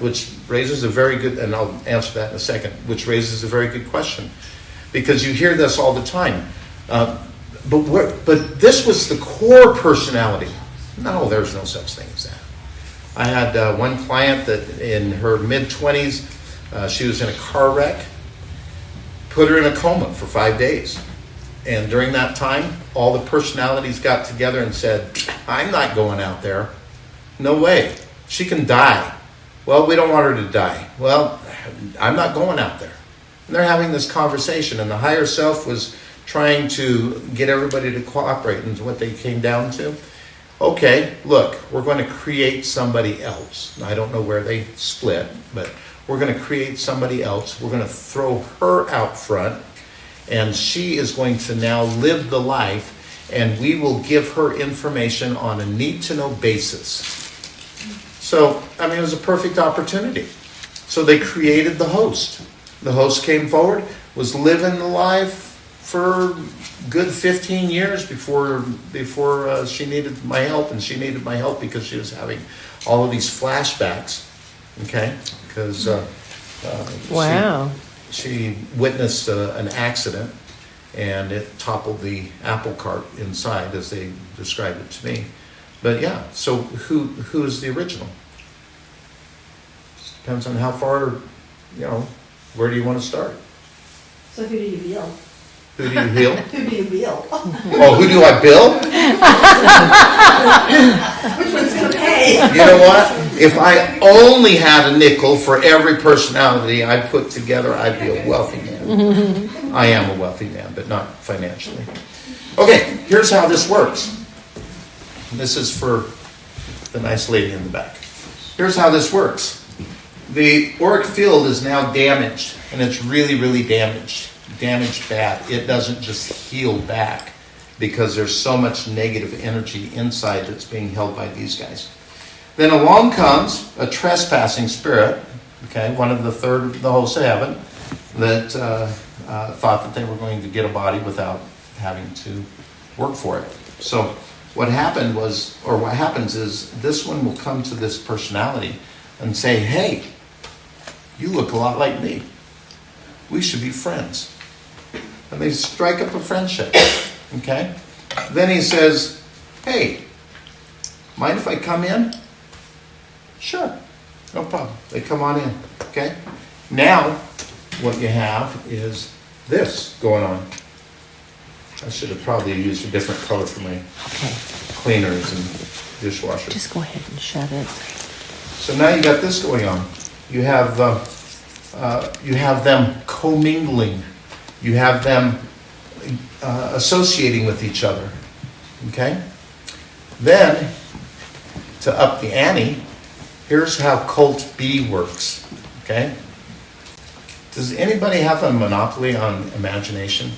Which raises a very good, and I'll answer that in a second, which raises a very good question. Because you hear this all the time. But this was the core personality. No, there's no such thing as that. I had one client that in her mid-20s, she was in a car wreck, put her in a coma for 5 days. And during that time, all the personalities got together and said, I'm not going out there. No way. She can die. Well, we don't want her to die. Well, I'm not going out there. And they're having this conversation, and the higher self was trying to get everybody to cooperate. And what they came down to, okay, look, we're going to create somebody else. I don't know where they split, but we're going to create somebody else. We're going to throw her out front, and she is going to now live the life, and we will give her information on a need-to-know basis. So, I mean, it was a perfect opportunity. So they created the host. The host came forward, was living the life for good 15 years before she needed my help, and she needed my help because she was having all of these flashbacks, okay? Because Wow. she witnessed an accident, and it toppled the apple cart inside, as they described it to me. But yeah, so who is the original? Just depends on how far, where do you want to start? So who do you bill? Who do you heal? Who do you bill? Oh, who do I bill? Which one's gonna pay? You know what? If I only had a nickel for every personality I put together, I'd be a wealthy man. I am a wealthy man, but not financially. Okay, here's how this works. This is for the nice lady in the back. Here's how this works. The auric field is now damaged, and it's really, really damaged. Damaged bad. It doesn't just heal back because there's so much negative energy inside that's being held by these guys. Then along comes a trespassing spirit, okay, one of the third of the hosts of heaven, that thought that they were going to get a body without having to work for it. So what happens is this one will come to this personality and say, hey, you look a lot like me. We should be friends. And they strike up a friendship, okay? Then he says, hey, mind if I come in? Sure, no problem. They come on in, okay? Now, what you have is this going on. I should have probably used a different color for my cleaners and dishwasher. Just go ahead and shut it. So now you got this going on. You have them commingling. You have them associating with each other. Okay? Then, to up the ante, here's how cult B works. Okay? Does anybody have a monopoly on imagination?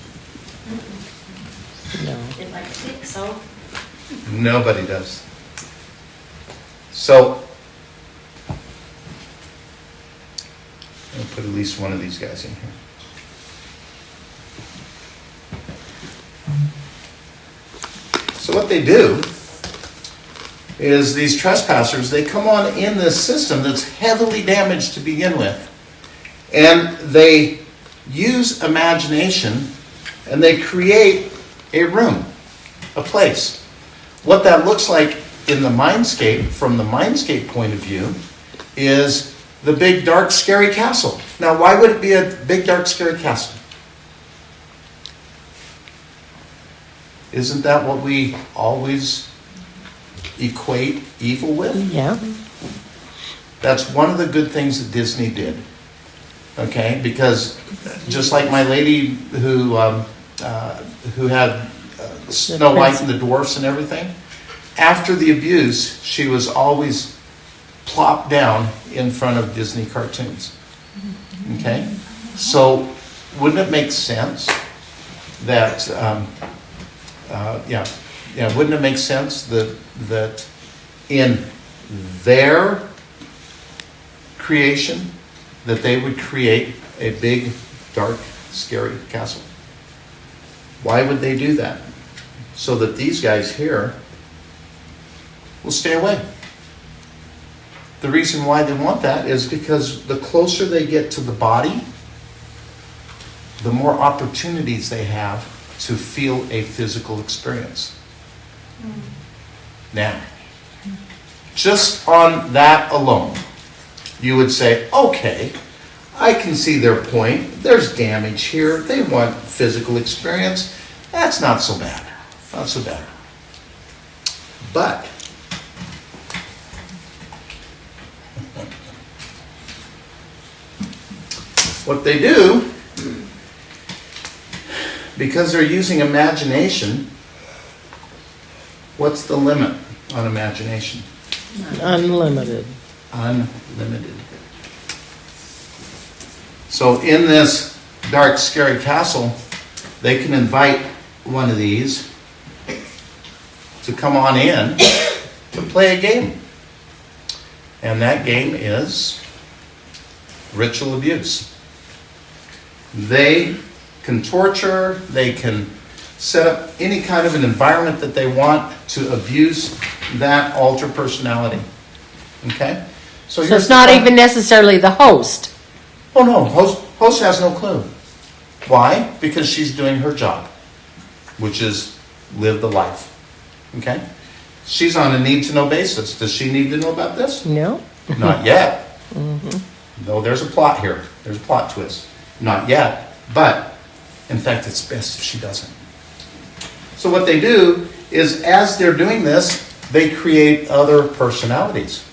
No. I'd like to think so. Nobody does. So, I'll put at least one of these guys in here. So what they do is these trespassers, they come on in this system that's heavily damaged to begin with. And they use imagination and they create a room, a place. What that looks like in the mindscape, from the mindscape point of view, is the big, dark, scary castle. Now, why would it be a big, dark, scary castle? Isn't that what we always equate evil with? Yeah. That's one of the good things that Disney did. Okay, because just like my lady who had Snow White and the dwarfs and everything, after the abuse, she was always plop down in front of Disney cartoons. Okay? So wouldn't it make sense that, wouldn't it make sense that in their creation, that they would create a big, dark, scary castle? Why would they do that? So that these guys here will stay away. The reason why they want that is because the closer they get to the body, the more opportunities they have to feel a physical experience. Now, just on that alone, you would say, okay, I can see their point. There's damage here. They want physical experience. That's not so bad. Not so bad. But what they do, because they're using imagination, what's the limit on imagination? Unlimited. Unlimited. So in this dark, scary castle, they can invite one of these to come on in to play a game. And that game is ritual abuse. They can torture, they can set up any kind of an environment that they want to abuse that alter personality. Okay? So it's not even necessarily the host. Oh no, host has no clue. Why? Because she's doing her job, which is live the life. Okay? She's on a need-to-know basis. Does she need to know about this? No. Not yet. No, there's a plot here. There's a plot twist. Not yet. But, in fact, it's best if she doesn't. So what they do is, as they're doing this, they create other personalities.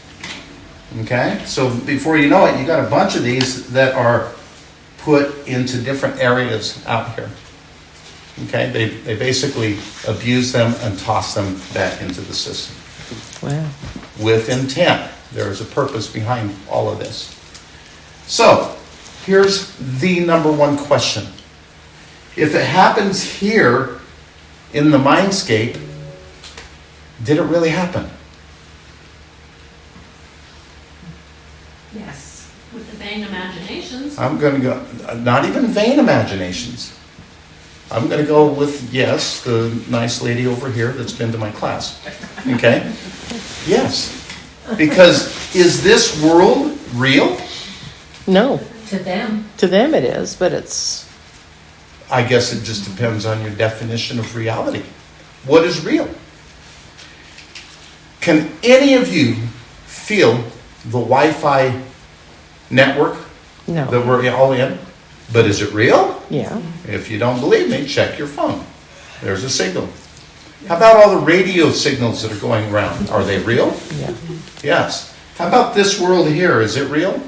Okay? So before you know it, you got a bunch of these that are put into different areas out here. Okay? They basically abuse them and toss them back into the system. Wow. With intent. There is a purpose behind all of this. So, here's the number one question. If it happens here in the mindscape, did it really happen? Yes, with the vain imaginations. I'm going to go, not even vain imaginations. I'm going to go with, yes, the nice lady over here that's been to my class. Okay? Yes. Because is this world real? No. To them. To them it is, but it's... I guess it just depends on your definition of reality. What is real? Can any of you feel the Wi-Fi network No. that we're all in? But is it real? Yeah. If you don't believe me, check your phone. There's a signal. How about all the radio signals that are going around? Are they real? Yeah. Yes. How about this world here? Is it real?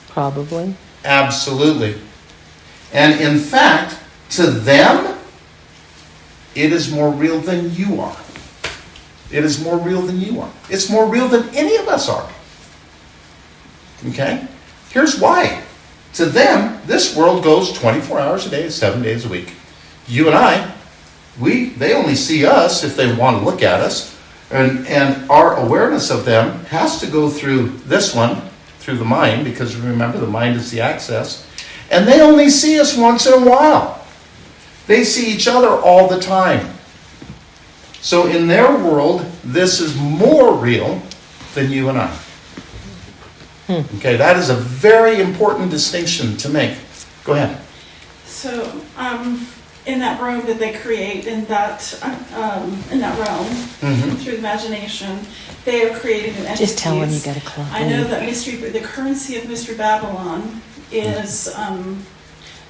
Probably. Absolutely. And in fact, to them, it is more real than you are. It is more real than you are. It's more real than any of us are. Okay? Here's why. To them, this world goes 24 hours a day, 7 days a week. You and I, they only see us if they want to look at us. And our awareness of them has to go through this one, through the mind, because remember, the mind is the access. And they only see us once in a while. They see each other all the time. So in their world, this is more real than you and I. Okay, that is a very important distinction to make. Go ahead. So, in that room that they create, in that realm, through imagination, they are creating an entity. Just tell them you got to clock I know that the currency of Mystery Babylon is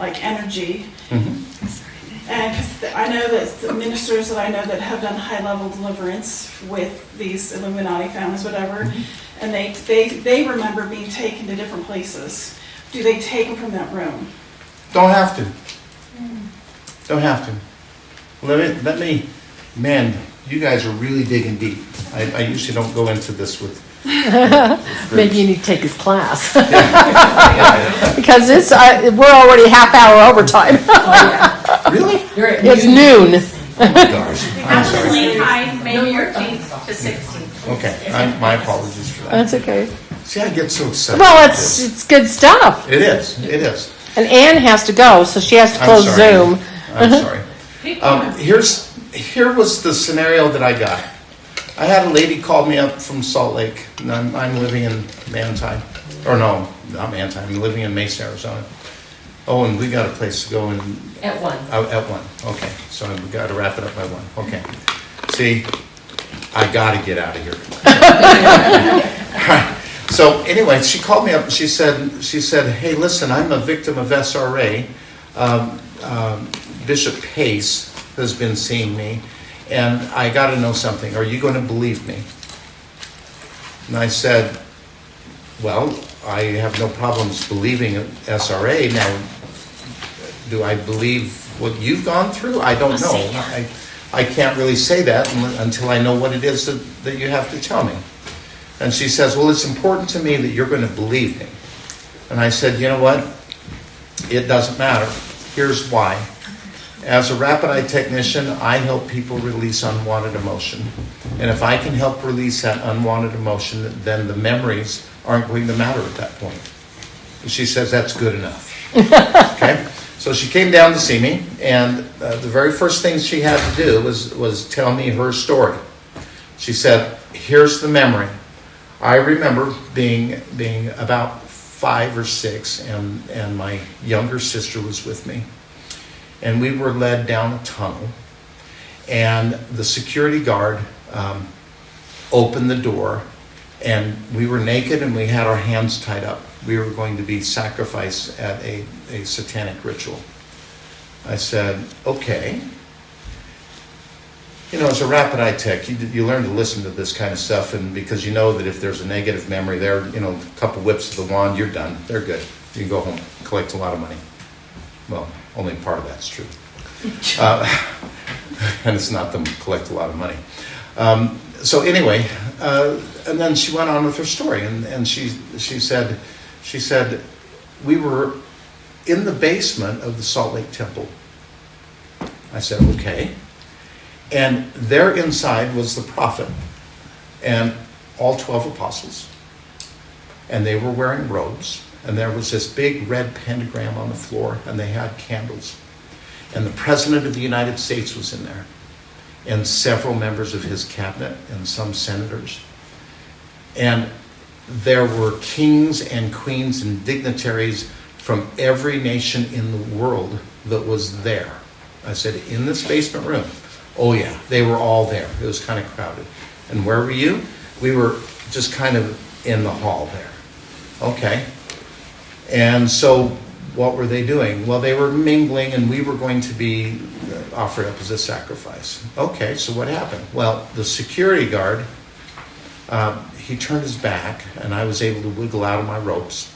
like energy. And because I know that the ministers that I know that have done high-level deliverance with these Illuminati families, whatever, and they remember being taken to different places. Do they take them from that room? Don't have to. Don't have to. Let me, man, You guys are really digging deep. I usually don't go into this with. Maybe you need to take his class. Yeah. Because it's, we're already half hour overtime. Really? It's noon. Oh my gosh. I'm Have a sorry. late time, May 13th to 16th. Okay, my apologies for that. That's okay. See, I get so excited. Well, about this. it's good stuff. It is. And Ann has to go, so she has to I'm close sorry. Zoom. I'm sorry. Here was the scenario that I got. I had a lady call me up from Salt Lake, and I'm living in Manti. Or no, not Manti, I'm living in Mesa, Arizona. Oh, and we got a place to go in. At 1. At 1, okay. So we got to wrap it up by 1, okay. See, I got to get out of here. So anyway, she called me up and she said, hey, listen, I'm a victim of SRA. Bishop Pace has been seeing me, and I got to know something. Are you going to believe me? And I said, well, I have no problems believing SRA. Now, do I believe what you've gone through? I don't know. I can't really say that until I know what it is that you have to tell me. And she says, well, it's important to me that you're going to believe me. And I said, you know what? It doesn't matter. Here's why. As a rapid eye technician, I help people release unwanted emotion. And if I can help release that unwanted emotion, then the memories aren't going to matter at that point. And she says, that's good enough. Okay? So she came down to see me, and the very first thing she had to do was tell me her story. She said, here's the memory. I remember being about 5 or 6, and my younger sister was with me. And we were led down a tunnel, and the security guard opened the door, and we were naked and we had our hands tied up. We were going to be sacrificed at a satanic ritual. I said, okay. You know, as a rapid eye tech, you learn to listen to this kind of stuff, and because you know that if there's a negative memory there, you know, a couple whips of the wand, you're done. They're good. You can go home, collect a lot of money. Well, only part of that's true. And it's not them collect a lot of money. So anyway, and then she went on with her story, and she said, we were in the basement of the Salt Lake Temple. I said, okay. And there inside was the prophet and all 12 apostles. And they were wearing robes. And there was this big red pentagram on the floor, and they had candles. And the President of the United States was in there, and several members of his cabinet, and some senators. And there were kings and queens and dignitaries from every nation in the world that was there. I said, in this basement room. Oh yeah, they were all there. It was kind of crowded. And where were you? We were just kind of in the hall there. Okay. And so what were they doing? Well, they were mingling, and we were going to be offered up as a sacrifice. Okay, so what happened? Well, the security guard, he turned his back, and I was able to wiggle out of my ropes.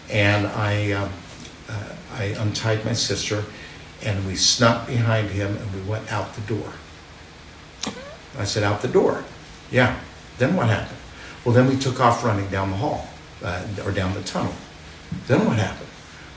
And I untied my sister, and we snuck behind him, and we went out the door. I said, out the door? Yeah. Then what happened? Well, then we took off running down the hall, or down the tunnel. Then what happened?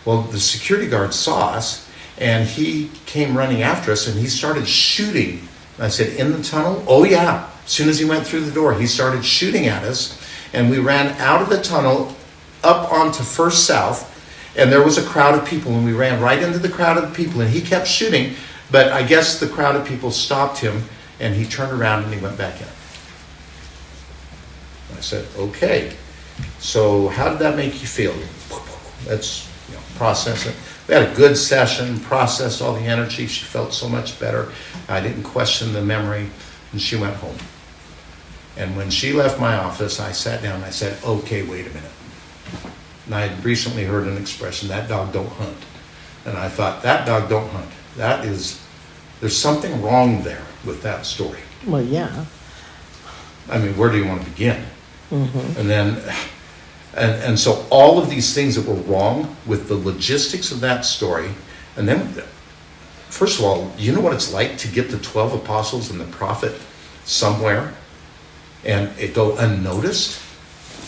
Well, the security guard saw us, and he came running after us, and he started shooting. I said, in the tunnel? Oh, yeah. As soon as he went through the door, he started shooting at us, and we ran out of the tunnel up onto First South, and there was a crowd of people, and we ran right into the crowd of people, and he kept shooting, but I guess the crowd of people stopped him, and he turned around and he went back in. I said, okay. So how did that make you feel? Let's process it. We had a good session, processed all the energy. She felt so much better. I didn't question the memory, and she went home. And when she left my office, I sat down and I said, okay, wait a minute. And I had recently heard an expression, that dog don't hunt. And I thought, that dog don't hunt. There's something wrong there with that story. Well, yeah. I mean, where do you want to begin? Mm-hmm. And then, and so all of these things that were wrong with the logistics of that story, and then, first of all, you know what it's like to get the 12 apostles and the prophet somewhere and it go unnoticed.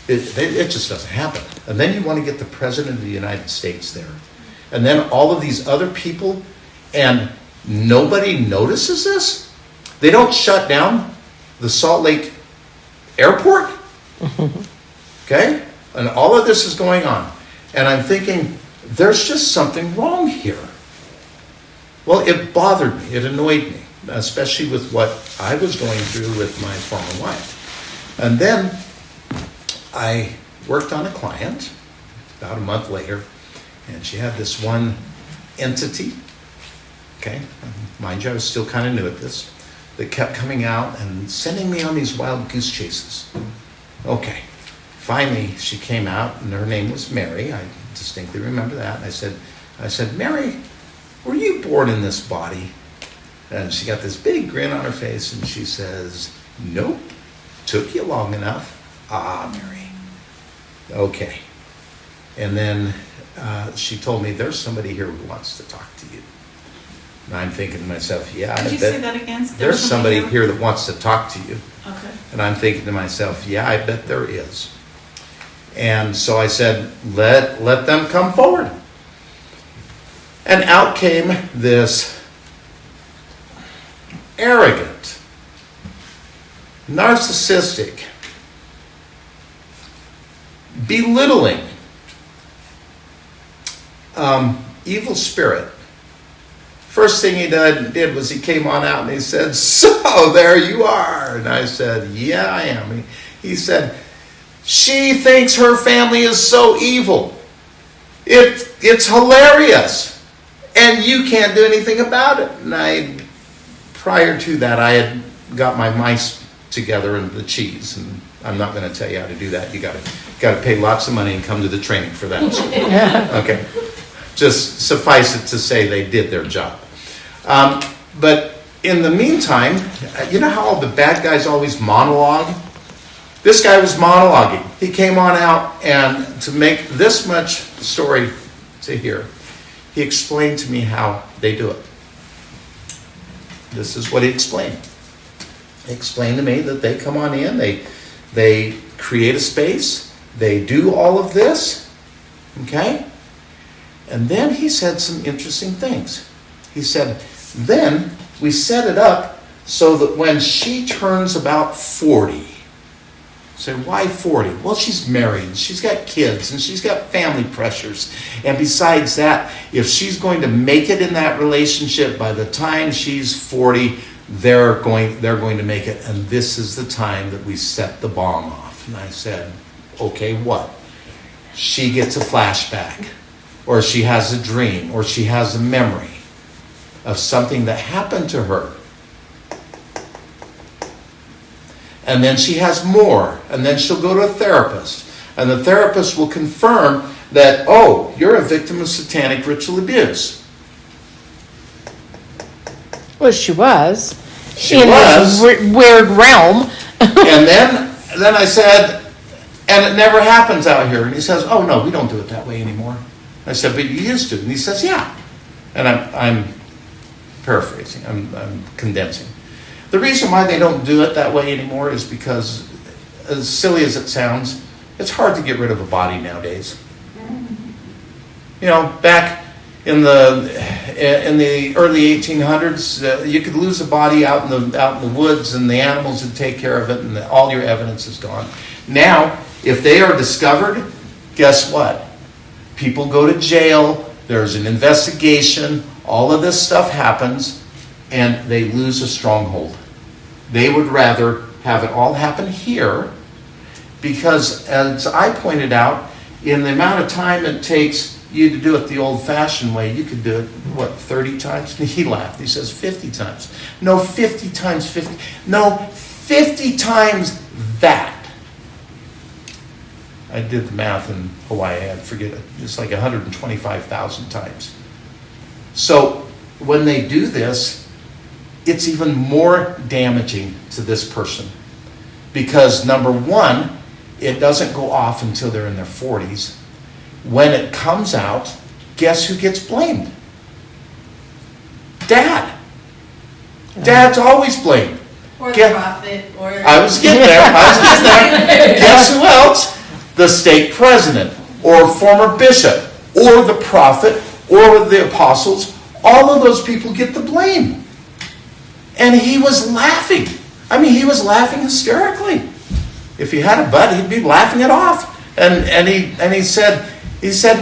It just doesn't happen. And then you want to get the President of the United States there. And then all of these other people, and nobody notices this? They don't shut down the Salt Lake airport? Okay? And all of this is going on. And I'm thinking, there's just something wrong here. Well, it bothered me. It annoyed me, especially with what I was going through with my former wife. And then I worked on a client about a month later, and she had this one entity, okay, mind you, I was still kind of new at this, that kept coming out and sending me on these wild goose chases. Okay, finally she came out, and her name was Mary. I distinctly remember that. And I said, Mary, were you born in this body? And she got this big grin on her face, and she says, nope, took you long enough. Ah, Mary. Okay. And then she told me, there's somebody here who wants to talk to you. And I'm thinking to myself, yeah, I Could you bet say that again? there's somebody here that wants to talk to you. Okay. And I'm thinking to myself, yeah, I bet there is. And so I said, let them come forward. And out came this arrogant, narcissistic, belittling, evil spirit. First thing he did was he came on out and he said, so there you are. And I said, yeah, I am. He said, she thinks her family is so evil. It's hilarious. And you can't do anything about it. And prior to that, I had got my mice together and the cheese. And I'm not going to tell you how to do that. You got to pay lots of money and come to the training for that. Okay. Just suffice it to say they did their job. But in the meantime, you know how all the bad guys always monologue? This guy was monologuing. He came on out, and to make this much story to hear, he explained to me how they do it. This is what he explained. He explained to me that they come on in, they create a space, they do all of this, okay? And then he said some interesting things. He said, then we set it up so that when she turns about 40, say, why 40? Well, she's married, she's got kids, and she's got family pressures. And besides that, if she's going to make it in that relationship, by the time she's 40, they're going to make it. And this is the time that we set the bomb off. And I said, okay, what? She gets a flashback, or she has a dream, or she has a memory of something that happened to her. And then she has more, and then she'll go to a therapist, and the therapist will confirm that, oh, you're a victim of satanic ritual abuse. Well, she was. She in was. this weird realm. And then I said, and it never happens out here. And he says, oh, no, we don't do it that way anymore. I said, but you used to. And he says, yeah. And I'm paraphrasing, I'm condensing. The reason why they don't do it that way anymore is because, as silly as it sounds, it's hard to get rid of a body nowadays. You know, back in the early 1800s, you could lose a body out in the woods, and the animals would take care of it, and all your evidence is gone. Now, if they are discovered, guess what? People go to jail. There's an investigation. All of this stuff happens, and they lose a stronghold. They would rather have it all happen here, because, as I pointed out, in the amount of time it takes you to do it the old-fashioned way, you could do it, 30 times? He laughed. He says 50 times. No, 50 times 50. No, 50 times that. I did the math in Hawaii. I forget it. It's like 125,000 times. So when they do this, it's even more damaging to this person. Because number one, it doesn't go off until they're in their 40s. When it comes out, guess who gets blamed? Dad. Dad's always blamed. Or the Get- prophet, or. I was getting there. Guess who else? The state president, or former bishop, or the prophet, or the apostles. All of those people get the blame. And he was laughing. I mean, he was laughing hysterically. If he had a butt, he'd be laughing it off. And he said,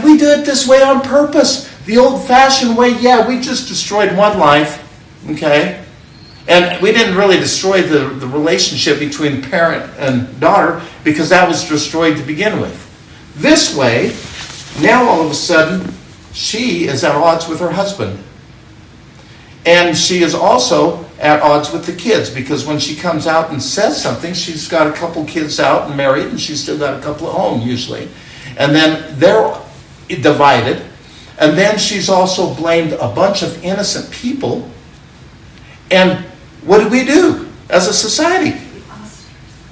we do it this way on purpose. The old-fashioned way, yeah, we just destroyed one life, okay? And we didn't really destroy the relationship between parent and daughter because that was destroyed to begin with. This way, now all of a sudden, she is at odds with her husband. And she is also at odds with the kids because when she comes out and says something, she's got a couple kids out and married and she's still got a couple at home usually. And then they're divided. And then she's also blamed a bunch of innocent people. And what do as a society?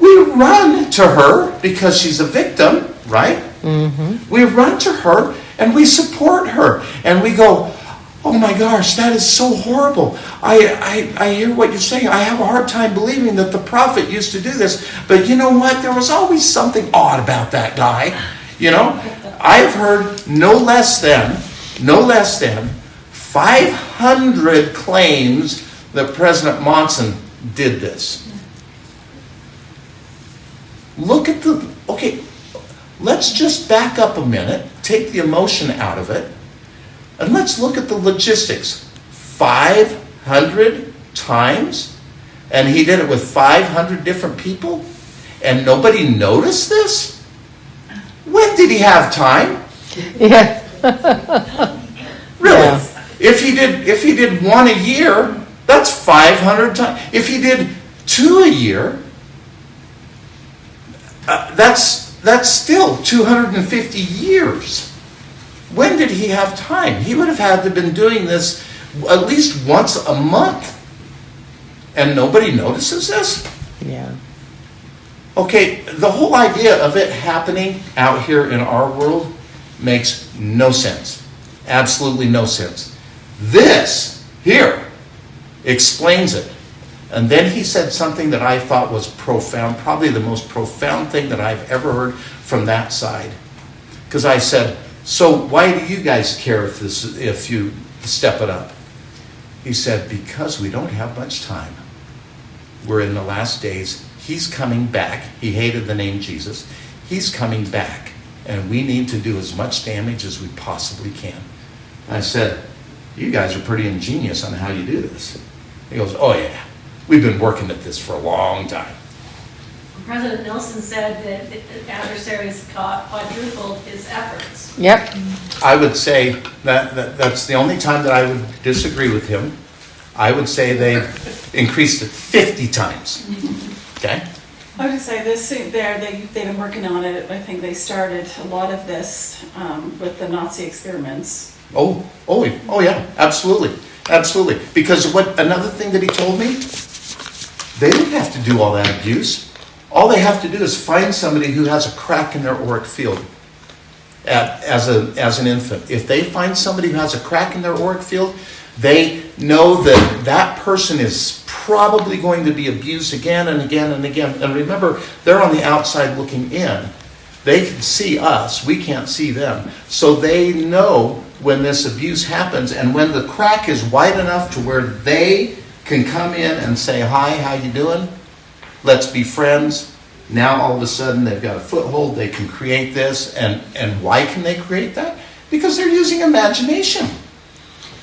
We run to her because she's a victim, right? Mm-hmm. We run to her and we support her. And we go, oh my gosh, that is so horrible. I hear what you're saying. I have a hard time believing that the prophet used to do this. But you know what? There was always something odd about that guy. You know, I've heard no less than 500 claims that President Monson did this. Okay, let's just back up a minute, take the emotion out of it, and let's look at the logistics. 500 times? And he did it with 500 different people? And nobody noticed this? When did he have time? Yeah. Really? Yeah. If he did one a year, that's 500 times. If he did 2 a year, that's still 250 years. When did he have time? He would have had to have been doing this at least once a month. And nobody notices this? Yeah. Okay, the whole idea of it happening out here in our world makes no sense. Absolutely no sense. This here explains it. And then he said something that I thought was profound, probably the most profound thing that I've ever heard from that side. Because I said, so why do you guys care if you step it up? He said, because we don't have much time. We're in the last days. He's coming back. He hated the name Jesus. He's coming back. And we need to do as much damage as we possibly can. I said, you guys are pretty ingenious on how you do this. He goes, oh yeah, we've been working at this for a long time. President Nelson said that the adversaries quadrupled his efforts. Yep. I would say that's the only time that I would disagree with him. I would say they've increased it 50 times. Okay? I would just say this, they've been working on it. I think they started a lot of this with the Nazi experiments. Oh yeah, absolutely. Absolutely. Because another thing that he told me, they don't have to do all that abuse. All they have to do is find somebody who has a crack in their auric field as an infant. If they find somebody who has a crack in their auric field, they know that that person is probably going to be abused again and again and again. And remember, they're on the outside looking in. They can see us. We can't see them. So they know when this abuse happens, and when the crack is wide enough to where they can come in and say, hi, how you doing? Let's be friends. Now all of a sudden they've got a foothold. They can create this. And why can they create that? Because they're using imagination.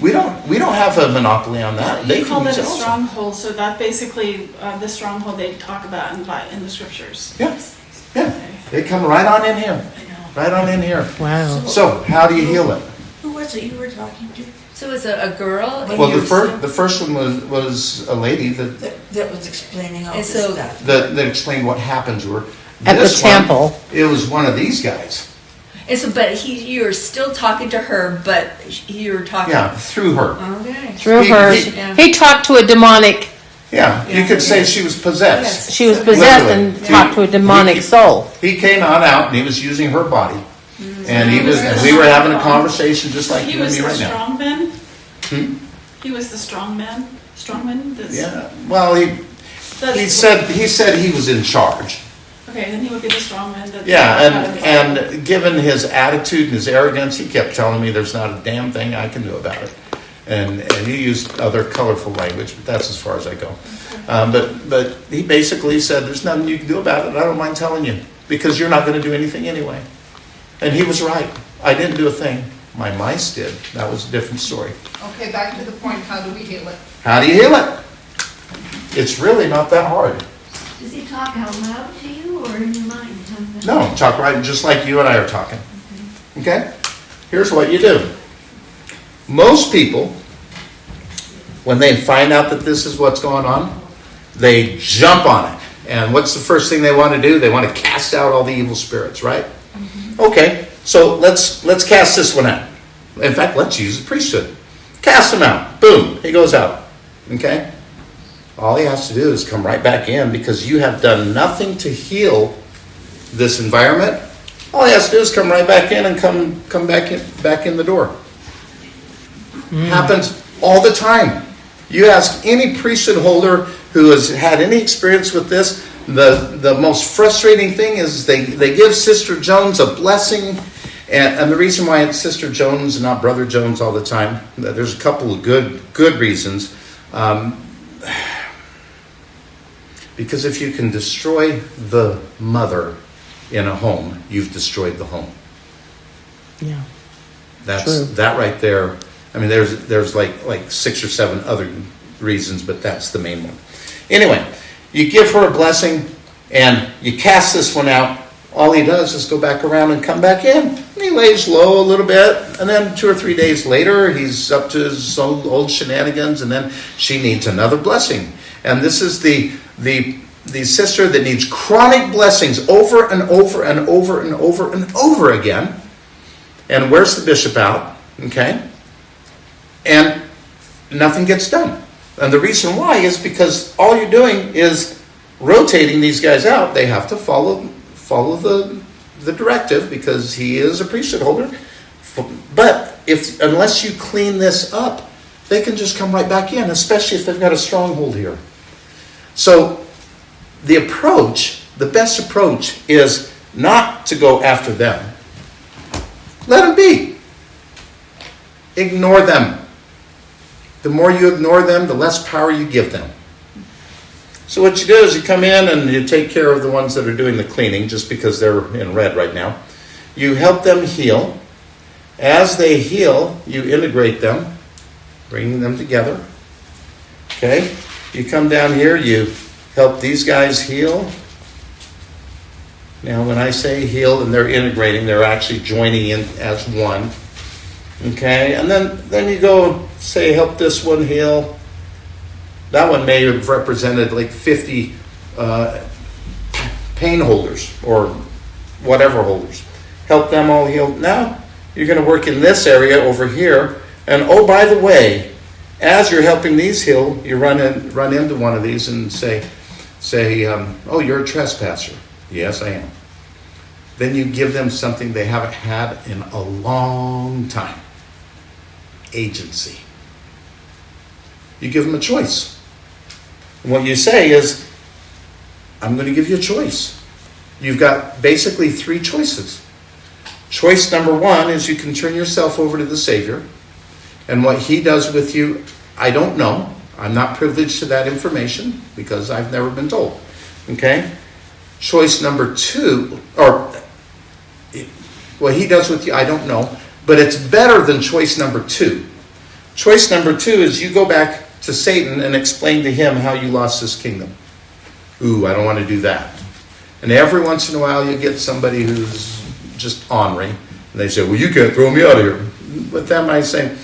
We don't have a monopoly on that. They call it a stronghold, so that basically the stronghold they talk about in the scriptures. Yeah. They come right on in here. Right on in here. Wow. So how do you heal it? Who was it you were talking to? So it's a girl? Well, the first one was a lady that was explaining all this so stuff. that explained what happened to her. At the temple. It was one of these guys. And so, but you're still talking to her, but you're talking... Yeah, through her. Okay. Through her. He talked to a demonic. Yeah, you could say she was possessed. Yes. She was possessed Literally. and talked to a demonic soul. He came on out and he was using her body. And we were having a conversation just like you and me right now. He was the strong man? Strongman? Yeah, well, That's- he said he was in charge. Okay, then he would be the strong man that. Yeah, and given his attitude and his arrogance, he kept telling me there's not a damn thing I can do about it. And he used other colorful language, but that's as far as I go. But he basically said, there's nothing you can do about it. I don't mind telling you, because you're not going to do anything anyway. And he was right. I didn't do a thing. My mice did. That was a different story. Okay, back to the point, how do we heal it? How do you heal it? It's really not that hard. Does he talk out loud to you or in your mind? No, talk right just like you and I are talking. Okay? Here's what you do. Most people, when they find out that this is what's going on, they jump on it. And what's the first thing they want to do? They want to cast out all the evil spirits, right? Okay, so let's cast this one out. In fact, let's use the priesthood. Cast him out. Boom, he goes out. Okay? All he has to do is come right back in, because you have done nothing to heal this environment. All he has to do is come right back in and come back in the door. Happens all the time. You ask any priesthood holder who has had any experience with this, the most frustrating thing is they give Sister Jones a blessing, and the reason why it's Sister Jones and not Brother Jones all the time, there's a couple of good reasons. Because if you can destroy the mother in a home, you've destroyed the home. Yeah. That's True. that right there. I mean, there's like 6 or 7 other reasons, but that's the main one. Anyway, you give her a blessing, and you cast this one out. All he does is go back around and come back in. And he lays low a little bit, and then 2 or 3 days later, he's up to his old shenanigans, and then she needs another blessing. And this is the sister that needs chronic blessings over and over and over and over and over again. And where's the bishop out? Okay? And nothing gets done. And the reason why is because all you're doing is rotating these guys out. They have to follow the directive, because he is a priesthood holder. But unless you clean this up, they can just come right back in, especially if they've got a stronghold here. So the best approach is not to go after them. Let them be. Ignore them. The more you ignore them, the less power you give them. So what you do is you come in and you take care of the ones that are doing the cleaning, just because they're in red right now. You help them heal. As they heal, you integrate them, bringing them together. Okay? You come down here, you help these guys heal. Now, when I say heal and they're integrating, they're actually joining in as one. Okay? And then you go say, help this one heal. That one may have represented like 50 pain holders or whatever holders. Help them all heal. Now, you're going to work in this area over here. And oh, by the way, as you're helping these heal, you run into one of these and say, oh, you're a trespasser. Yes, I am. Then you give them something they haven't had in a long time. Agency. You give them a choice. And what you say is, I'm going to give you a choice. You've got basically 3 choices. Choice number 1 is you can turn yourself over to the Savior. And what he does with you, I don't know. I'm not privileged to that information because I've never been told. Okay? Choice number 2, or what he does with you, I don't know. But it's better than choice number 2. Choice number 2 is you go back to Satan and explain to him how you lost his kingdom. Ooh, I don't want to do that. And every once in a while you get somebody who's just ornery. And they say, well, you can't throw me out of here. With them I say,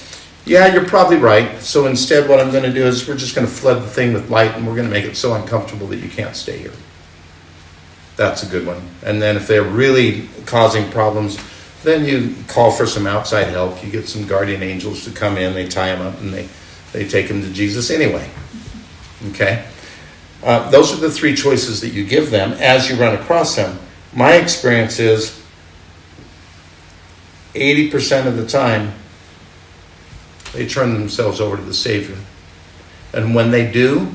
yeah, you're probably right. So instead what I'm going to do is we're just going to flood the thing with light, and we're going to make it so uncomfortable that you can't stay here. That's a good one. And then if they're really causing problems, then you call for some outside help. You get some guardian angels to come in. They tie them up and they take them to Jesus anyway. Okay? Those are the 3 choices that you give them as you run across them. My experience is 80% of the time they turn themselves over to the Savior. And when they do,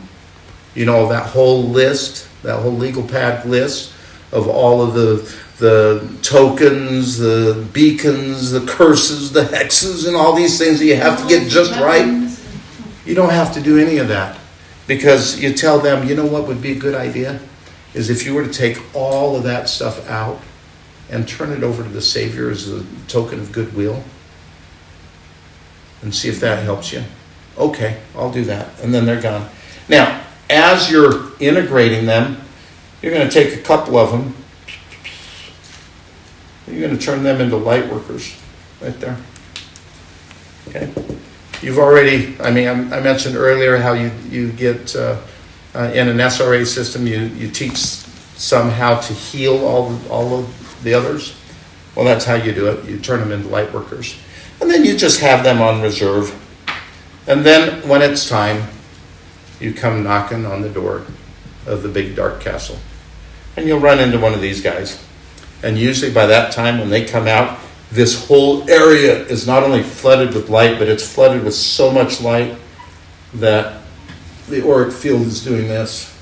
You know, that whole list, that whole legal pad list of all of the tokens, the beacons, the curses, the hexes, and all these things that you have to get just right. You don't have to do any of that, because you tell them, you know what would be a good idea? Is if you were to take all of that stuff out and turn it over to the Savior as a token of goodwill and see if that helps you. Okay, I'll do that. And then they're gone. Now, as you're integrating them, you're going to take a couple of them. You're going to turn them into light workers right there. Okay? You've already, I mentioned earlier how you get, in an SRA system, you teach some how to heal all of the others. Well, that's how you do it. You turn them into light workers. And then you just have them on reserve. And then when it's time, you come knocking on the door of the big dark castle. And you'll run into one of these guys. And usually by that time when they come out, this whole area is not only flooded with light, but it's flooded with so much light that the auric field is doing this.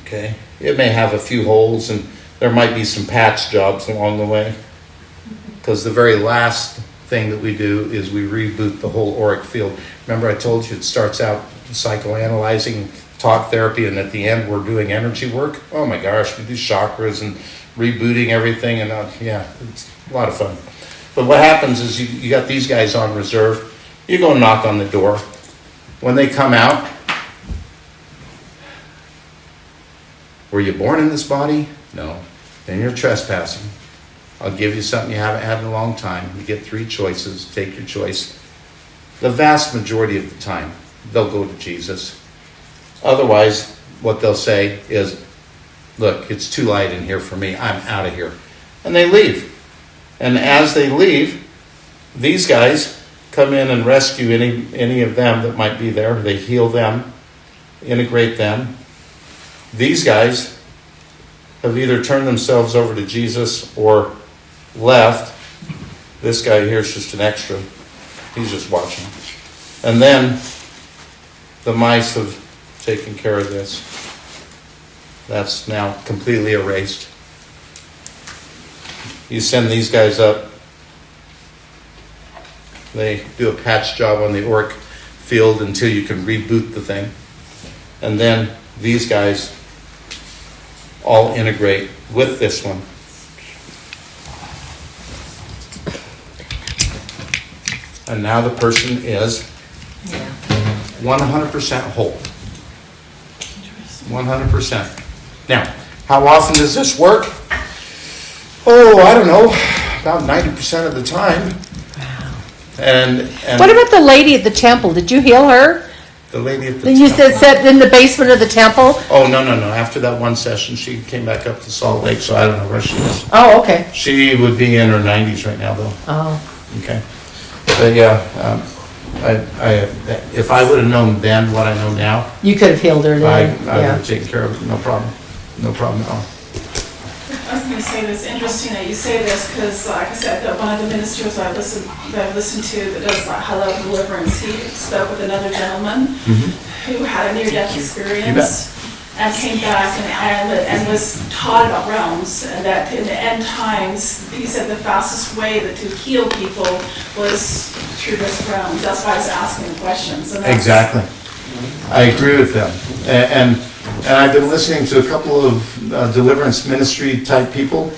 Okay. It may have a few holes, and there might be some patch jobs along the way. Because the very last thing that we do is we reboot the whole auric field. Remember I told you it starts out psychoanalyzing, talk therapy, and at the end we're doing energy work. Oh my gosh, we do chakras and rebooting everything, and it's a lot of fun. But what happens is you got these guys on reserve. You go knock on the door. When they come out, were you born in this body? No. Then you're trespassing. I'll give you something you haven't had in a long time. You get 3 choices. Take your choice. The vast majority of the time, they'll go to Jesus. Otherwise, what they'll say is, look, it's too light in here for me. I'm out of here. And they leave. And as they leave, these guys come in and rescue any of them that might be there. They heal them, integrate them. These guys have either turned themselves over to Jesus or left. This guy here is just an extra. He's just watching. And then the mice have taken care of this. That's now completely erased. You send these guys up. They do a patch job on the auric field until you can reboot the thing. And then these guys all integrate with this one. And now the person is 100% whole. 100%. Now, how often does this work? Oh, I don't know, about 90% of the time. And what about the lady at the temple? Did you heal her? The lady at the You temple. said in the basement of the temple? Oh, no. After that one session, she came back up to Salt Lake, so I don't know where she is. Oh, okay. She would be in her 90s right now, though. Oh. Okay. But yeah, if I would have known then what I know now, You could have healed her I then. would have taken care of it, no problem. No problem at all. I was going to say this, interesting that you say this, because like I said, that one of the ministers that I've listened to that does Hello Deliverance, he spoke with another gentleman who had a near-death experience and came back and was taught about realms, and that in the end times, he said the fastest way to heal people was through this realm. That's why I was asking the questions. And Exactly. I agree with them. And I've been listening to a couple of deliverance ministry type people,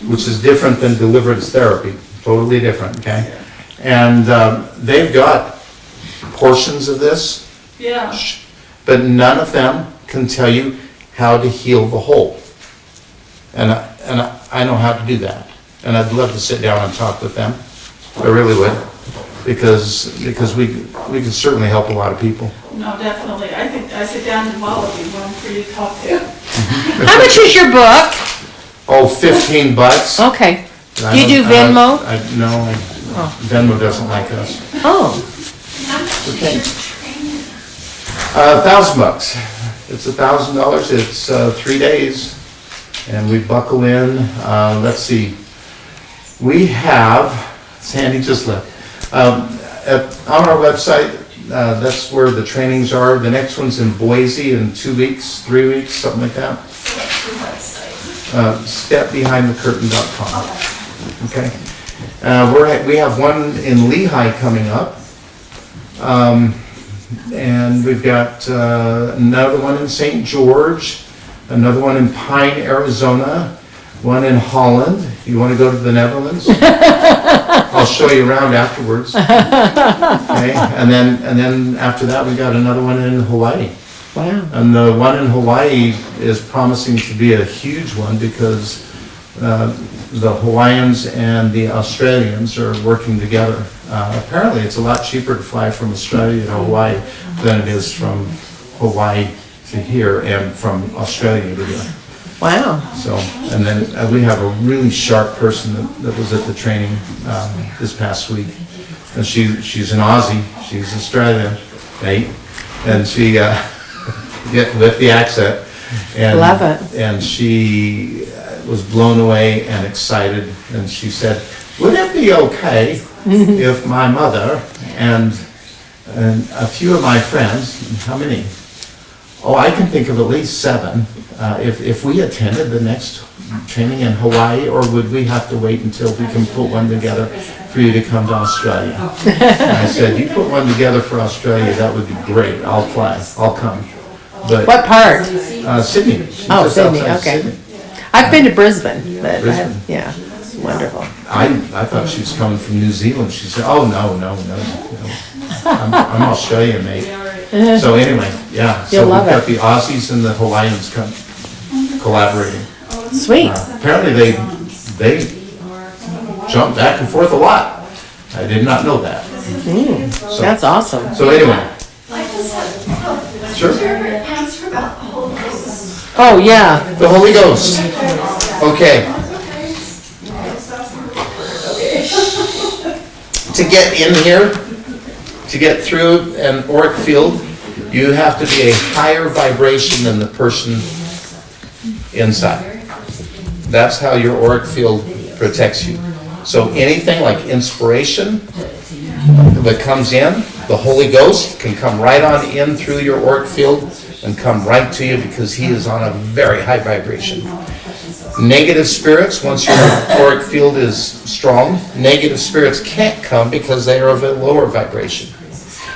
which is different than deliverance therapy. Totally different, okay? And they've got portions of this, but none of them can tell you how to heal the whole. And I know how to do that. And I'd love to sit down and talk with them. I really would. Because we can certainly help a lot of people. No, definitely. I think I sit down and all of you one for you to talk to. How much is your book? Oh, $15. Okay. Do you do Venmo? No, Venmo doesn't like us. Oh. Okay. $1,000. It's $1,000. It's 3 days, and we buckle in. Let's see. We have. Sandy just left. On our website, that's where the trainings are. The next one's in Boise in 2 weeks, 3 weeks, something like that. Stepbehindthecurtain.com. Okay. We have one in Lehigh coming up. And we've got another one in St. George, another one in Pine, Arizona, one in Holland. You want to go to the Netherlands? I'll show you around afterwards. Okay, and then after that we got another one in Hawaii. Wow. And the one in Hawaii is promising to be a huge one because the Hawaiians and the Australians are working together. Apparently it's a lot cheaper to fly from Australia to Hawaii than it is from Hawaii to here and from Australia to here. Wow. So, and then we have a really sharp person that was at the training this past week. And she's an Aussie, she's Australian, right? And she, with the accent. And, Love it. And she was blown away and excited. And she said, would it be okay if my mother and a few of my friends, how many? Oh, I can think of at least 7. If we attended the next training in Hawaii, or would we have to wait until we can put one together for you to come to Australia? And I said, you put one together for Australia, that would be great. I'll fly, I'll come. But What part? Sydney. She's Oh, just Sydney, outside okay. Sydney. I've been to Brisbane, but Brisbane. yeah, wonderful. I thought she was coming from New Zealand. She said, oh, no. I'm Australian, mate. So anyway, yeah. So You'll we've love got it. the Aussies and the Hawaiians collaborating. Sweet. Apparently they jump back and forth a lot. I did not know that. That's awesome. So anyway, I just have, Sure. did you ever answer about the Holy Ghost? Oh, yeah. the Holy Ghost. Okay. To get in here, to get through an auric field, you have to be a higher vibration than the person inside. That's how your auric field protects you. So anything like inspiration that comes in, the Holy Ghost can come right on in through your auric field and come right to you because he is on a very high vibration. Negative spirits, once your auric field is strong, negative spirits can't come because they are of a lower vibration.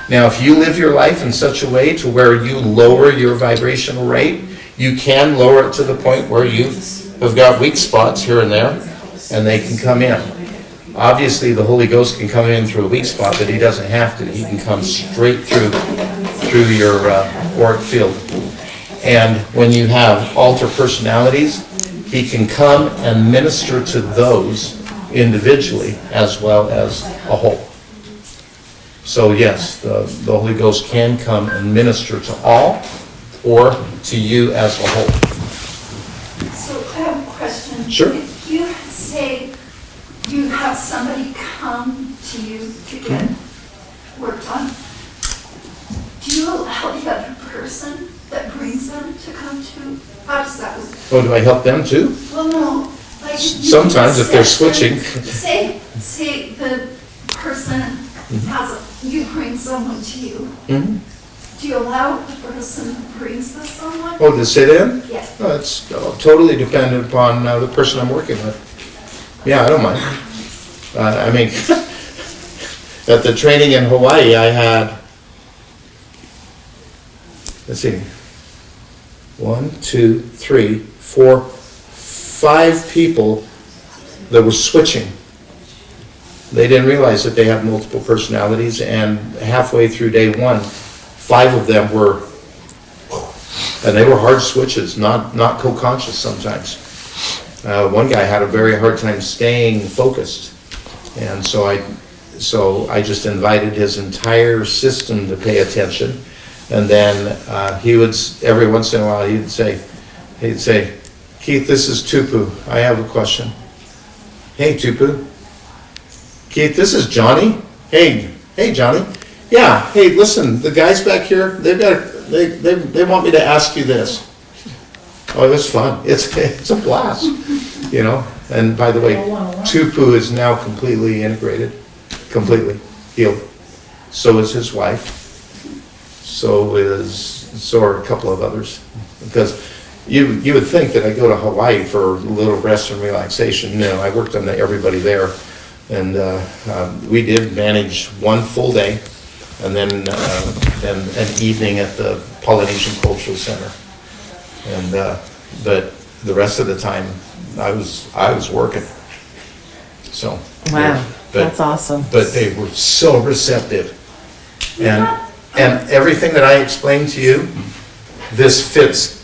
Now, if you live your life in such a way to where you lower your vibrational rate, you can lower it to the point where you have got weak spots here and there, and they can come in. Obviously, the Holy Ghost can come in through a weak spot, but he doesn't have to. He can come straight through your auric field. And when you have alter personalities, he can come and minister to those individually as well as a whole. So yes, the Holy Ghost can come and minister to all or to you as a whole. So I have a question. Sure. If you say you have somebody come to you to get worked on, do you allow the other person that brings them to come to? How does that work? Oh, do I help them too? Well, no. Like you Sometimes if they're just said switching. that- Say the person you bring someone to you. Mhm. Do you allow the person who brings the someone? Oh, to sit in? Yeah. Oh, it's totally dependent upon the person I'm working with. Yeah, I don't mind. I mean, at the training in Hawaii, I had, let's see, 1, 2, 3, 4, 5 people that were switching. They didn't realize that they had multiple personalities, and halfway through day 1, 5 of them were, and they were hard switches, not co-conscious sometimes. One guy had a very hard time staying focused, and so I just invited his entire system to pay attention, and then he would, every once in a while, he'd say, Keith, this is Tupu. I have a question. Hey, Tupu. Keith, this is Johnny. Hey, Johnny. Yeah. Hey, listen, the guys back here, they want me to ask you this. Oh, that's fun. It's a blast, you know. And by the way, Tupu is now completely integrated, completely healed. So is his wife. So are a couple of others. Because you would think that I go to Hawaii for a little rest and relaxation. No, I worked on everybody there. And we did manage one full day and then an evening at the Polynesian Cultural Center. And but the rest of the time I was working. So Wow, that's awesome. But they were so receptive. And everything that I explained to you, this fits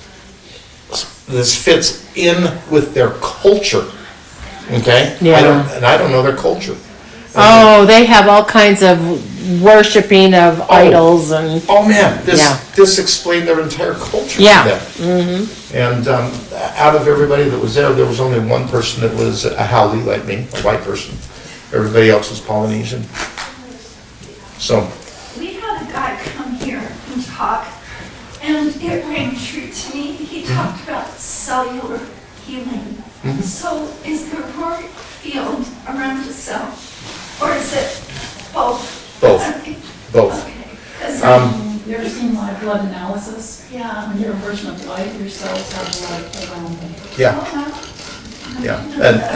in with their culture. Okay? Yeah. I don't know their culture. Oh, they have all kinds of worshiping of idols and. Oh man, this explained their entire culture. Yeah. To them. And out of everybody that was there was only one person that was a haole like me, a white person. Everybody else was Polynesian. So. We had a guy come here and talk, and it rang true to me. He talked about cellular healing. So is the auric field around the cell, or is it both? Both. Both. Okay. 'Cause, You ever seen live blood analysis? yeah. When you're a version of light, your cells have blood around them. Yeah,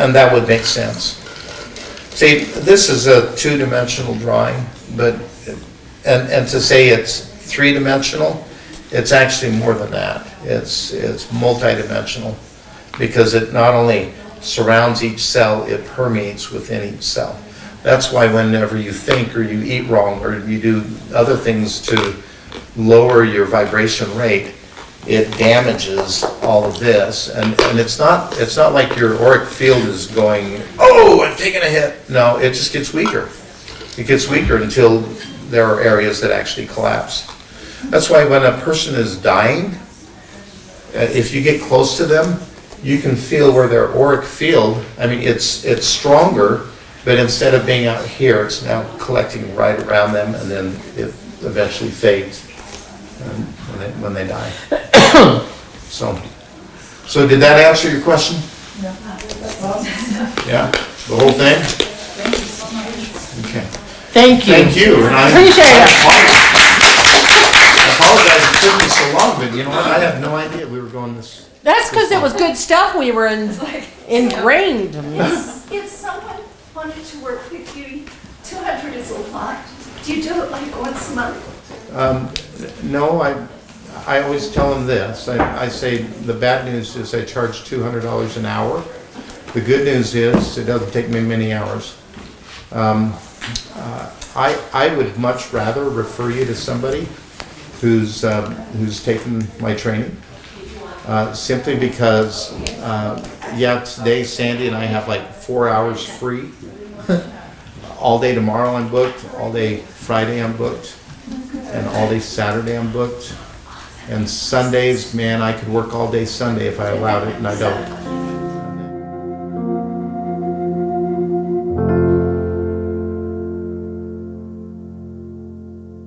and that would make sense. See, this is a two-dimensional drawing, but, and to say it's three-dimensional, it's actually more than that. It's multi-dimensional, because it not only surrounds each cell, it permeates within each cell. That's why whenever you think or you eat wrong or you do other things to lower your vibration rate, it damages all of this. And it's not like your auric field is going, oh, I'm taking a hit. No, it just gets weaker. It gets weaker until there are areas that actually collapse. That's why when a person is dying, if you get close to them, you can feel where their auric field, I mean, it's stronger, but instead of being out here, it's now collecting right around them, and then it eventually fades when they die. So did that answer your question? Yeah, that's awesome. Yeah, the whole thing? Thank you so much. Okay. Thank you. Thank you. And Appreciate it. I apologize it took me so long, but you know what? I had no idea we were going this. That's because it was good stuff. We were ingrained. If someone wanted to work with you, 200 is a lot. Do you do it like once a month? No, I always tell them this. I say the bad news is I charge $200 an hour. The good news is it doesn't take me many hours. I would much rather refer you to somebody who's taken my training. Simply because, today Sandy and I have like 4 hours free. All day tomorrow I'm booked, all day Friday I'm booked, and all day Saturday I'm booked. And Sundays, man, I could work all day Sunday if I allowed it, and I don't.